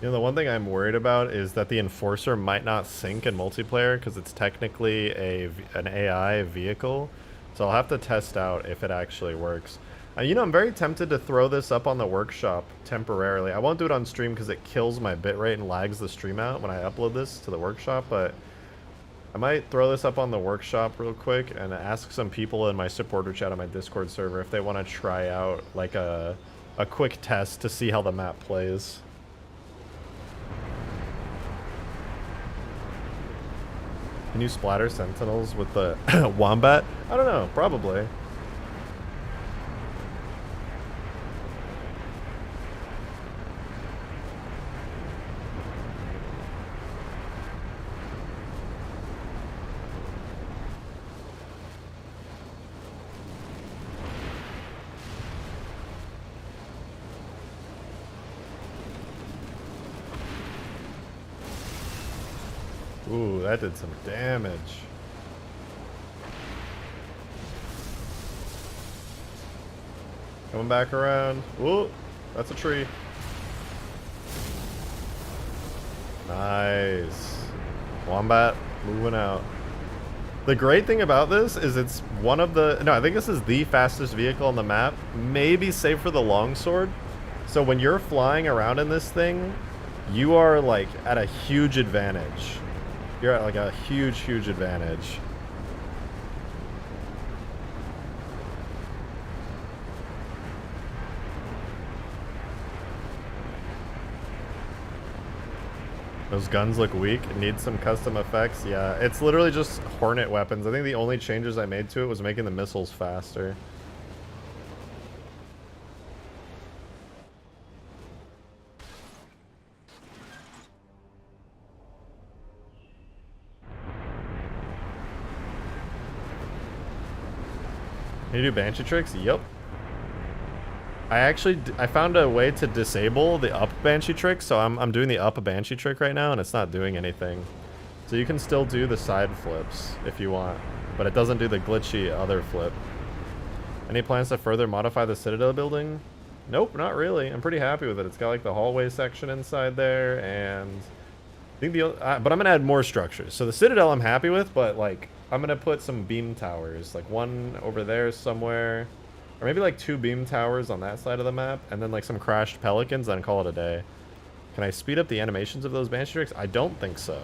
You know, the one thing I'm worried about is that the Enforcer might not sync in multiplayer because it's technically an AI vehicle. So I'll have to test out if it actually works. You know, I'm very tempted to throw this up on the workshop temporarily. I won't do it on stream because it kills my bitrate and lags the stream out when I upload this to the workshop, but I might throw this up on the workshop real quick and ask some people in my supporter chat on my Discord server if they want to try out like a quick test to see how the map plays. Can you splatter Sentinels with the Wombat? I don't know, probably. Ooh, that did some damage. Coming back around. Ooh, that's a tree. Nice. Wombat moving out. The great thing about this is it's one of the... No, I think this is the fastest vehicle on the map. Maybe save for the Longsword. So when you're flying around in this thing, you are like at a huge advantage. You're at like a huge, huge advantage. Those guns look weak. It needs some custom effects. Yeah, it's literally just Hornet weapons. I think the only changes I made to it was making the missiles faster. Can you do Banshee tricks? Yep. I found a way to disable the up Banshee trick, so I'm doing the up Banshee trick right now, and it's not doing anything. So you can still do the side flips if you want, but it doesn't do the glitchy other flip. Any plans to further modify the Citadel building? Nope, not really. I'm pretty happy with it. It's got like the hallway section inside there, and I think but I'm gonna add more structures. So the Citadel I'm happy with, but like I'm gonna put some beam towers, like one over there somewhere. Or maybe like 2 beam towers on that side of the map, and then like some crashed pelicans, and call it a day. Can I speed up the animations of those Banshee tricks? I don't think so.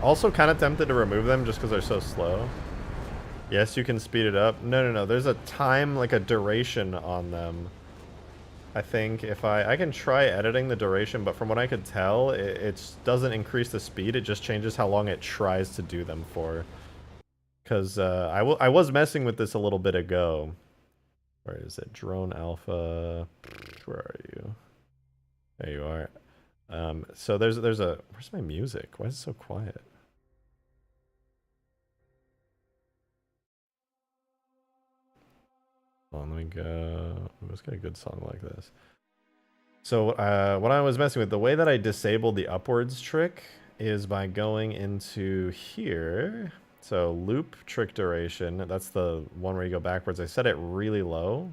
Also kind of tempted to remove them just because they're so slow. Yes, you can speed it up. No. There's a time, like a duration on them. I think if I can try editing the duration, but from what I could tell, it doesn't increase the speed. It just changes how long it tries to do them for. Because I was messing with this a little bit ago. Where is it? Drone Alpha. Where are you? There you are. So there's a... Where's my music? Why is it so quiet? Hold on, let me go. Let's get a good song like this. So when I was messing with, the way that I disabled the upwards trick is by going into here. So loop trick duration, that's the one where you go backwards. I set it really low.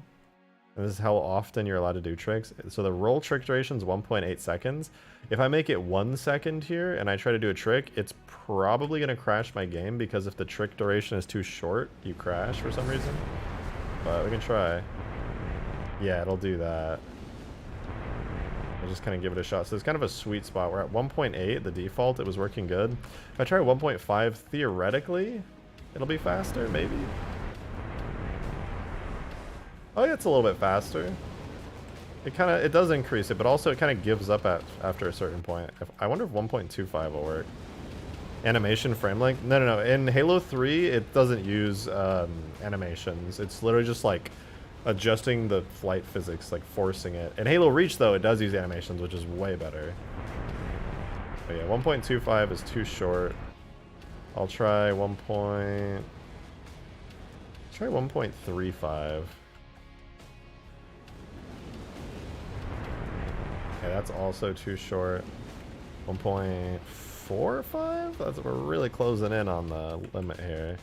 And this is how often you're allowed to do tricks. So the roll trick duration is 1.8 seconds. If I make it 1 second here and I try to do a trick, it's probably going to crash my game, because if the trick duration is too short, you crash for some reason. But we can try. Yeah, it'll do that. I'll just kind of give it a shot. So it's kind of a sweet spot. We're at 1.8, the default. It was working good. If I try 1.5, theoretically, it'll be faster, maybe. Oh yeah, it's a little bit faster. It does increase it, but also it kind of gives up after a certain point. I wonder if 1.25 will work. Animation frame length? No. In Halo 3, it doesn't use animations. It's literally just like adjusting the flight physics, like forcing it. In Halo Reach, though, it does use animations, which is way better. But yeah, 1.25 is too short. I'll try 1.35. Okay, that's also too short. 1.45? We're really closing in on the limit here.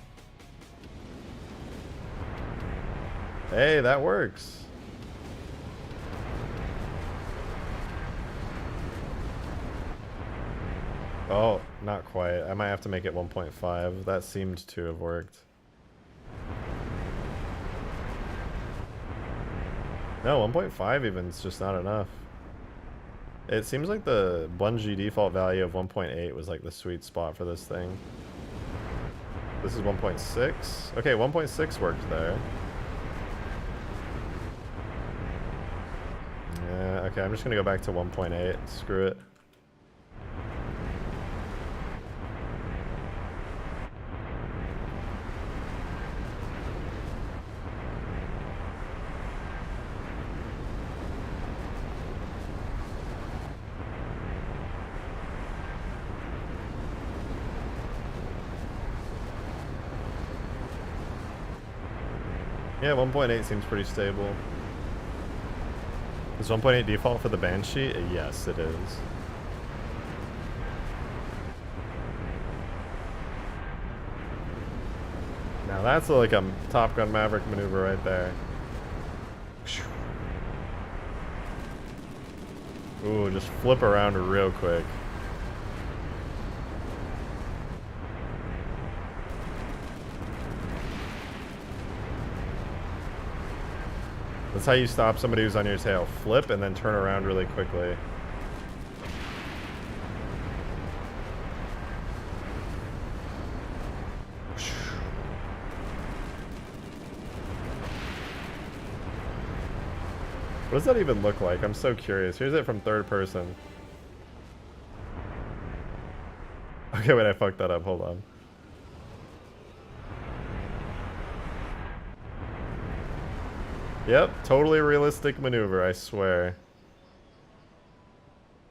Hey, that works. Oh, not quite. I might have to make it 1.5. That seemed to have worked. No, 1.5 even is just not enough. It seems like the Bungie default value of 1.8 was like the sweet spot for this thing. This is 1.6. Okay, 1.6 worked there. Yeah, okay, I'm just gonna go back to 1.8. Screw it. Yeah, 1.8 seems pretty stable. Is 1.8 default for the Banshee? Yes, it is. Now that's like a Top Gun Maverick maneuver right there. Ooh, just flip around real quick. That's how you stop somebody who's on your tail. Flip and then turn around really quickly. What does that even look like? I'm so curious. Here's it from third person. Okay, wait, I fucked that up. Hold on. Yep, totally realistic maneuver, I swear.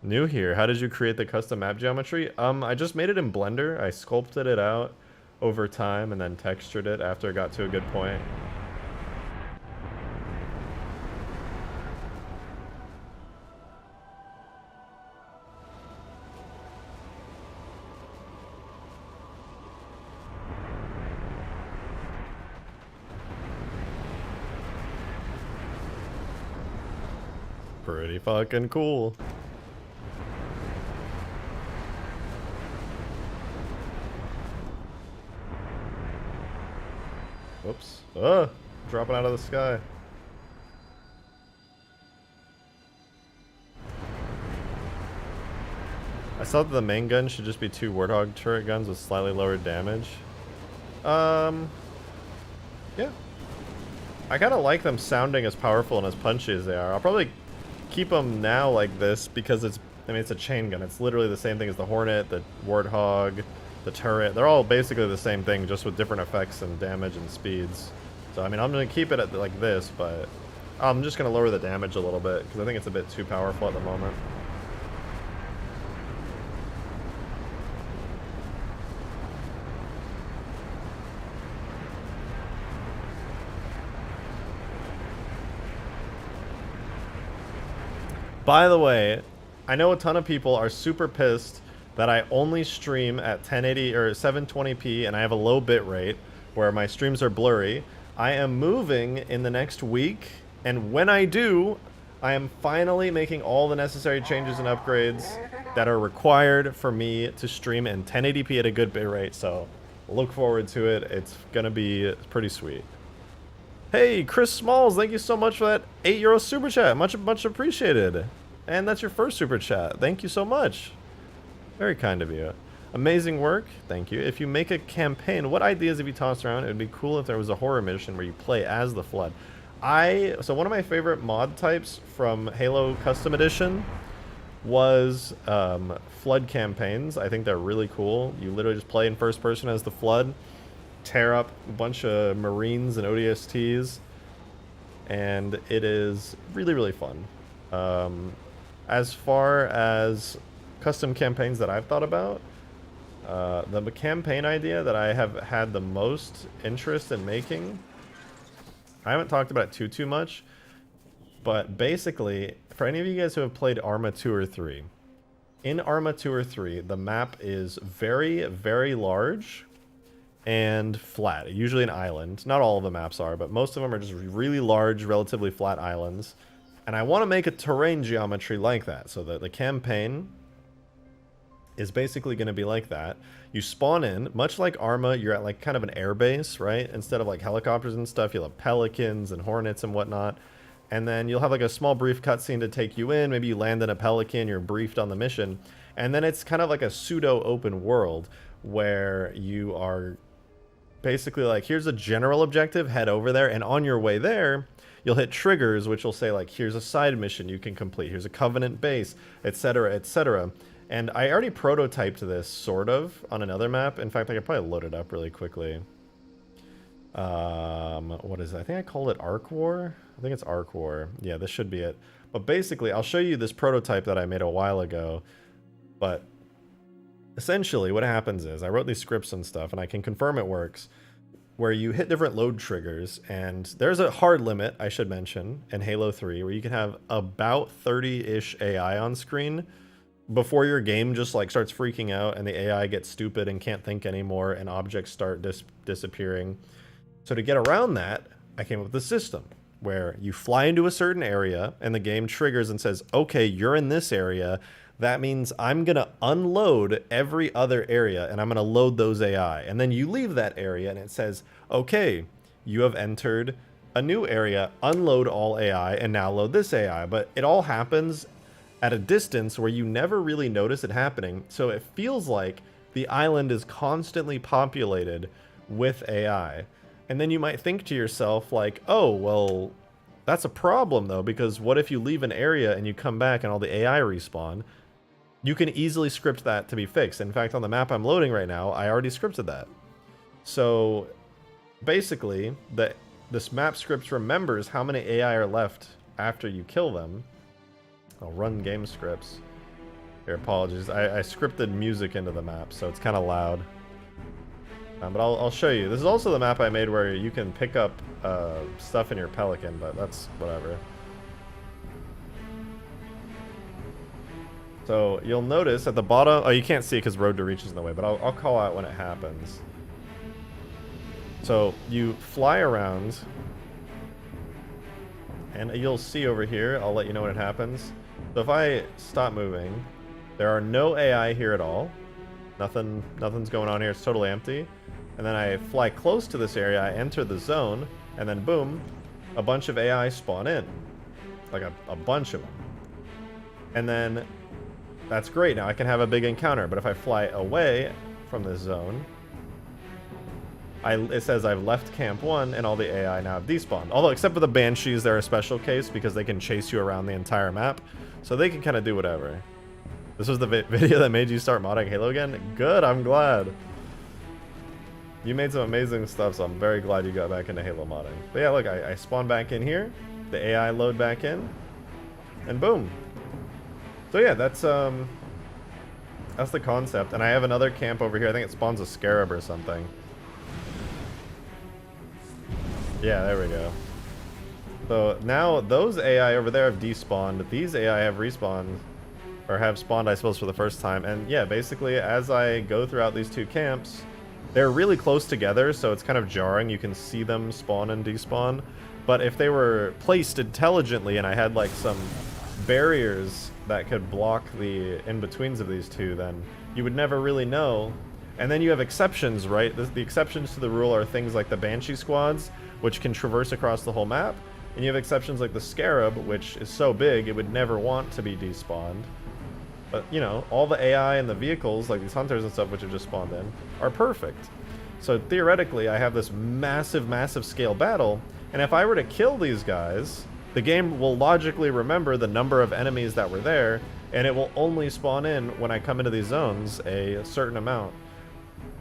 New here. How did you create the custom map geometry? I just made it in Blender. I sculpted it out over time and then textured it after it got to a good point. Pretty fucking cool. Whoops. Dropping out of the sky. I saw that the main gun should just be 2 Warthog turret guns with slightly lower damage. Yeah. I kind of like them sounding as powerful and as punchy as they are. I'll probably keep them now like this because it's a chain gun. It's literally the same thing as the Hornet, the Warthog, the turret. They're all basically the same thing, just with different effects and damage and speeds. So I mean, I'm going to keep it at like this, but I'm just going to lower the damage a little bit because I think it's a bit too powerful at the moment. By the way, I know a ton of people are super pissed that I only stream at 1080 or 720p and I have a low bit rate where my streams are blurry. I am moving in the next week, and when I do, I am finally making all the necessary changes and upgrades that are required for me to stream in 1080p at a good bit rate, so look forward to it. It's gonna be pretty sweet. Hey, Chris Smalls, thank you so much for that €8 super chat. Much appreciated. And that's your first super chat. Thank you so much. Very kind of you. Amazing work. Thank you. If you make a campaign, what ideas have you tossed around? It would be cool if there was a horror mission where you play as the Flood. So one of my favorite mod types from Halo Custom Edition was Flood campaigns. I think they're really cool. You literally just play in first person as the Flood, tear up a bunch of Marines and ODSTs, and it is really, really fun. As far as custom campaigns that I've thought about, the campaign idea that I have had the most interest in making, I haven't talked about it too much, but basically, for any of you guys who have played Arma 2 or 3, in Arma 2 or 3, the map is very, very large and flat. Usually an island. Not all of the maps are, but most of them are just really large, relatively flat islands. And I want to make a terrain geometry like that, so that the campaign is basically going to be like that. You spawn in, much like Arma, you're at like kind of an air base, right? Instead of like helicopters and stuff, you'll have Pelicans and Hornets and whatnot. And then you'll have like a small brief cutscene to take you in. Maybe you land in a Pelican, you're briefed on the mission. And then it's kind of like a pseudo open world where you are basically like, here's a general objective, head over there. And on your way there, you'll hit triggers, which will say like, here's a side mission you can complete. Here's a Covenant base, etc., etc. And I already prototyped this, sort of, on another map. In fact, I could probably load it up really quickly. What is it? I think I called it Arc War. I think it's Arc War. Yeah, this should be it. But basically, I'll show you this prototype that I made a while ago. But essentially, what happens is, I wrote these scripts and stuff, and I can confirm it works, where you hit different load triggers, and there's a hard limit, I should mention, in Halo 3, where you can have about 30-ish AI on screen before your game just like starts freaking out and the AI gets stupid and can't think anymore and objects start disappearing. So to get around that, I came up with a system where you fly into a certain area and the game triggers and says, okay, you're in this area. That means I'm going to unload every other area and I'm going to load those AI. And then you leave that area and it says, okay, you have entered a new area, unload all AI and now load this AI. But it all happens at a distance where you never really notice it happening. So it feels like the island is constantly populated with AI. And then you might think to yourself like, oh, well, that's a problem though, because what if you leave an area and you come back and all the AI respawn? You can easily script that to be fixed. In fact, on the map I'm loading right now, I already scripted that. So basically, this map script remembers how many AI are left after you kill them. I'll run game scripts. Here, apologies. I scripted music into the map, so it's kind of loud. But I'll show you. This is also the map I made where you can pick up stuff in your Pelican, but that's whatever. So you'll notice at the bottom... Oh, you can't see it because Road to Reach is in the way, but I'll call out when it happens. So you fly around, and you'll see over here, I'll let you know when it happens. So if I stop moving, there are no AI here at all. Nothing's going on here. It's totally empty. And then I fly close to this area, I enter the zone, and then boom, a bunch of AI spawn in. Like a bunch of them. And then that's great. Now I can have a big encounter. But if I fly away from this zone, it says I've left Camp 1 and all the AI now have despawned. Although, except for the Banshees, they're a special case because they can chase you around the entire map. So they can kind of do whatever. This was the video that made you start modding Halo again? Good, I'm glad. You made some amazing stuff, so I'm very glad you got back into Halo modding. But yeah, look, I spawn back in here. The AI load back in. And boom. So yeah, that's the concept. And I have another camp over here. I think it spawns a Scarab or something. Yeah, there we go. So now those AI over there have despawned. These AI have respawned, or have spawned, I suppose, for the first time. And yeah, basically, as I go throughout these two camps, they're really close together, so it's kind of jarring. You can see them spawn and despawn. But if they were placed intelligently and I had like some barriers that could block the in-betweens of these two, then you would never really know. And then you have exceptions, right? The exceptions to the rule are things like the Banshee squads, which can traverse across the whole map. And you have exceptions like the Scarab, which is so big it would never want to be despawned. But, you know, all the AI and the vehicles, like these hunters and stuff which have just spawned in, are perfect. So theoretically, I have this massive, massive scale battle, and if I were to kill these guys, the game will logically remember the number of enemies that were there, and it will only spawn in when I come into these zones a certain amount.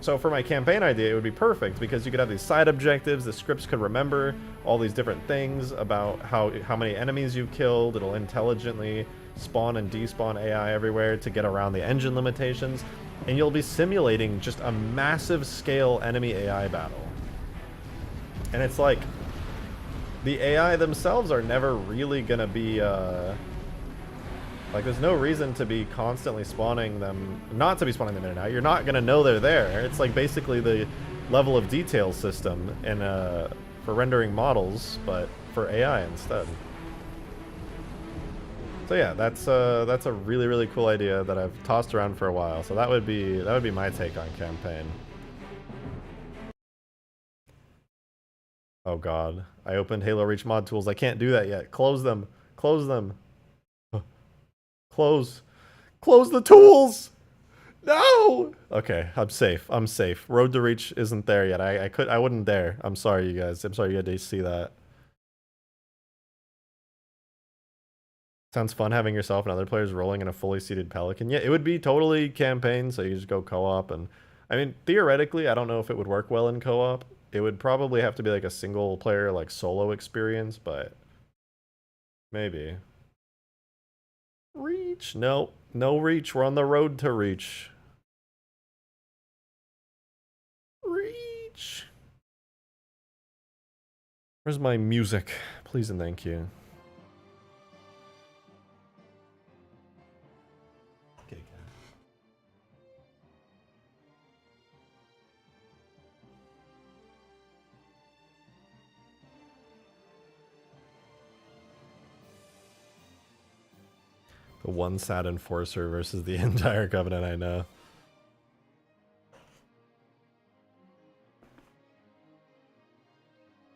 So for my campaign idea, it would be perfect because you could have these side objectives, the scripts could remember all these different things about how many enemies you've killed, it'll intelligently spawn and despawn AI everywhere to get around the engine limitations, and you'll be simulating just a massive scale enemy AI battle. And it's like, the AI themselves are never really gonna be, like, there's no reason to be constantly spawning them, not to be spawning them in and out. You're not gonna know they're there. It's like basically the level of detail system in, for rendering models, but for AI instead. So yeah, that's a really, really cool idea that I've tossed around for a while. So that would be my take on campaign. Oh god, I opened Halo Reach mod tools. I can't do that yet. Close them. Close them. Close the tools. No. Okay, I'm safe. I'm safe. Road to Reach isn't there yet. I wouldn't dare. I'm sorry, you guys. I'm sorry you had to see that. Sounds fun having yourself and other players rolling in a fully seated Pelican. Yeah, it would be totally campaign, so you just go co-op. And I mean, theoretically, I don't know if it would work well in co-op. It would probably have to be like a single player, like solo experience, but maybe. Reach? No, no Reach. We're on the road to Reach. Reach. Where's my music? Please and thank you. The one sad enforcer versus the entire Covenant, I know.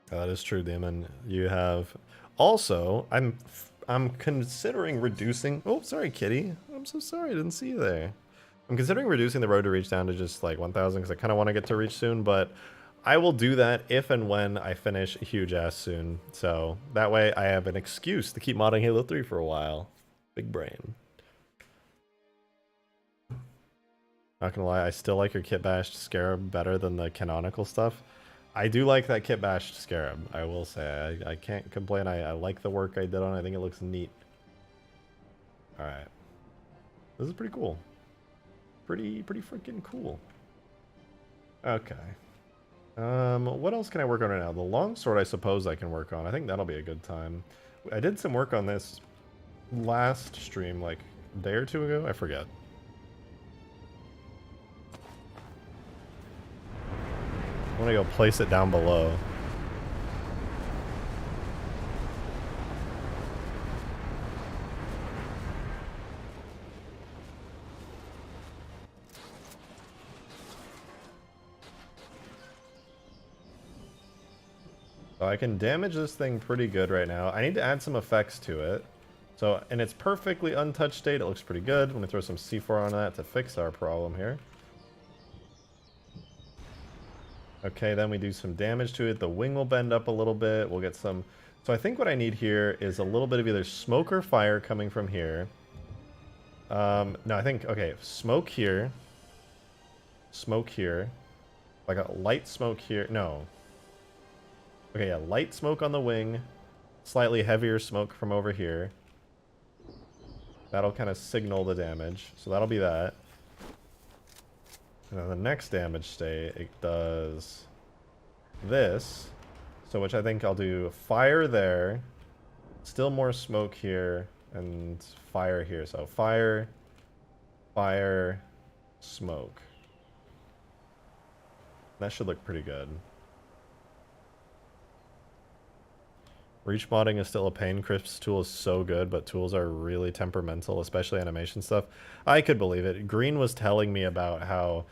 That is true, Damon. You have... Also, I'm considering reducing... Oh, sorry, Kitty. I'm so sorry, I didn't see you there. I'm considering reducing the road to Reach down to just like 1,000 because I kind of want to get to Reach soon, but I will do that if and when I finish Hugegrass soon. So that way I have an excuse to keep modding Halo 3 for a while. Big brain. Not gonna lie, I still like your kit bashed Scarab better than the canonical stuff. I do like that kit bashed Scarab, I will say. I can't complain. I like the work I did on it. I think it looks neat. Alright. This is pretty cool. Pretty freaking cool. Okay. What else can I work on right now? The Longsword, I suppose I can work on. I think that'll be a good time. I did some work on this last stream, like a day or two ago. I forget. I want to go place it down below. So I can damage this thing pretty good right now. I need to add some effects to it. So, in its perfectly untouched state, it looks pretty good. I'm going to throw some C4 on that to fix our problem here. Okay, then we do some damage to it. The wing will bend up a little bit. We'll get some... So I think what I need here is a little bit of either smoke or fire coming from here. No, I think... Okay, smoke here. Smoke here. Like a light smoke here. No. Okay, yeah, light smoke on the wing. Slightly heavier smoke from over here. That'll kind of signal the damage. So that'll be that. And then the next damage state, it does this. So which I think I'll do fire there. Still more smoke here. And fire here. So fire, fire, smoke. That should look pretty good. Reach modding is still a pain. Crisp's tool is so good, but tools are really temperamental, especially animation stuff. I could believe it. Green was telling me about how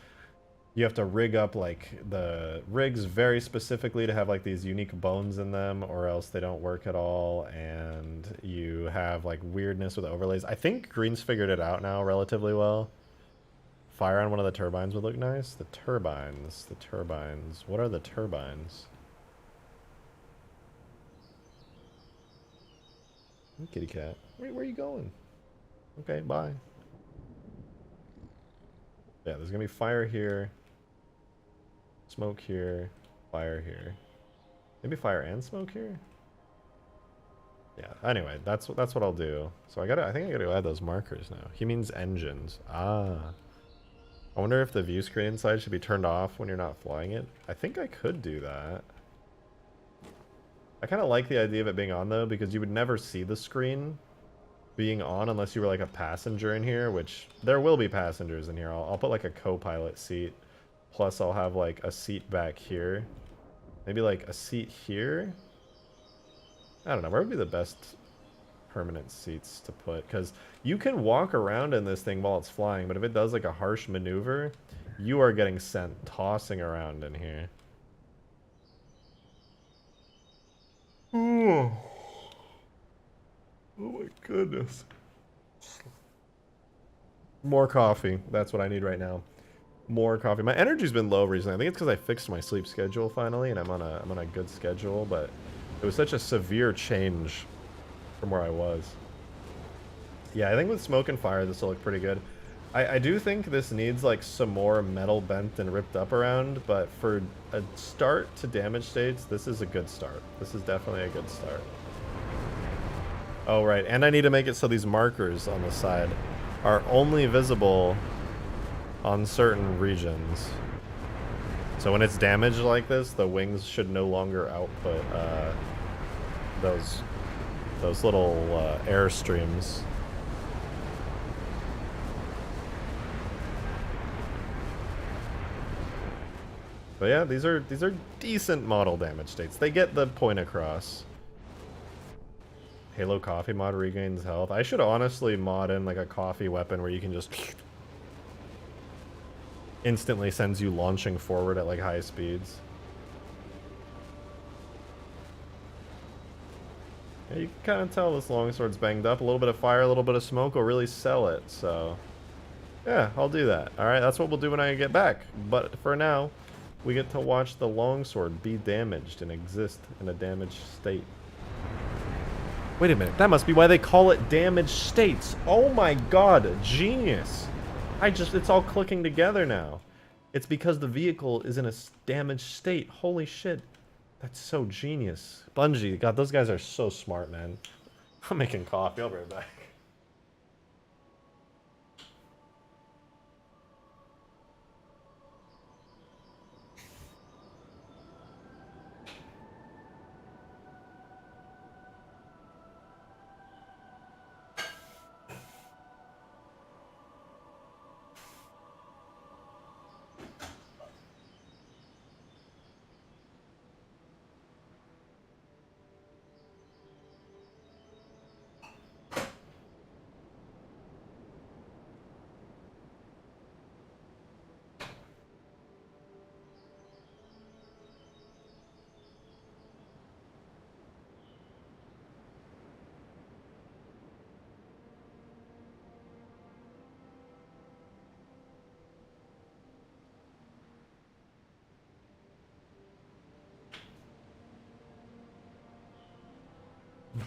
You have to rig up like the rigs very specifically to have like these unique bones in them, or else they don't work at all. And you have like weirdness with overlays. I think Green's figured it out now relatively well. Fire on one of the turbines would look nice. The turbines. What are the turbines? Kitty cat. Where are you going? Okay, bye. Yeah, there's gonna be fire here. Smoke here. Fire here. Maybe fire and smoke here? Yeah, anyway, that's what I'll do. So I think I gotta go add those markers now. He means engines. Ah. I wonder if the view screen inside should be turned off when you're not flying it. I think I could do that. I kind of like the idea of it being on though, because you would never see the screen being on unless you were like a passenger in here, which there will be passengers in here. I'll put like a co-pilot seat, plus I'll have like a seat back here. Maybe like a seat here? I don't know, where would be the best permanent seats to put? Because you can walk around in this thing while it's flying, but if it does like a harsh maneuver, you are getting sent tossing around in here. Oh my goodness. More coffee. That's what I need right now. More coffee. My energy's been low recently. I think it's because I fixed my sleep schedule finally, and I'm on a good schedule, but it was such a severe change from where I was. Yeah, I think with smoke and fire this will look pretty good. I do think this needs like some more metal bent and ripped up around, but for a start to damage states, this is a good start. This is definitely a good start. Oh, right, and I need to make it so these markers on the side are only visible on certain regions. So when it's damaged like this, the wings should no longer output those little air streams. But yeah, these are decent model damage states. They get the point across. Halo coffee mod regains health. I should honestly mod in like a coffee weapon where you can just instantly sends you launching forward at like high speeds. Yeah, you can kind of tell this longsword's banged up. A little bit of fire, a little bit of smoke will really sell it. So yeah, I'll do that. All right, that's what we'll do when I get back. But for now, we get to watch the longsword be damaged and exist in a damaged state. Wait a minute, that must be why they call it damaged states. Oh my god, genius. It's all clicking together now. It's because the vehicle is in a damaged state. Holy shit. That's so genius. Bungie, god, those guys are so smart, man. I'm making coffee, I'll be right back.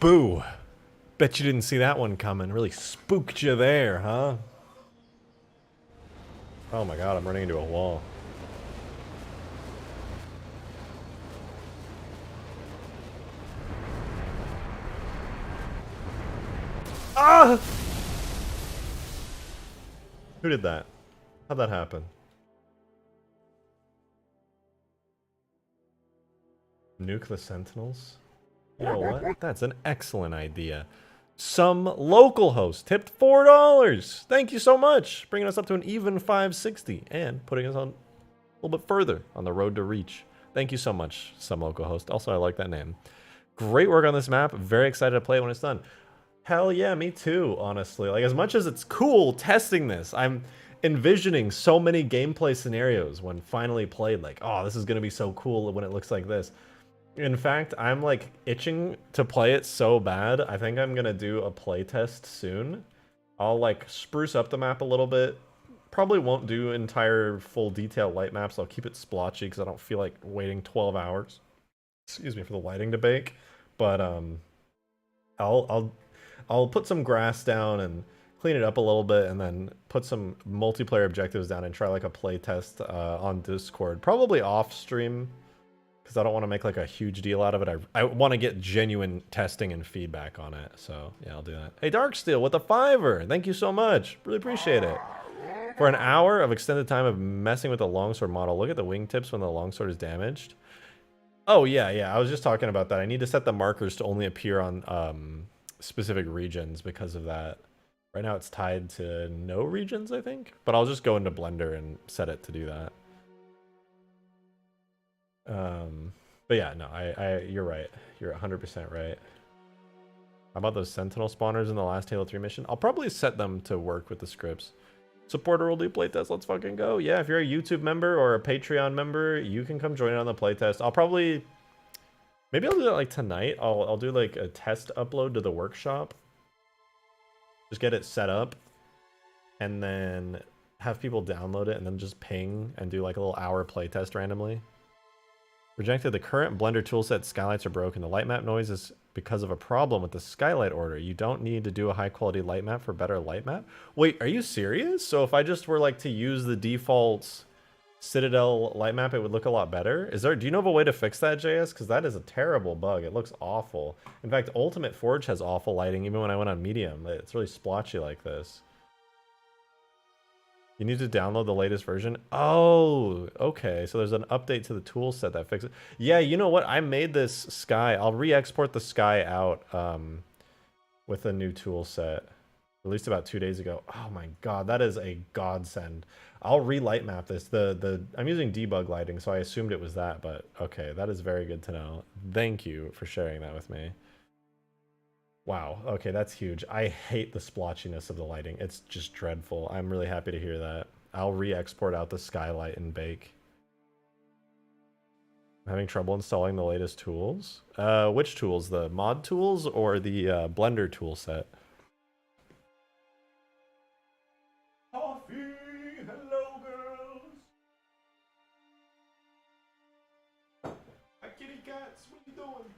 Boo! Bet you didn't see that one coming. Really spooked you there, huh? Oh my god, I'm running into a wall. Ah! Who did that? How'd that happen? Nuke the Sentinels? You know what? That's an excellent idea. Some local host tipped $4. Thank you so much. Bringing us up to an even 560 and putting us on a little bit further on the road to reach. Thank you so much, some local host. Also, I like that name. Great work on this map. Very excited to play it when it's done. Hell yeah, me too, honestly. Like, as much as it's cool testing this, envisioning so many gameplay scenarios when finally played, like, oh, this is gonna be so cool when it looks like this. In fact, I'm like itching to play it so bad. I think I'm gonna do a playtest soon. I'll like spruce up the map a little bit. Probably won't do entire full detail light maps. I'll keep it splotchy because I don't feel like waiting 12 hours. Excuse me, for the lighting to bake. But I'll put some grass down and clean it up a little bit, and then put some multiplayer objectives down and try like a playtest on Discord. Probably off stream, because I don't want to make like a huge deal out of it. I want to get genuine testing and feedback on it. So yeah, I'll do that. Hey, Darksteel with a $5. Thank you so much. Really appreciate it. For an hour of extended time of messing with the longsword model, look at the wingtips when the longsword is damaged. Oh yeah, I was just talking about that. I need to set the markers to only appear on specific regions because of that. Right now it's tied to no regions, I think. But I'll just go into Blender and set it to do that. But yeah, no, you're right. You're 100% right. How about those Sentinel spawners in the last Halo 3 mission? I'll probably set them to work with the scripts. Supporter will do playtest. Let's fucking go. Yeah, if you're a YouTube member or a Patreon member, you can come join on the playtest. I'll probably... Maybe I'll do that like tonight. I'll do like a test upload to the workshop. Just get it set up. And then have people download it and then just ping and do like a little hour playtest randomly. Rejected. The current Blender toolset skylights are broken. The light map noise is because of a problem with the skylight order. You don't need to do a high quality light map for better light map. Wait, are you serious? So if I just were like to use the default Citadel light map, it would look a lot better? Do you know of a way to fix that, JS? Because that is a terrible bug. It looks awful. In fact, Ultimate Forge has awful lighting even when I went on medium. It's really splotchy like this. You need to download the latest version. Oh, okay. So there's an update to the tool set that fixes it. Yeah, you know what? I made this sky. I'll re-export the sky out with a new tool set. Released about 2 days ago. Oh my god, that is a godsend. I'll re-light map this. I'm using debug lighting, so I assumed it was that, but okay, that is very good to know. Thank you for sharing that with me. Wow, okay, that's huge. I hate the splotchiness of the lighting. It's just dreadful. I'm really happy to hear that. I'll re-export out the skylight and bake. I'm having trouble installing the latest tools. Which tools? The mod tools or the Blender tool set? Coffee! Hello, girls! Hi, kitty cats! What are you doing?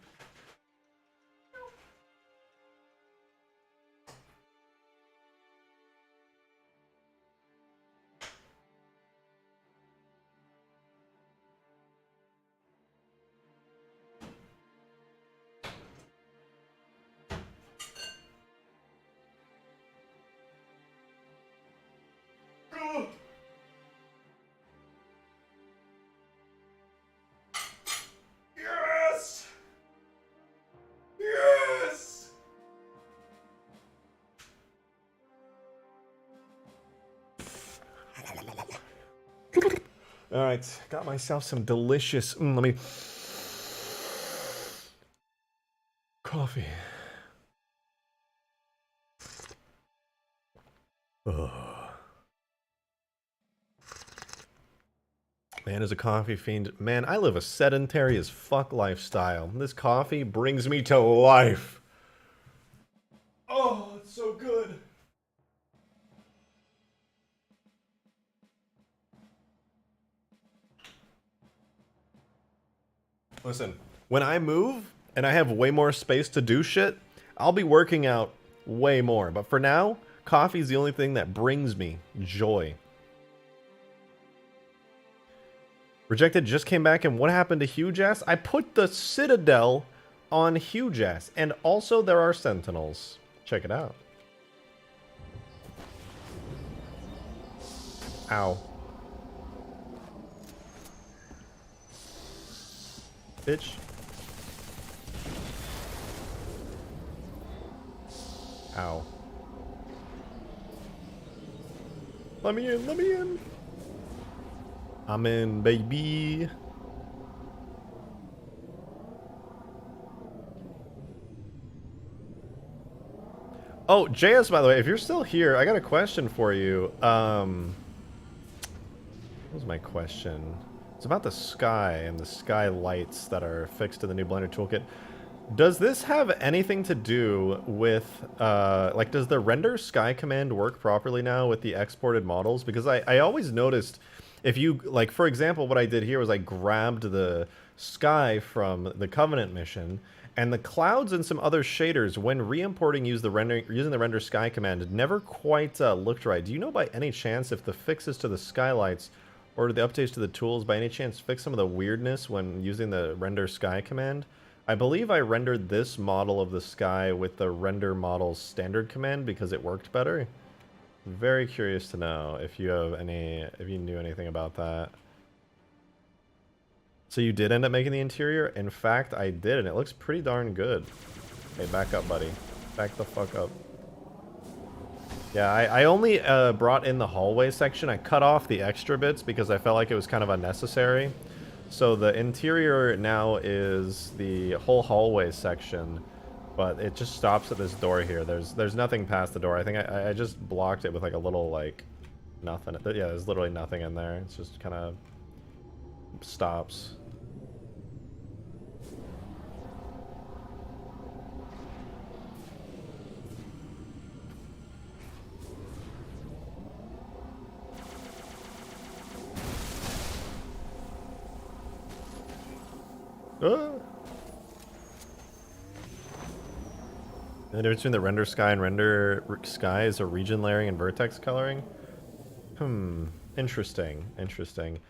Yes! Yes! All right, got myself some delicious. Let me. Coffee. Ugh. Man is a coffee fiend. Man, I live a sedentary as fuck lifestyle. This coffee brings me to life. Oh, it's so good. Listen, when I move and I have way more space to do shit, I'll be working out way more. But for now, coffee is the only thing that brings me joy. Rejected just came back, and what happened to Hugegrass? I put the Citadel on Hugegrass, and also there are Sentinels. Check it out. Ow. Bitch. Ow. Let me in, let me in. I'm in, baby. Oh, JS, by the way, if you're still here, I got a question for you. What was my question? It's about the sky and the sky lights that are fixed to the new Blender toolkit. Does this have anything to do with, like, does the render sky command work properly now with the exported models? Because I always noticed if you, like, for example, what I did here was I grabbed the sky from the Covenant mission, and the clouds and some other shaders, when re-importing using the render sky command, never quite looked right. Do you know by any chance if the fixes to the skylights or the updates to the tools by any chance fix some of the weirdness when using the render sky command? I believe I rendered this model of the sky with the render models standard command because it worked better. Very curious to know if you knew anything about that. So you did end up making the interior? In fact, I did, and it looks pretty darn good. Hey, back up, buddy. Back the fuck up. Yeah, I only brought in the hallway section. I cut off the extra bits because I felt like it was kind of unnecessary. So the interior now is the whole hallway section, but it just stops at this door here. There's nothing past the door. I think I just blocked it with like a little, like, nothing. Yeah, there's literally nothing in there. It's just kind of stops. The difference between the render sky and render sky is a region layering and vertex coloring? Interesting. Interesting.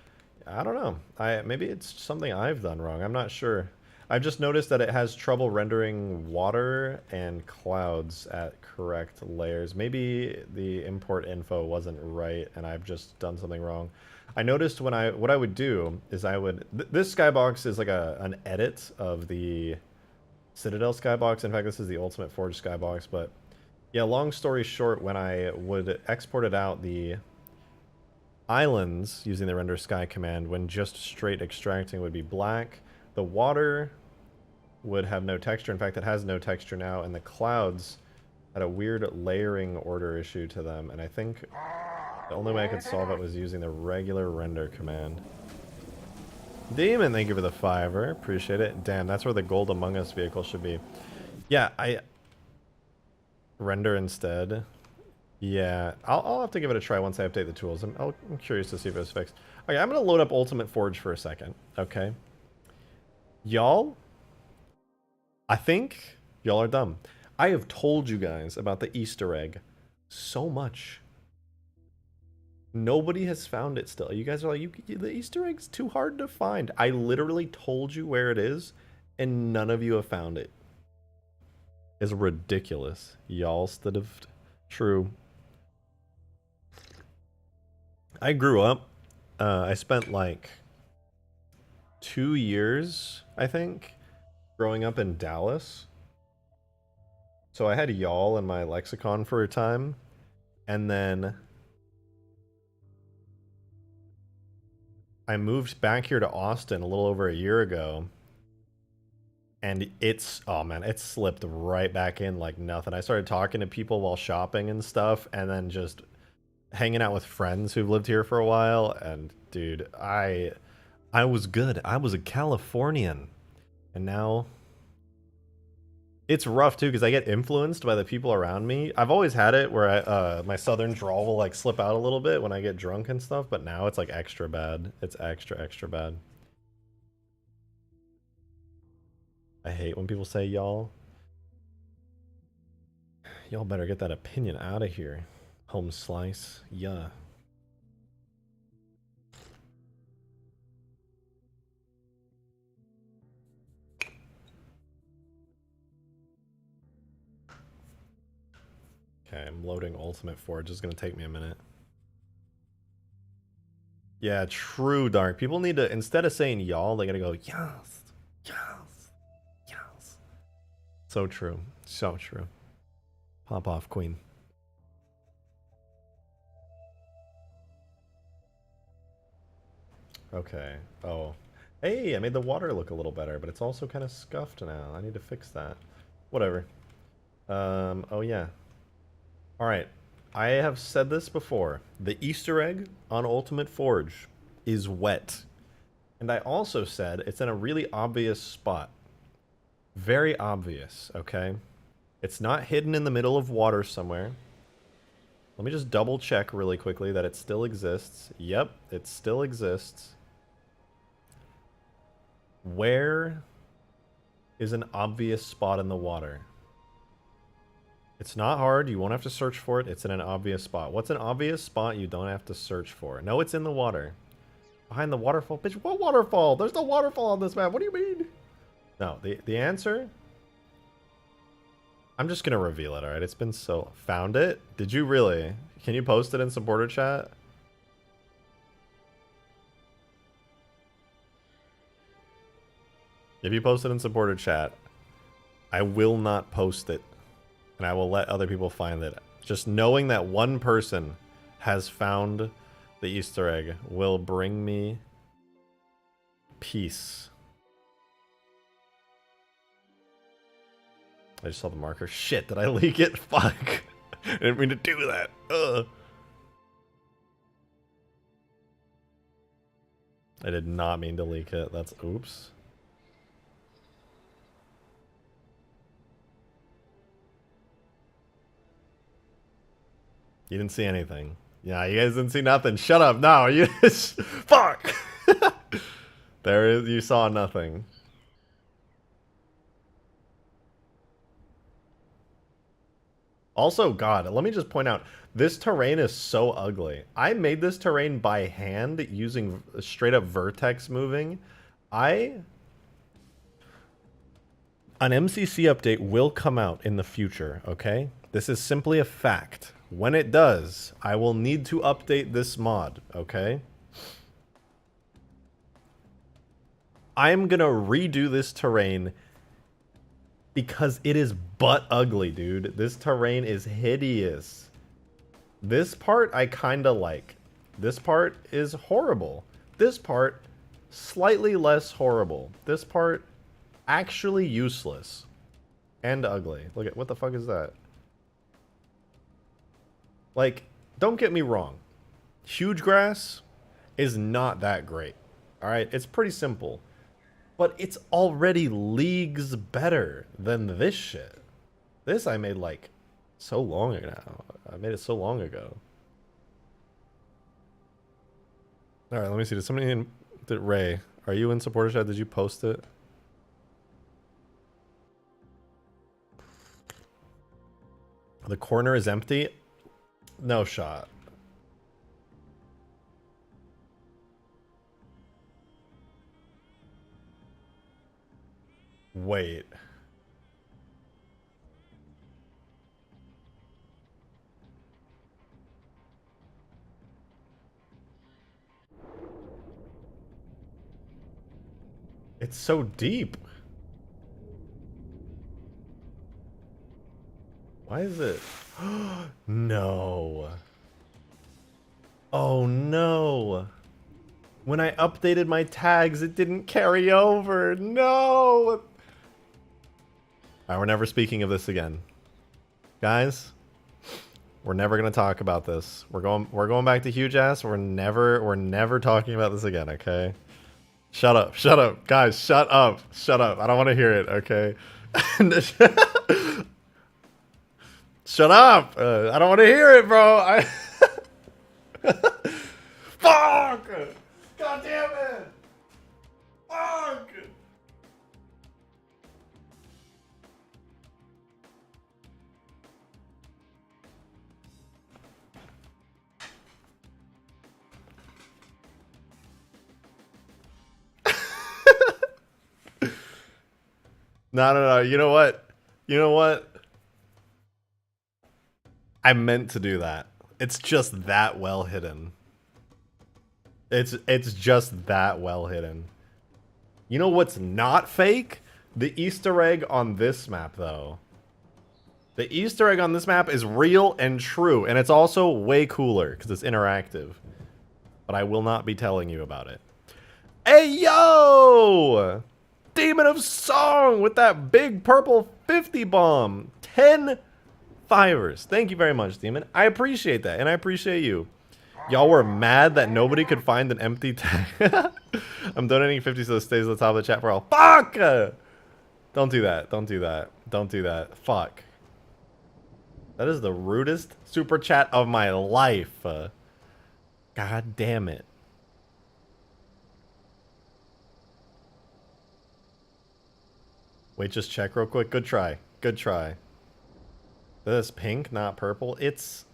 I don't know. Maybe it's something I've done wrong. I'm not sure. I've just noticed that it has trouble rendering water and clouds at correct layers. Maybe the import info wasn't right and I've just done something wrong. I noticed what I would do is this skybox is like an edit of the Citadel skybox. In fact, this is the Ultimate Forge skybox, but yeah, long story short, when I would export it out, the islands using the render sky command, when just straight extracting, would be black. The water would have no texture. In fact, it has no texture now, and the clouds had a weird layering order issue to them, and I think the only way I could solve it was using the regular render command. Demon, thank you for the $5. Appreciate it. Damn, that's where the Gold Among Us vehicle should be. Yeah, render instead. Yeah, I'll have to give it a try once I update the tools. I'm curious to see if it was fixed. Okay, I'm going to load up Ultimate Forge for a second, okay? Y'all, I think y'all are dumb. I have told you guys about the Easter egg so much. Nobody has found it still. You guys are like, the Easter egg's too hard to find. I literally told you where it is, and none of you have found it. It's ridiculous. Y'all instead of true. I grew up. I spent like 2 years, I think, growing up in Dallas. So I had y'all in my lexicon for a time, and then I moved back here to Austin a little over a year ago, and oh man, it slipped right back in like nothing. I started talking to people while shopping and stuff, and then just hanging out with friends who've lived here for a while, and dude, I was good. I was a Californian, and now it's rough too because I get influenced by the people around me. I've always had it where my southern drawl will like slip out a little bit when I get drunk and stuff, but now it's like extra bad. It's extra bad. I hate when people say y'all. Y'all better get that opinion out of here. Home slice. Yeah. Okay, I'm loading Ultimate Forge. It's gonna take me a minute. Yeah, true, Dark. People need to, instead of saying y'all, they gotta go, yes, yes, yes. So true. So true. Pop off, Queen. Okay. Oh. Hey, I made the water look a little better, but it's also kind of scuffed now. I need to fix that. Whatever. Oh yeah. Alright. I have said this before. The Easter egg on Ultimate Forge is wet. And I also said it's in a really obvious spot. Very obvious, okay? It's not hidden in the middle of water somewhere. Let me just double check really quickly that it still exists. Yep, it still exists. Where is an obvious spot in the water? It's not hard. You won't have to search for it. It's in an obvious spot. What's an obvious spot you don't have to search for? No, it's in the water. Behind the waterfall. Bitch, what waterfall? There's no waterfall on this map. What do you mean? No, the answer... I'm just going to reveal it, alright? It's been so... Found it? Did you really? Can you post it in supporter chat? If you post it in supporter chat, I will not post it. And I will let other people find it. Just knowing that one person has found the Easter egg will bring me peace. I just saw the marker. Shit, did I leak it? Fuck. I didn't mean to do that. Ugh. I did not mean to leak it. That's oops. You didn't see anything. Yeah, you guys didn't see nothing. Shut up. No, you just... Fuck! There is... You saw nothing. Also, God, let me just point out, this terrain is so ugly. I made this terrain by hand using straight up vertex moving. An MCC update will come out in the future, okay? This is simply a fact. When it does, I will need to update this mod, okay? I'm gonna redo this terrain because it is butt ugly, dude. This terrain is hideous. This part I kinda like. This part is horrible. This part, slightly less horrible. This part, actually useless. And ugly. Look at, what the fuck is that? Like, don't get me wrong. Hugegrass is not that great. Alright, it's pretty simple. But it's already leagues better than this shit. This I made like so long ago now. I made it so long ago. Alright, let me see. Did somebody in... Ray, are you in supporter chat? Did you post it? The corner is empty? No shot. Wait. It's so deep. Why is it? No. Oh no. When I updated my tags, it didn't carry over. No. Alright, we're never speaking of this again. Guys, we're never gonna talk about this. We're going back to Hugegrass. We're never talking about this again, okay? Shut up, guys, shut up. I don't want to hear it, okay? Shut up! I don't want to hear it, bro. Fuck! God damn it! Fuck! No. You know what? I meant to do that. It's just that well hidden. It's just that well hidden. You know what's not fake? The Easter egg on this map, though. The Easter egg on this map is real and true, and it's also way cooler because it's interactive. But I will not be telling you about it. Hey, yo! Demon of Song with that big purple 50 bomb. 10 fivers. Thank you very much, Demon. I appreciate that, and I appreciate you. Y'all were mad that nobody could find an empty tag. I'm donating 50 so it stays at the top of the chat for all. Fuck! Don't do that. Don't do that. Don't do that. Fuck. That is the rudest super chat of my life. God damn it. Wait, just check real quick. Good try. Good try. This is pink, not purple. It's...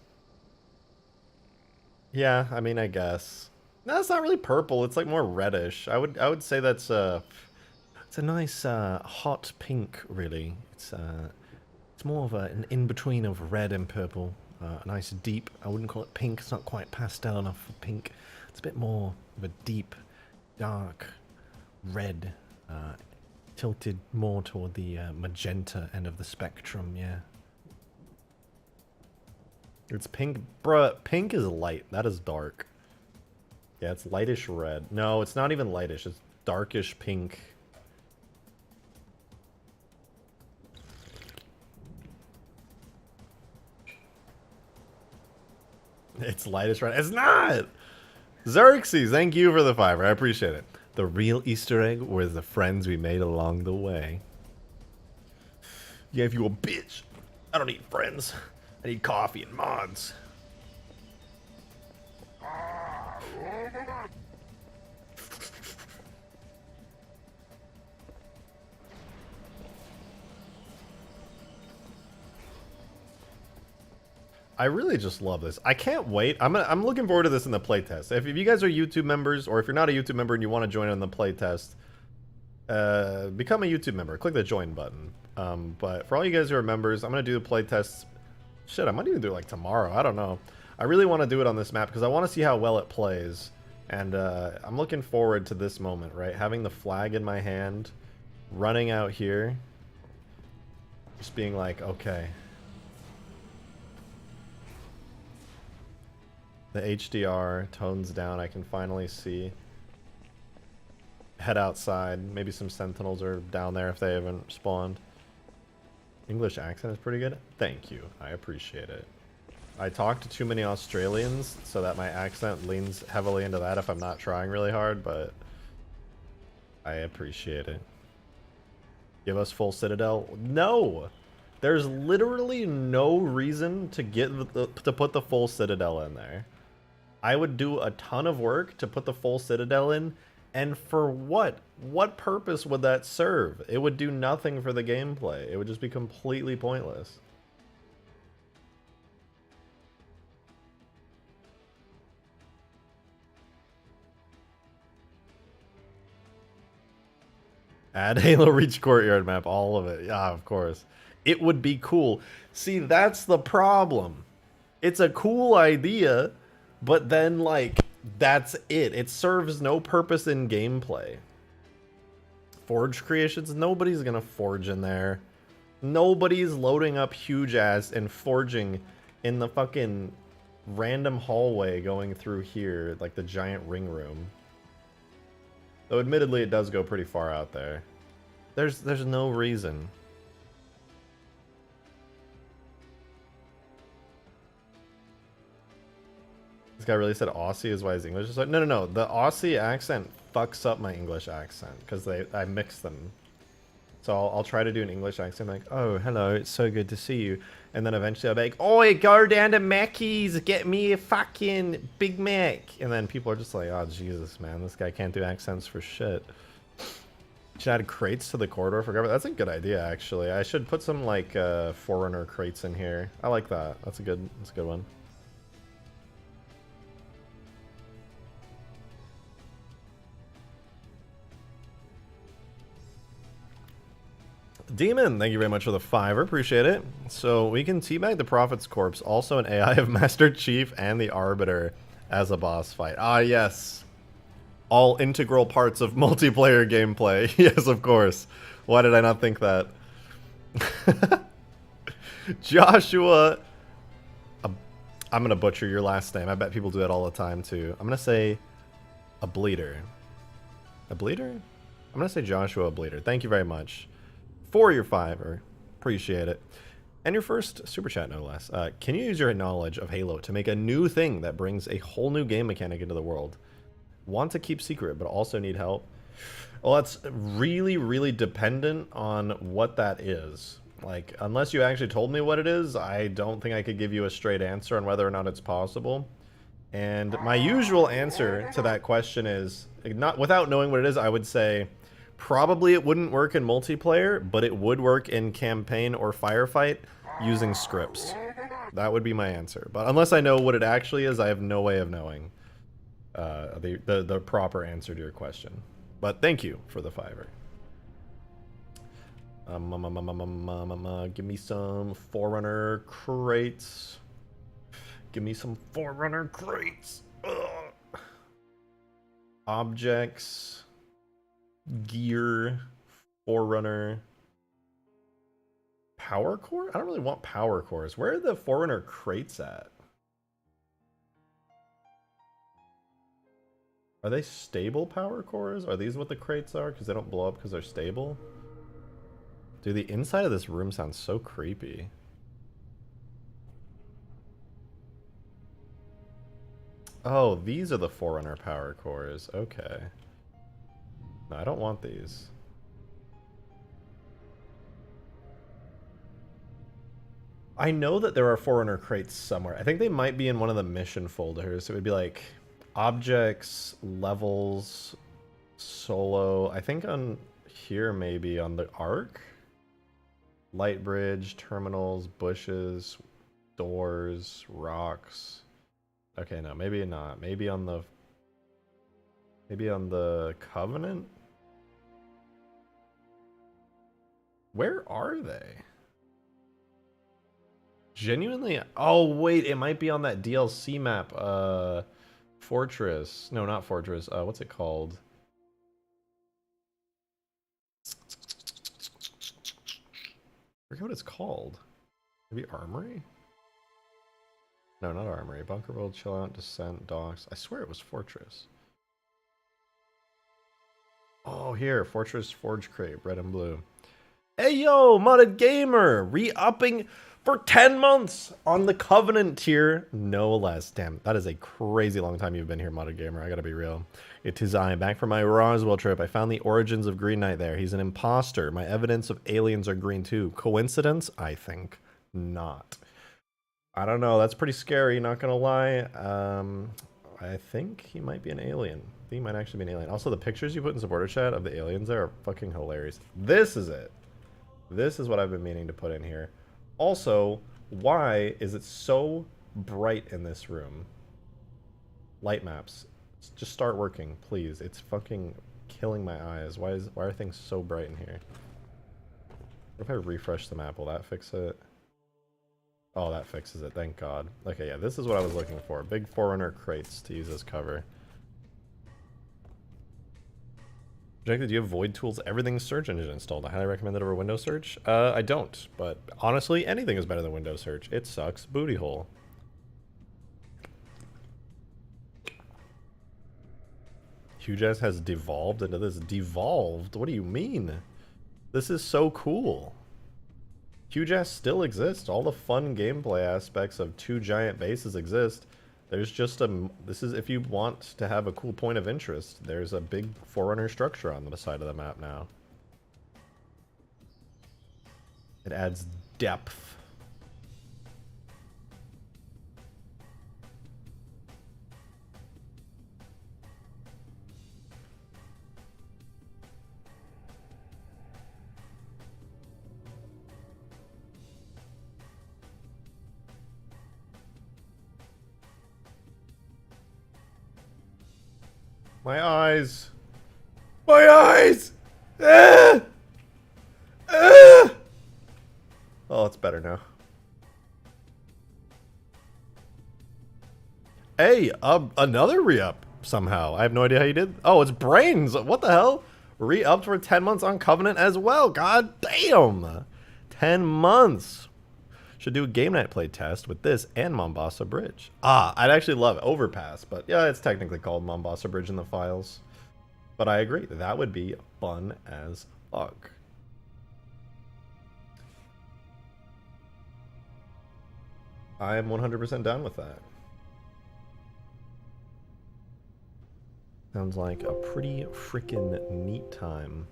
Yeah, I mean, I guess. No, it's not really purple. It's like more reddish. I would say that's it's a nice hot pink, really. It's more of an in-between of red and purple. A nice deep. I wouldn't call it pink. It's not quite pastel enough for pink. It's a bit more of a deep, dark red, tilted more toward the magenta end of the spectrum. Yeah. It's pink. Bruh, pink is light. That is dark. Yeah, it's lightish red. No, it's not even lightish. It's darkish pink. It's lightish red. It's not! Xerxes, thank you for the $5. I appreciate it. The real Easter egg were the friends we made along the way. Yeah, if you a bitch. I don't need friends. I need coffee and mods. I really just love this. I can't wait. I'm looking forward to this in the playtest. If you guys are YouTube members, or if you're not a YouTube member and you want to join in the playtest, become a YouTube member. Click the join button. But for all you guys who are members, I'm going to do the playtests. Shit, I might even do it like tomorrow. I don't know. I really want to do it on this map because I want to see how well it plays. And I'm looking forward to this moment, right? Having the flag in my hand, running out here, just being like, okay. The HDR tones down. I can finally see. Head outside. Maybe some Sentinels are down there if they haven't spawned. English accent is pretty good. Thank you. I appreciate it. I talk to too many Australians so that my accent leans heavily into that if I'm not trying really hard, but I appreciate it. Give us full Citadel? No! There's literally no reason to to put the full Citadel in there. I would do a ton of work to put the full Citadel in, and for what? What purpose would that serve? It would do nothing for the gameplay. It would just be completely pointless. Add Halo Reach Courtyard map, all of it. Yeah, of course. It would be cool. See, that's the problem. It's a cool idea, but then, like, that's it. It serves no purpose in gameplay. Forge creations? Nobody's gonna forge in there. Nobody's loading up Hugegrass and forging in the fucking random hallway going through here, like the giant ring room. Though admittedly it does go pretty far out there. There's no reason. This guy really said Aussie is why his English is like, no. The Aussie accent fucks up my English accent because I mix them. So I'll try to do an English accent like, oh, hello, it's so good to see you. And then eventually I'll be like, oi, go down to Mackey's, get me a fucking Big Mac. And then people are just like, oh, Jesus, man, this guy can't do accents for shit. Should add crates to the corridor for government. That's a good idea, actually. I should put some, like, Forerunner crates in here. I like that. That's a good one. Demon, thank you very much for the $5. Appreciate it. So we can teabag the Prophet's Corpse, also an AI of Master Chief and the Arbiter as a boss fight. Ah, yes. All integral parts of multiplayer gameplay. Yes, of course. Why did I not think that? Joshua. I'm going to butcher your last name. I bet people do that all the time, too. I'm going to say a bleeder. A bleeder? I'm going to say Joshua a bleeder. Thank you very much for your $5. Appreciate it. And your first super chat, no less. Can you use your knowledge of Halo to make a new thing that brings a whole new game mechanic into the world? Want to keep secret, but also need help? Well, that's really, really dependent on what that is. Like, unless you actually told me what it is, I don't think I could give you a straight answer on whether or not it's possible. And my usual answer to that question is, not without knowing what it is, I would say probably it wouldn't work in multiplayer, but it would work in campaign or firefight using scripts. That would be my answer. But unless I know what it actually is, I have no way of knowing the proper answer to your question. But thank you for the $5. Give me some Forerunner crates. Give me some Forerunner crates. Ugh. Objects. Gear. Forerunner. Power core? I don't really want power cores. Where are the Forerunner crates at? Are they stable power cores? Are these what the crates are? Because they don't blow up because they're stable? Dude, the inside of this room sounds so creepy. Oh, these are the Forerunner power cores. Okay. No, I don't want these. I know that there are Forerunner crates somewhere. I think they might be in one of the mission folders. It would be like objects, levels, solo. I think on here maybe on the Ark. Light bridge, terminals, bushes, doors, rocks. Okay, no, maybe not. Maybe on the Covenant? Where are they? Genuinely? Oh, wait, it might be on that DLC map. Fortress. No, not Fortress. What's it called? I forget what it's called. Maybe Armory? No, not Armory. Bunker World, Chill Out, Descent, Docks. I swear it was Fortress. Oh, here. Fortress Forge Crate, red and blue. Hey, yo, Modded Gamer! Re-upping for 10 months on the Covenant tier, no less. Damn, that is a crazy long time you've been here, Modded Gamer. I gotta be real. It is I, back from my Roswell trip. I found the origins of Green Knight there. He's an imposter. My evidence of aliens are green too. Coincidence? I think not. I don't know. That's pretty scary, not gonna lie. I think he might be an alien. I think he might actually be an alien. Also, the pictures you put in supporter chat of the aliens there are fucking hilarious. This is it. This is what I've been meaning to put in here. Also, why is it so bright in this room? Light maps. Just start working, please. It's fucking killing my eyes. Why are things so bright in here? What if I refresh the map? Will that fix it? Oh, that fixes it. Thank God. Okay, yeah, this is what I was looking for. Big Forerunner crates to use as cover. Rejected, do you have Void Tools Everything's search engine installed? I highly recommend it over Windows Search. I don't, but honestly, anything is better than Windows Search. It sucks. Booty hole. Hugegrass has devolved into this. Devolved? What do you mean? This is so cool. Hugegrass still exists. All the fun gameplay aspects of two giant bases exist. There's just this is if you want to have a cool point of interest. There's a big Forerunner structure on the side of the map now. It adds depth. My eyes! My eyes! Ah! Ah! Oh, it's better now. Hey, another re-up somehow. I have no idea how you did. Oh, it's brains. What the hell? Re-upped for 10 months on Covenant as well. God damn. 10 months. Should do a game night play test with this and Mombasa Bridge. Ah, I'd actually love it. Overpass, but yeah, it's technically called Mombasa Bridge in the files. But I agree, that would be fun as fuck. I am 100% down with that. Sounds like a pretty freaking neat time.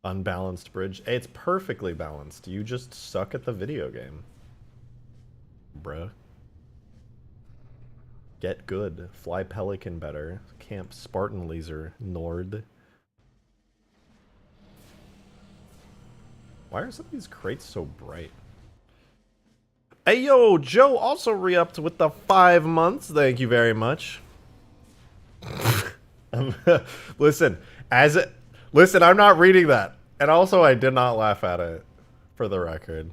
Unbalanced bridge. Hey, it's perfectly balanced. You just suck at the video game. Bruh. Get good. Fly Pelican better. Camp Spartan laser. Nord. Why are some of these crates so bright? Hey yo, Joe also re-upped with the 5 months. Thank you very much. Listen, listen, I'm not reading that. And also, I did not laugh at it, for the record.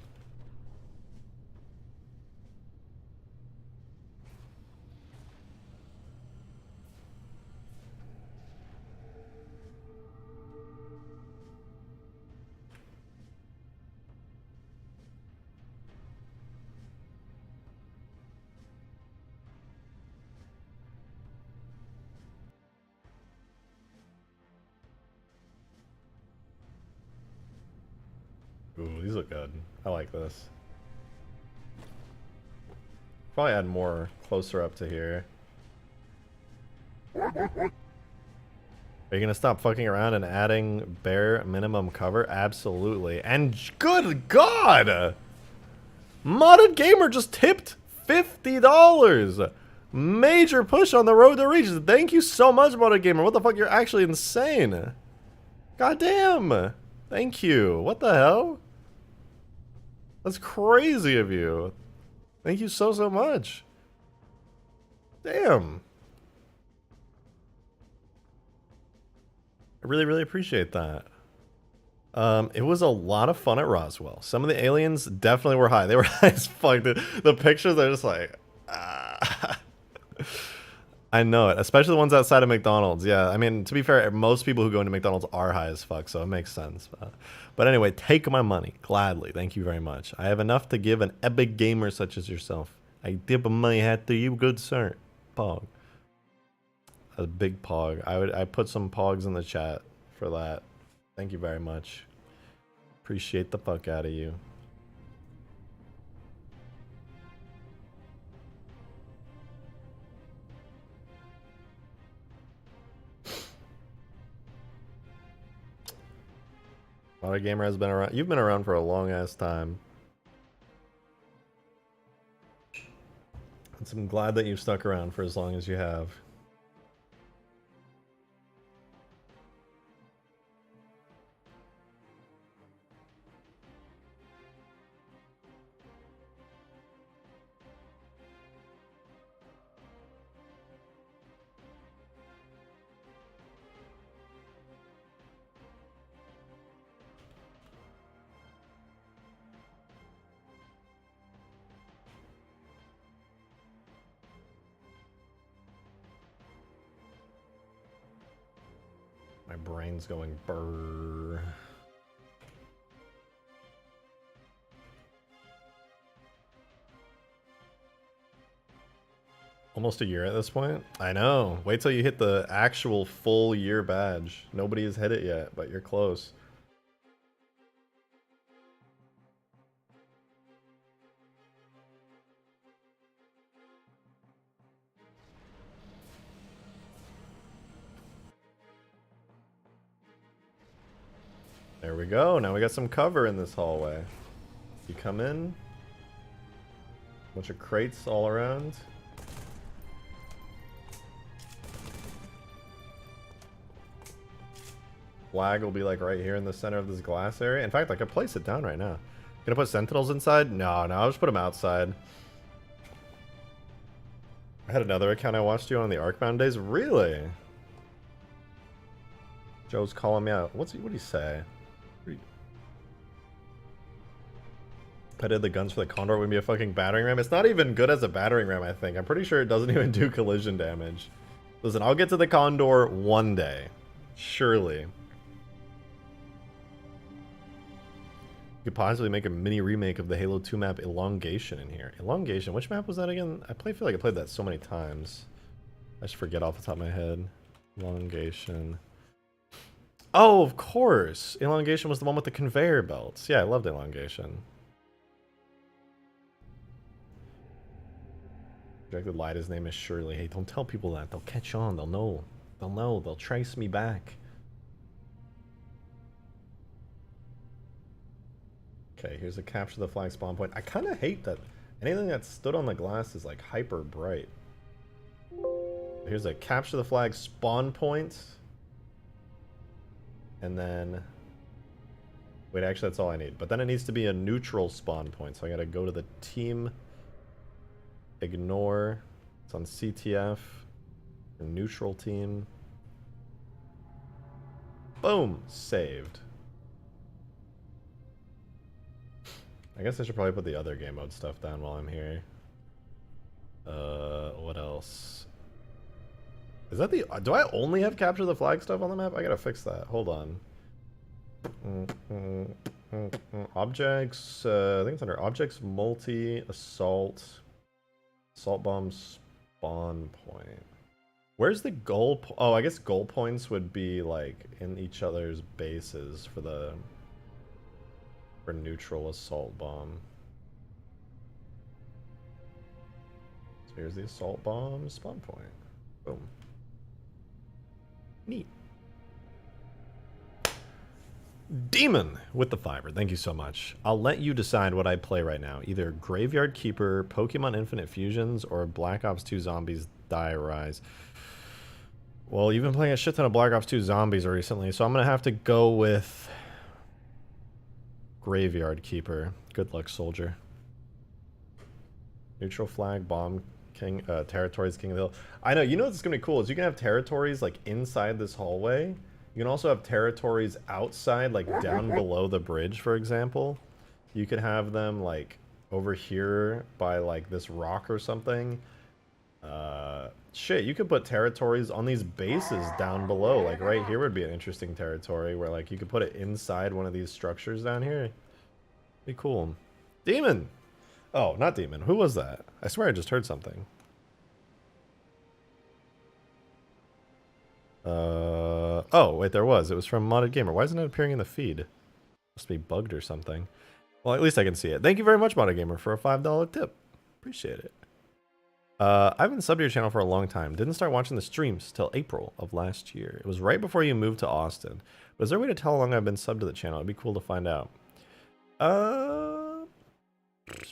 Ooh, these look good. I like this. Probably add more closer up to here. Are you gonna stop fucking around and adding bare minimum cover? Absolutely. And good God! Modded Gamer just tipped $50! Major push on the road to reach. Thank you so much, Modded Gamer. What the fuck? You're actually insane. God damn. Thank you. What the hell? That's crazy of you. Thank you so, so much. Damn. I really, really appreciate that. It was a lot of fun at Roswell. Some of the aliens definitely were high. They were high as fuck. The pictures, they're just like, ah. I know it, especially the ones outside of McDonald's. Yeah, I mean, to be fair, most people who go into McDonald's are high as fuck, so it makes sense. But anyway, take my money, gladly. Thank you very much. I have enough to give an epic gamer such as yourself. I dip my hat to you, good sir. Pog. A big pog. I put some pogs in the chat for that. Thank you very much. Appreciate the fuck out of you. Modded Gamer has been around. You've been around for a long ass time. And so I'm glad that you've stuck around for as long as you have. My brain's going brrr. Almost a year at this point? I know. Wait till you hit the actual full year badge. Nobody has hit it yet, but you're close. There we go. Now we got some cover in this hallway. You come in. Bunch of crates all around. Flag will be like right here in the center of this glass area. In fact, I could place it down right now. Gonna put Sentinels inside? No, I'll just put them outside. I had another account I watched you on the Arcbound days. Really? Joe's calling me out. What'd he say? Petted the guns for the Condor would be a fucking battering ram. It's not even good as a battering ram, I think. I'm pretty sure it doesn't even do collision damage. Listen, I'll get to the Condor one day. Surely. You could possibly make a mini remake of the Halo 2 map Elongation in here. Elongation, which map was that again? feel like I played that so many times. I just forget off the top of my head. Elongation. Oh, of course! Elongation was the one with the conveyor belts. Yeah, I loved Elongation. Rejected lied, his name is Shirley. Hey, don't tell people that. They'll catch on. They'll know. They'll know. They'll trace me back. Okay, here's a capture the flag spawn point. I kind of hate that anything that stood on the glass is like hyper bright. Here's a capture the flag spawn point. And then... Wait, actually that's all I need. But then it needs to be a neutral spawn point. So I gotta go to the team. Ignore. It's on CTF. Neutral team. Boom! Saved. I guess I should probably put the other game mode stuff down while I'm here. What else? Is that the... Do I only have capture the flag stuff on the map? I gotta fix that. Hold on. Objects, I think it's under Objects, Multi, Assault, Assault Bomb, Spawn Point. Where's the goal... Oh, I guess goal points would be, like, in each other's bases for the... For neutral assault bomb. So here's the assault bomb spawn point. Boom. Neat. Demon with the fiber. Thank you so much. I'll let you decide what I play right now. Either Graveyard Keeper, Pokemon Infinite Fusions, or Black Ops 2 Zombies Die Rise. Well, you've been playing a shit ton of Black Ops 2 Zombies recently, so I'm going to have to go with... Graveyard Keeper. Good luck, soldier. Neutral flag, bomb, king, territories, king of the hill. I know, you know what's gonna be cool is you can have territories like inside this hallway. You can also have territories outside, like down below the bridge, for example. You could have them like over here by like this rock or something. Shit, you could put territories on these bases down below. Like right here would be an interesting territory where like you could put it inside one of these structures down here. Be cool. Demon! Oh, not Demon. Who was that? I swear I just heard something. Oh, wait, there was. It was from Modded Gamer. Why isn't it appearing in the feed? Must be bugged or something. Well, at least I can see it. Thank you very much, Modded Gamer, for a $5 tip. Appreciate it. I've been subbed to your channel for a long time. Didn't start watching the streams till April of last year. It was right before you moved to Austin. But is there a way to tell how long I've been subbed to the channel? It'd be cool to find out.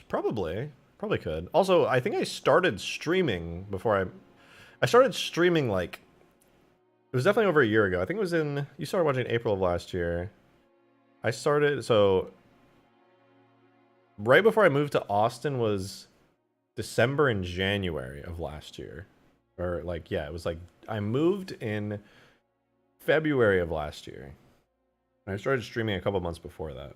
Probably. Probably could. Also, I think I started streaming before I started streaming like... It was definitely over a year ago. I think it was in... You started watching in April of last year. I started... So... Right before I moved to Austin was... December and January of last year. Or like, yeah, it was like, I moved in February of last year. And I started streaming a couple months before that.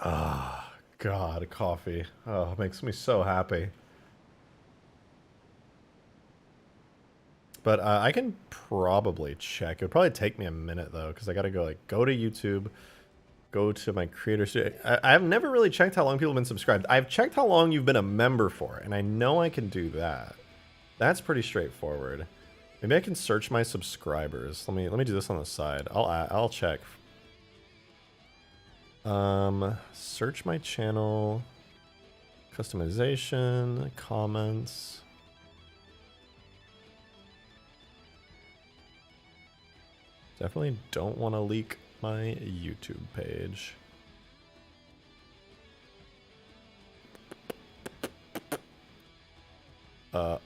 Ah, God, coffee. Oh, it makes me so happy. But I can probably check. It would probably take me a minute though, because I gotta go go to YouTube. Go to my creators. I've never really checked how long people have been subscribed. I've checked how long you've been a member for, and I know I can do that. That's pretty straightforward. Maybe I can search my subscribers. Let me do this on the side. I'll check. Search my channel. Customization. Comments. Definitely don't want to leak my YouTube page.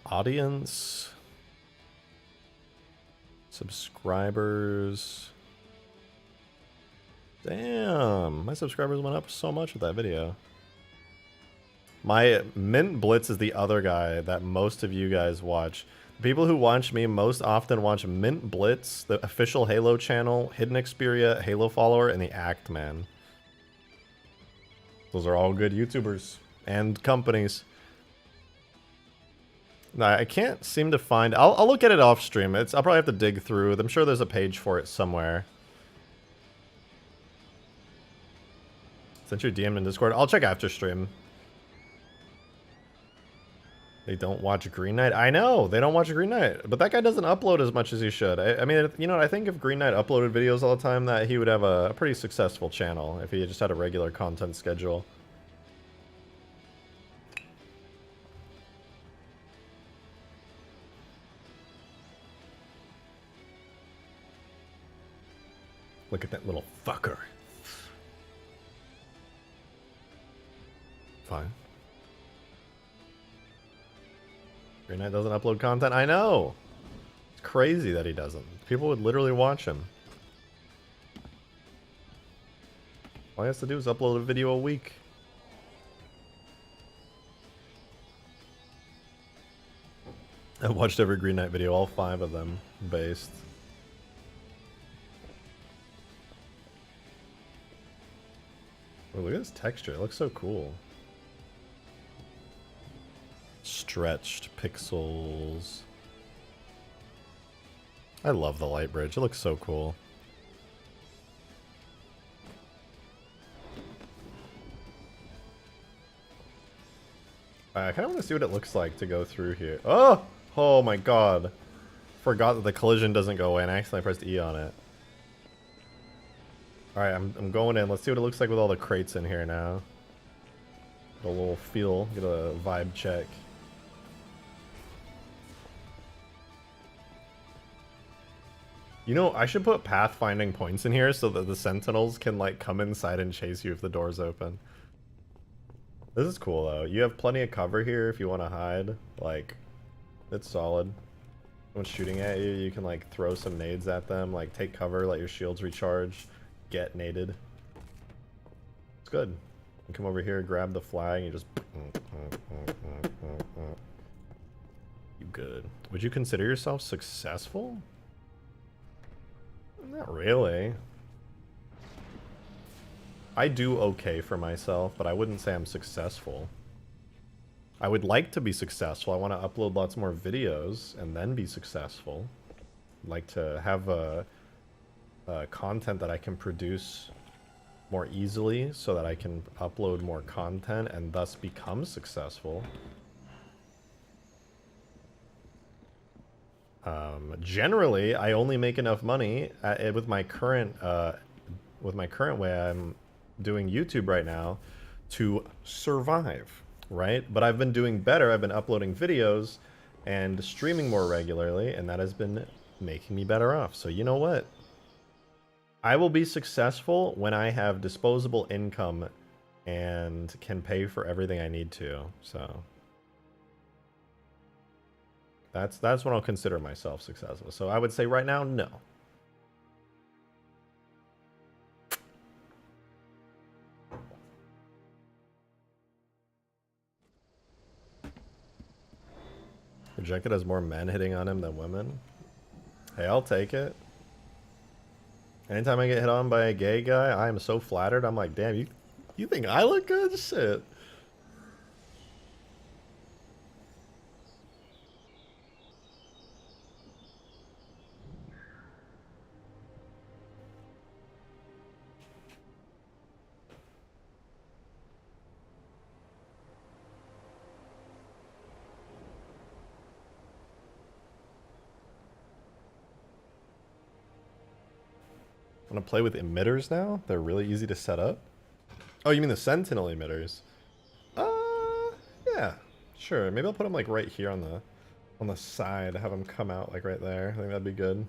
Audience. Subscribers. Damn, my subscribers went up so much with that video. My Mint Blitz is the other guy that most of you guys watch. People who watch me most often watch Mint Blitz, the official Halo channel, Hidden Xperia, Halo Follower, and the Act Man. Those are all good YouTubers and companies. No, I can't seem to find... I'll look at it off stream. I'll probably have to dig through. I'm sure there's a page for it somewhere. Sent you a DM in Discord. I'll check after stream. They don't watch Green Knight. I know they don't watch Green Knight, but that guy doesn't upload as much as he should. I mean, you know, I think if Green Knight uploaded videos all the time, that he would have a pretty successful channel if he just had a regular content schedule. Look at that little fucker. Fine. Green Knight doesn't upload content? I know! It's crazy that he doesn't. People would literally watch him. All he has to do is upload a video a week. I've watched every Green Knight video, all 5 of them, based. Oh, look at this texture, it looks so cool. Stretched pixels. I love the light bridge. It looks so cool. I kind of want to see what it looks like to go through here. Oh! Oh my god. Forgot that the collision doesn't go away and I accidentally pressed E on it. Alright, I'm going in. Let's see what it looks like with all the crates in here now. Get a little feel, get a vibe check. You know, I should put pathfinding points in here so that the Sentinels can, like, come inside and chase you if the door's open. This is cool, though. You have plenty of cover here if you want to hide. Like, it's solid. Someone's shooting at you, you can, like, throw some nades at them. Like, take cover, let your shields recharge, get naded. It's good. You come over here, grab the flag, and you just... You good. Would you consider yourself successful? Not really. I do okay for myself, but I wouldn't say I'm successful. I would like to be successful. I want to upload lots more videos and then be successful. I'd like to have a content that I can produce more easily so that I can upload more content and thus become successful. Generally, I only make enough money with my current way I'm doing YouTube right now to survive, right? But I've been doing better. I've been uploading videos and streaming more regularly, and that has been making me better off. So you know what? I will be successful when I have disposable income and can pay for everything I need to. So that's when I'll consider myself successful. So I would say right now, no. Rejected has more men hitting on him than women. Hey, I'll take it. Anytime I get hit on by a gay guy, I am so flattered. I'm like, damn, you think I look good? Shit. Want to play with emitters now? They're really easy to set up. Oh, you mean the Sentinel emitters? Yeah, sure. Maybe I'll put them like right here on the side. Have them come out like right there. I think that'd be good.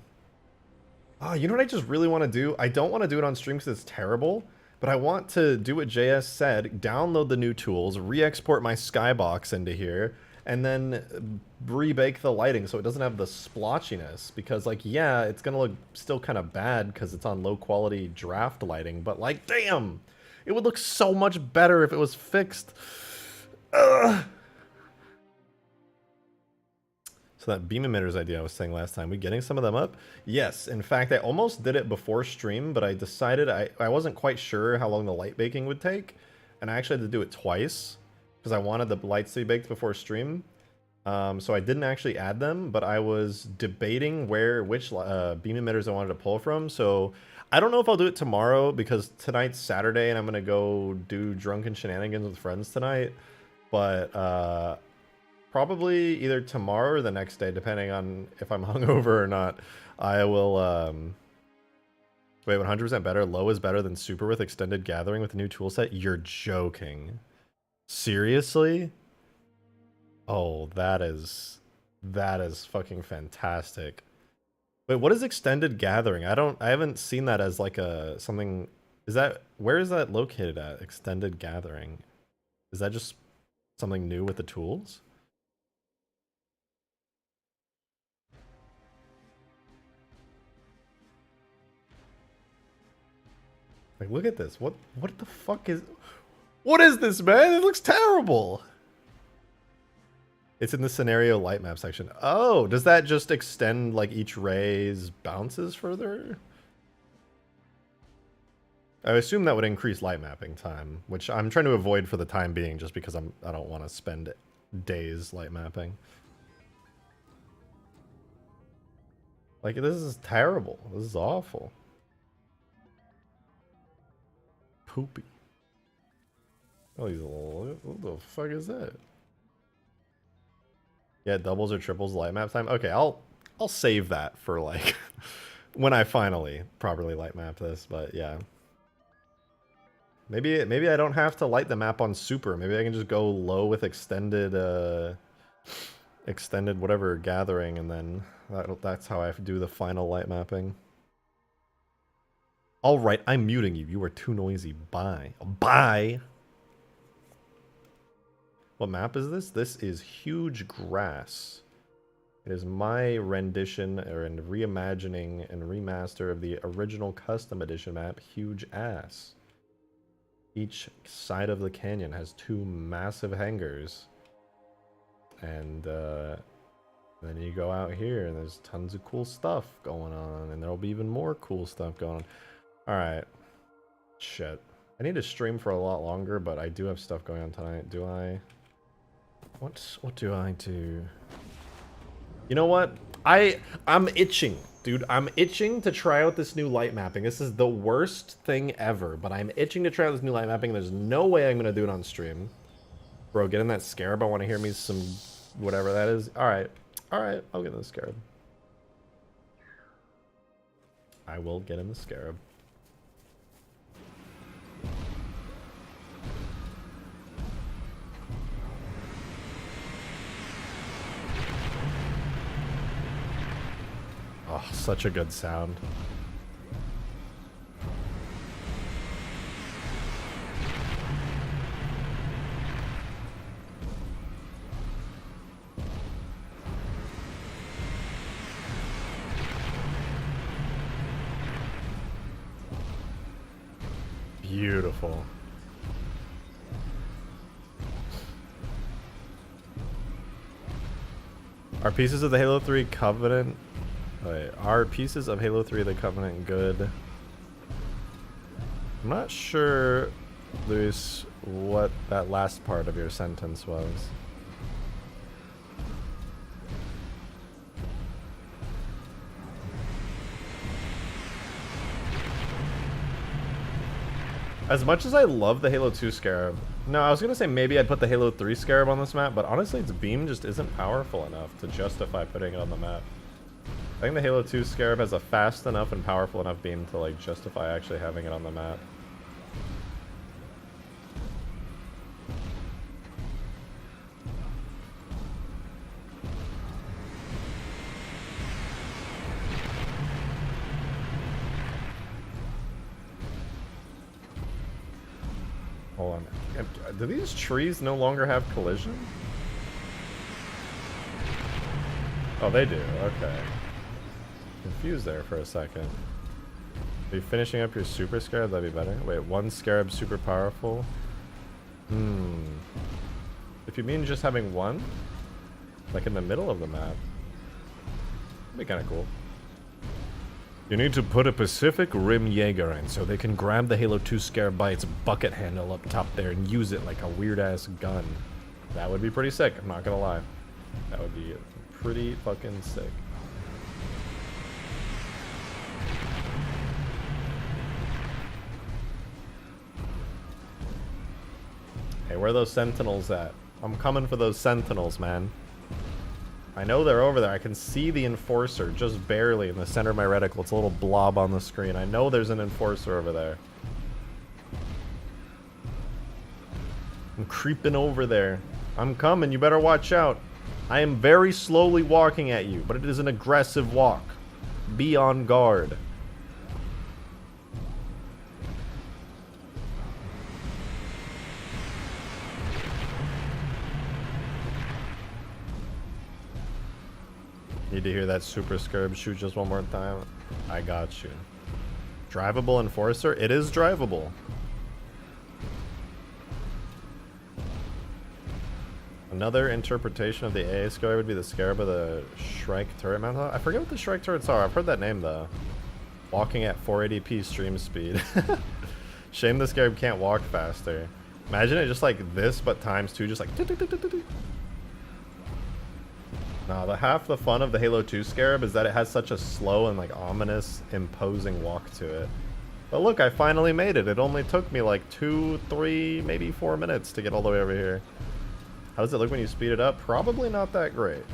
Oh, you know what I just really want to do? I don't want to do it on stream because it's terrible, but I want to do what JS said: download the new tools, re-export my skybox into here, and then rebake the lighting so it doesn't have the splotchiness. Because, like, yeah, it's gonna look still kind of bad because it's on low quality draft lighting, but like, damn, it would look so much better if it was fixed. Ugh. So that beam emitters idea I was saying last time, we getting some of them up? Yes, in fact, I almost did it before stream, but I decided I wasn't quite sure how long the light baking would take, and I actually had to do it twice because I wanted the lights to be baked before stream. So I didn't actually add them, but I was debating which beam emitters I wanted to pull from. So I don't know if I'll do it tomorrow because tonight's Saturday and I'm gonna go do drunken shenanigans with friends tonight. But probably either tomorrow or the next day, depending on if I'm hungover or not. I will. Wait, 100% better. Low is better than super with extended gathering with a new toolset. You're joking. Seriously? Oh, that is fucking fantastic. Wait, what is extended gathering? I haven't seen that as like a something. Where is that located at? Extended gathering. Is that just something new with the tools? Like, look at this. What the fuck is... What is this, man? It looks terrible. It's in the scenario light map section. Oh, does that just extend like each ray's bounces further? I assume that would increase light mapping time, which I'm trying to avoid for the time being just because I don't want to spend days light mapping. Like, this is terrible. This is awful. Poopy. Oh, he's a little... What the fuck is that? Yeah, doubles or triples light map time. Okay, I'll save that for like when I finally properly light map this. But yeah, maybe I don't have to light the map on super. Maybe I can just go low with extended extended whatever gathering, and then that's how I have to do the final light mapping. All right, I'm muting you. You are too noisy. Bye. Bye. What map is this? This is Hugegrass. It is my rendition and reimagining and remaster of the original custom edition map, Huge Ass. Each side of the canyon has 2 massive hangars. And then you go out here and there's tons of cool stuff going on. And there'll be even more cool stuff going on. Alright. Shit. I need to stream for a lot longer, but I do have stuff going on tonight. Do I... What do I do? You know what? I'm itching, dude. I'm itching to try out this new light mapping. This is the worst thing ever, but I'm itching to try out this new light mapping. There's no way I'm gonna do it on stream. Bro, get in that scarab. I want to hear me some whatever that is. Alright. Alright, I'll get in the scarab. I will get in the scarab. Oh, such a good sound. Beautiful. Are pieces of the Halo 3 Covenant... Wait, are pieces of Halo 3 the Covenant good? I'm not sure, Luis, what that last part of your sentence was. As much as I love the Halo 2 Scarab, no, I was gonna say maybe I'd put the Halo 3 Scarab on this map, but honestly its beam just isn't powerful enough to justify putting it on the map. I think the Halo 2 Scarab has a fast enough and powerful enough beam to like justify actually having it on the map. Hold on. Do these trees no longer have collision? Oh, they do. Okay. Confused there for a second. Are you finishing up your super scarab? That'd be better. Wait, one scarab super powerful? If you mean just having one, like in the middle of the map, that'd be kind of cool. You need to put a Pacific Rim Jaeger in so they can grab the Halo 2 Scarab by its bucket handle up top there and use it like a weird-ass gun. That would be pretty sick, I'm not gonna lie. That would be pretty fucking sick. Hey, where are those Sentinels at? I'm coming for those Sentinels, man. I know they're over there. I can see the Enforcer just barely in the center of my reticle. It's a little blob on the screen. I know there's an Enforcer over there. I'm creeping over there. I'm coming. You better watch out. I am very slowly walking at you, but it is an aggressive walk. Be on guard. Need to hear that super scurb shoot just one more time. I got you. Drivable Enforcer? It is drivable. Another interpretation of the AA scar would be the Scarab of the Shrike turret mount. I forget what the Shrike turrets are. I've heard that name though. Walking at 480p stream speed. Shame the Scarab can't walk faster. Imagine it just like this, but times 2, just like. Nah, half the fun of the Halo 2 Scarab is that it has such a slow and like ominous, imposing walk to it. But look, I finally made it. It only took me like 2, 3, maybe 4 minutes to get all the way over here. How does it look when you speed it up? Probably not that great.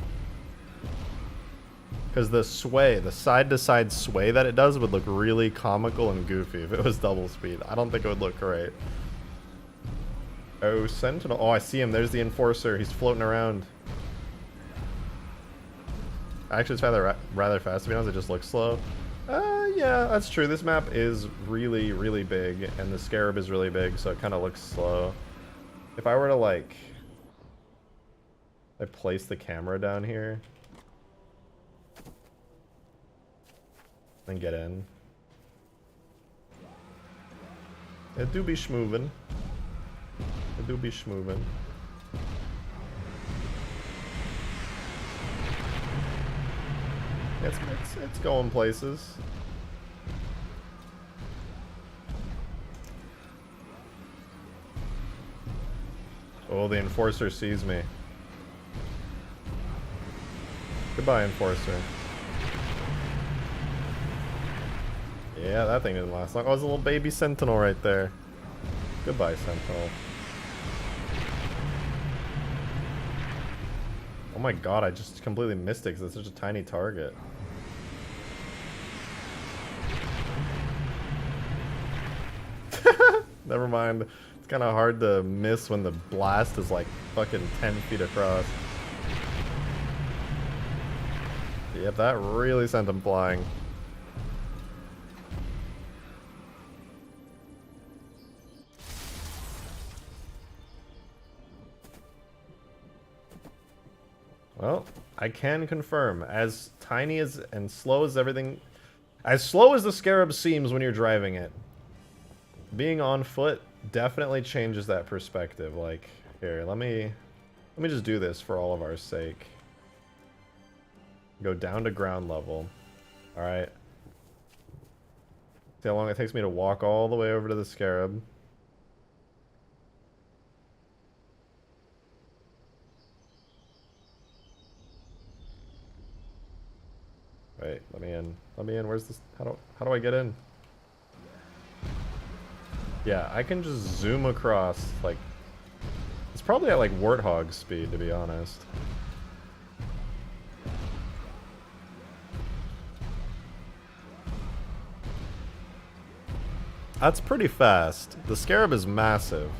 Because the sway, the side-to-side sway that it does would look really comical and goofy if it was double speed. I don't think it would look great. Oh, Sentinel. Oh, I see him. There's the Enforcer. He's floating around. Actually, it's rather fast, to be honest. It just looks slow. Yeah, that's true. This map is really, really big, and the Scarab is really big, so it kind of looks slow. If I were to, like... I place the camera down here and get in. It do be schmoovin'. It do be schmoovin'. It's going places. Oh, the Enforcer sees me. Goodbye, Enforcer. Yeah, that thing didn't last long. Oh, there's a little baby Sentinel right there. Goodbye, Sentinel. Oh my god, I just completely missed it because it's such a tiny target. Never mind. It's kind of hard to miss when the blast is like fucking 10 feet across. Yep, that really sent him flying. Well, I can confirm, as tiny as and slow as everything, as slow as the Scarab seems when you're driving it, being on foot definitely changes that perspective. Like, here, let me just do this for all of our sake. Go down to ground level. Alright. See how long it takes me to walk all the way over to the Scarab. Wait, let me in. Let me in. Where's this? How do I get in? Yeah, I can just zoom across, like... It's probably at, like, Warthog speed, to be honest. That's pretty fast. The Scarab is massive.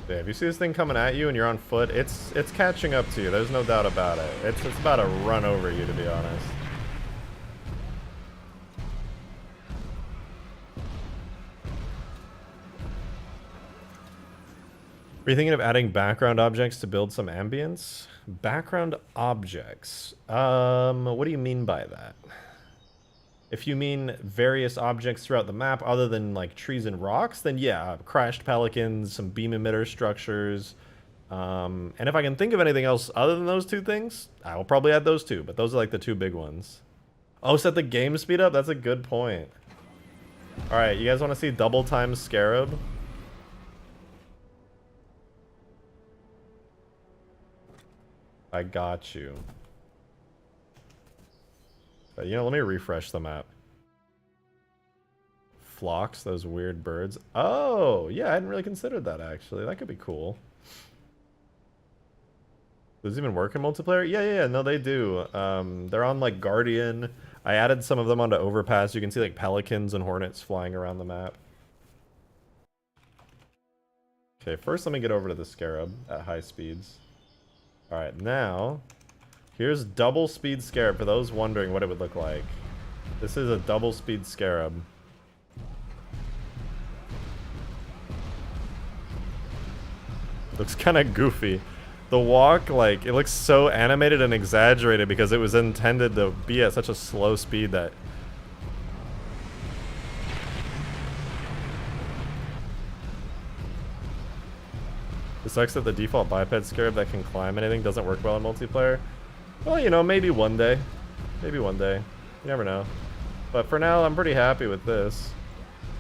Yeah, if you see this thing coming at you and you're on foot, it's catching up to you. There's no doubt about it. It's about to run over you, to be honest. Are you thinking of adding background objects to build some ambience? Background objects? What do you mean by that? If you mean various objects throughout the map other than like trees and rocks, then yeah, crashed pelicans, some beam emitter structures. And if I can think of anything else other than those two things, I will probably add those two, but those are like the two big ones. Oh, set the game speed up? That's a good point. Alright, you guys want to see double time Scarab? I got you. You know, let me refresh the map. Flocks, those weird birds. Oh, yeah, I hadn't really considered that, actually. That could be cool. Does it even work in multiplayer? Yeah, no, they do. They're on, like, Guardian. I added some of them onto Overpass. You can see, like, pelicans and hornets flying around the map. Okay, first let me get over to the Scarab at high speeds. Alright, now, here's double speed Scarab for those wondering what it would look like. This is a double speed Scarab. Looks kind of goofy. The walk, like, it looks so animated and exaggerated because it was intended to be at such a slow speed that... It sucks that the default biped Scarab that can climb anything doesn't work well in multiplayer. Well, you know, maybe one day. Maybe one day. You never know. But for now, I'm pretty happy with this.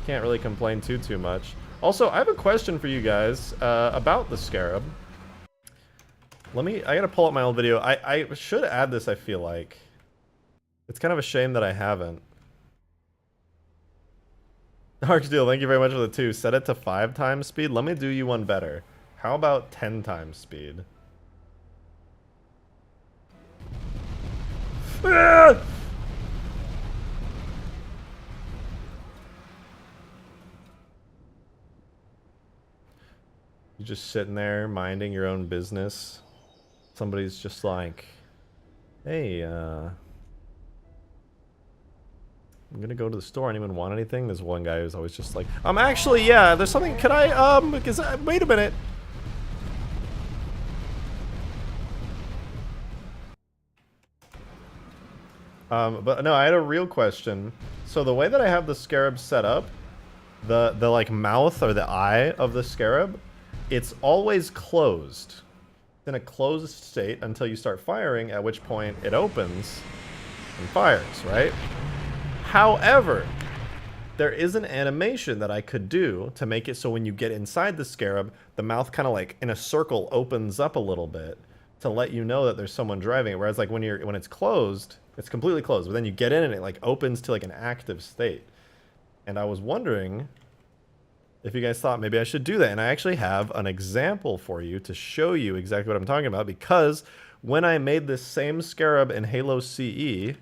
Can't really complain too much. Also, I have a question for you guys about the Scarab. I gotta pull up my old video. I should add this, I feel like. It's kind of a shame that I haven't. Archdale, thank you very much for the 2. Set it to 5 times speed. Let me do you one better. How about 10 times speed? Ah! You're just sitting there minding your own business. Somebody's just like, hey, I'm gonna go to the store. Anyone want anything? There's one guy who's always just like, actually, yeah, there's something. Can I, wait a minute. But no, I had a real question. So the way that I have the Scarab set up, the like mouth or the eye of the Scarab, it's always closed. In a closed state until you start firing, at which point it opens and fires, right? However, there is an animation that I could do to make it so when you get inside the Scarab, the mouth kind of like in a circle opens up a little bit to let you know that there's someone driving it. Whereas like when it's closed, it's completely closed, but then you get in and it like opens to like an active state. And I was wondering if you guys thought maybe I should do that. And I actually have an example for you to show you exactly what I'm talking about, because when I made this same Scarab in Halo CE,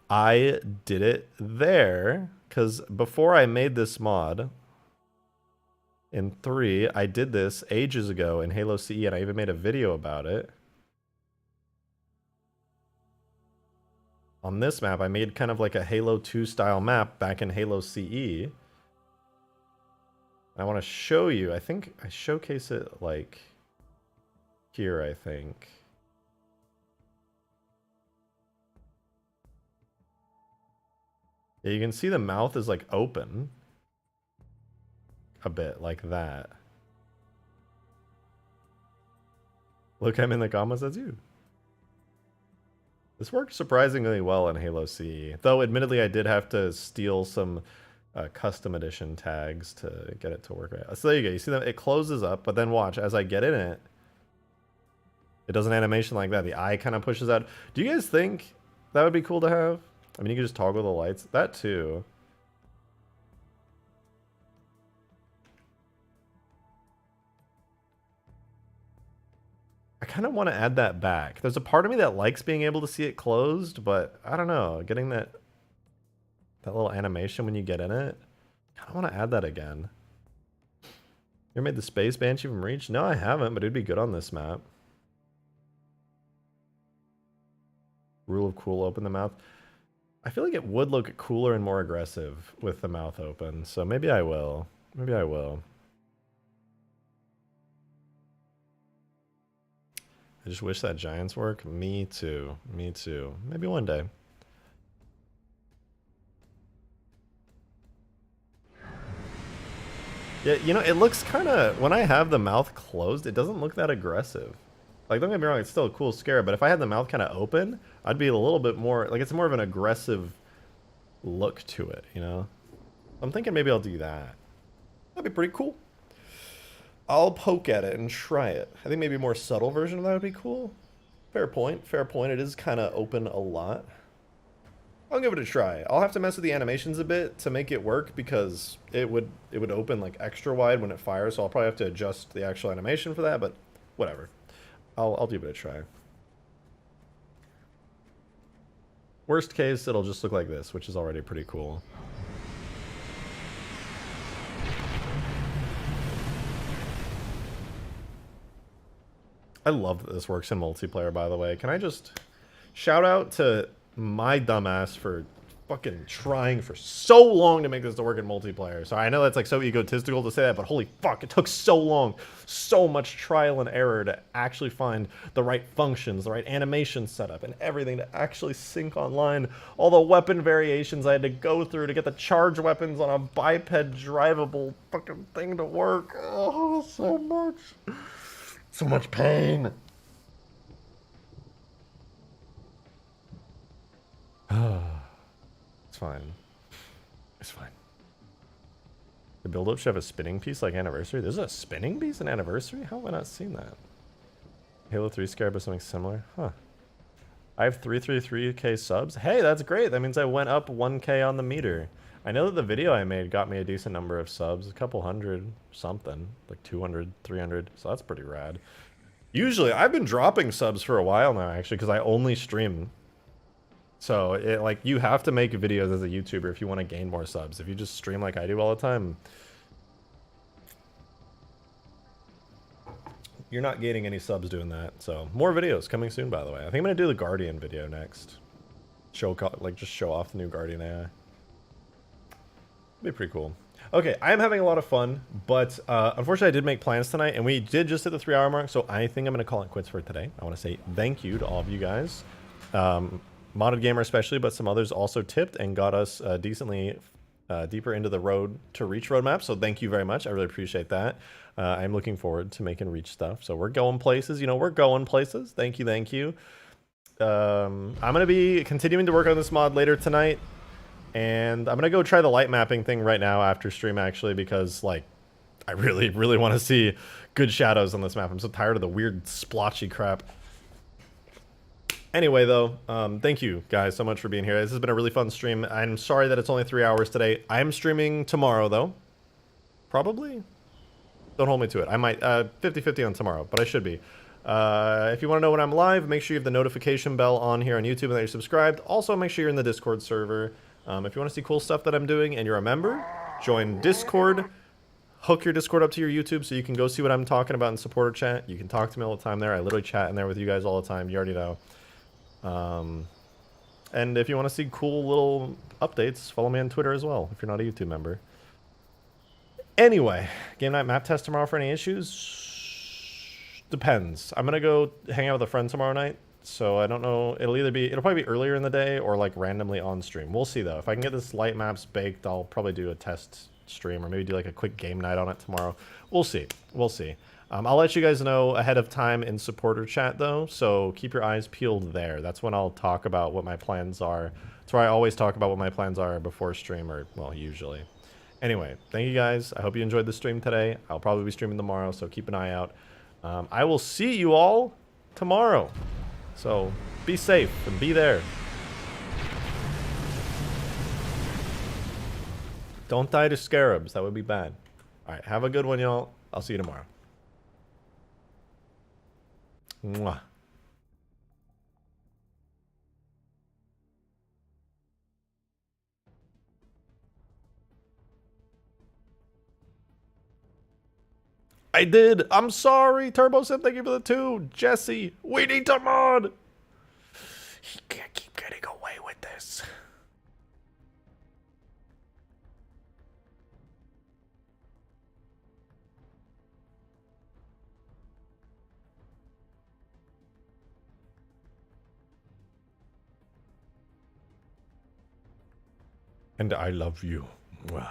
I did it there, because before I made this mod in 3, I did this ages ago in Halo CE, and I even made a video about it. On this map, I made kind of like a Halo 2 style map back in Halo CE. I want to show you, I think I showcase it like here, I think. Yeah, you can see the mouth is like open a bit like that. Look, I'm in the comments, that's you. This worked surprisingly well in Halo CE, though admittedly I did have to steal some custom edition tags to get it to work right. So there you go, you see that it closes up, but then watch, as I get in it, it does an animation like that. The eye kind of pushes out. Do you guys think that would be cool to have? I mean, you could just toggle the lights. That too. I kind of want to add that back. There's a part of me that likes being able to see it closed, but I don't know. Getting that little animation when you get in it, I kind of want to add that again. You ever made the Space Banshee from Reach? No, I haven't, but it'd be good on this map. Rule of cool, open the mouth. I feel like it would look cooler and more aggressive with the mouth open, so maybe I will. Maybe I will. I just wish that Giants work. Me too. Me too. Maybe one day. Yeah, you know, it looks kind of... When I have the mouth closed, it doesn't look that aggressive. Like, don't get me wrong, it's still a cool scare, but if I had the mouth kind of open, I'd be a little bit more... Like, it's more of an aggressive look to it, you know? I'm thinking maybe I'll do that. That'd be pretty cool. I'll poke at it and try it. I think maybe a more subtle version of that would be cool. Fair point, fair point. It is kind of open a lot. I'll give it a try. I'll have to mess with the animations a bit to make it work because it would open like extra wide when it fires, so I'll probably have to adjust the actual animation for that, but whatever. I'll give it a try. Worst case, it'll just look like this, which is already pretty cool. I love that this works in multiplayer, by the way. Can I just shout out to my dumbass for fucking trying for so long to make this to work in multiplayer. So I know that's like so egotistical to say that, but holy fuck, it took so long, so much trial and error to actually find the right functions, the right animation setup, and everything to actually sync online. All the weapon variations I had to go through to get the charge weapons on a biped drivable fucking thing to work. Oh, so much pain. It's fine. It's fine. The build-up should have a spinning piece like Anniversary. There's a spinning piece in Anniversary? How have I not seen that? Halo 3 Scarab or something similar? Huh. I have 333k subs. Hey, that's great. That means I went up 1k on the meter. I know that the video I made got me a decent number of subs. A couple hundred something. Like 200, 300. So that's pretty rad. Usually, I've been dropping subs for a while now, actually, because I only stream. So, like, you have to make videos as a YouTuber if you want to gain more subs. If you just stream like I do all the time, you're not gaining any subs doing that. So, more videos coming soon, by the way. I think I'm going to do the Guardian video next. Just show off the new Guardian AI. Be pretty cool. Okay, I'm having a lot of fun, but unfortunately I did make plans tonight, and we did just hit the 3-hour mark, so I think I'm going to call it quits for today. I want to say thank you to all of you guys. Modded Gamer especially, but some others also tipped and got us decently deeper into the road to reach roadmap, so thank you very much. I really appreciate that. I'm looking forward to making reach stuff, so we're going places. You know, we're going places. Thank you, thank you. I'm going to be continuing to work on this mod later tonight. And I'm going to go try the light mapping thing right now after stream, actually, because, like, I really, really want to see good shadows on this map. I'm so tired of the weird splotchy crap. Anyway, though, thank you guys so much for being here. This has been a really fun stream. I'm sorry that it's only 3 hours today. I'm streaming tomorrow, though. Probably? Don't hold me to it. I might, 50-50 on tomorrow, but I should be. If you want to know when I'm live, make sure you have the notification bell on here on YouTube and that you're subscribed. Also, make sure you're in the Discord server. If you want to see cool stuff that I'm doing and you're a member, join Discord. Hook your Discord up to your YouTube so you can go see what I'm talking about in supporter chat. You can talk to me all the time there. I literally chat in there with you guys all the time. You already know. And if you want to see cool little updates, follow me on Twitter as well if you're not a YouTube member. Anyway, game night map test tomorrow for any issues? Depends. I'm going to go hang out with a friend tomorrow night. So I don't know, it'll probably be earlier in the day or like randomly on stream. We'll see though. If I can get this light maps baked, I'll probably do a test stream or maybe do like a quick game night on it tomorrow. We'll see. We'll see. I'll let you guys know ahead of time in supporter chat though, so keep your eyes peeled there. That's when I'll talk about what my plans are. That's where I always talk about what my plans are before stream, or well, usually. Anyway, thank you guys. I hope you enjoyed the stream today. I'll probably be streaming tomorrow, so keep an eye out. I will see you all tomorrow. So, be safe and be there. Don't die to scarabs. That would be bad. Alright, have a good one, y'all. I'll see you tomorrow. Mwah. I did. I'm sorry. Turbo said thank you for the 2. Jesse, we need to mod. He can't keep getting away with this. And I love you. Mwah.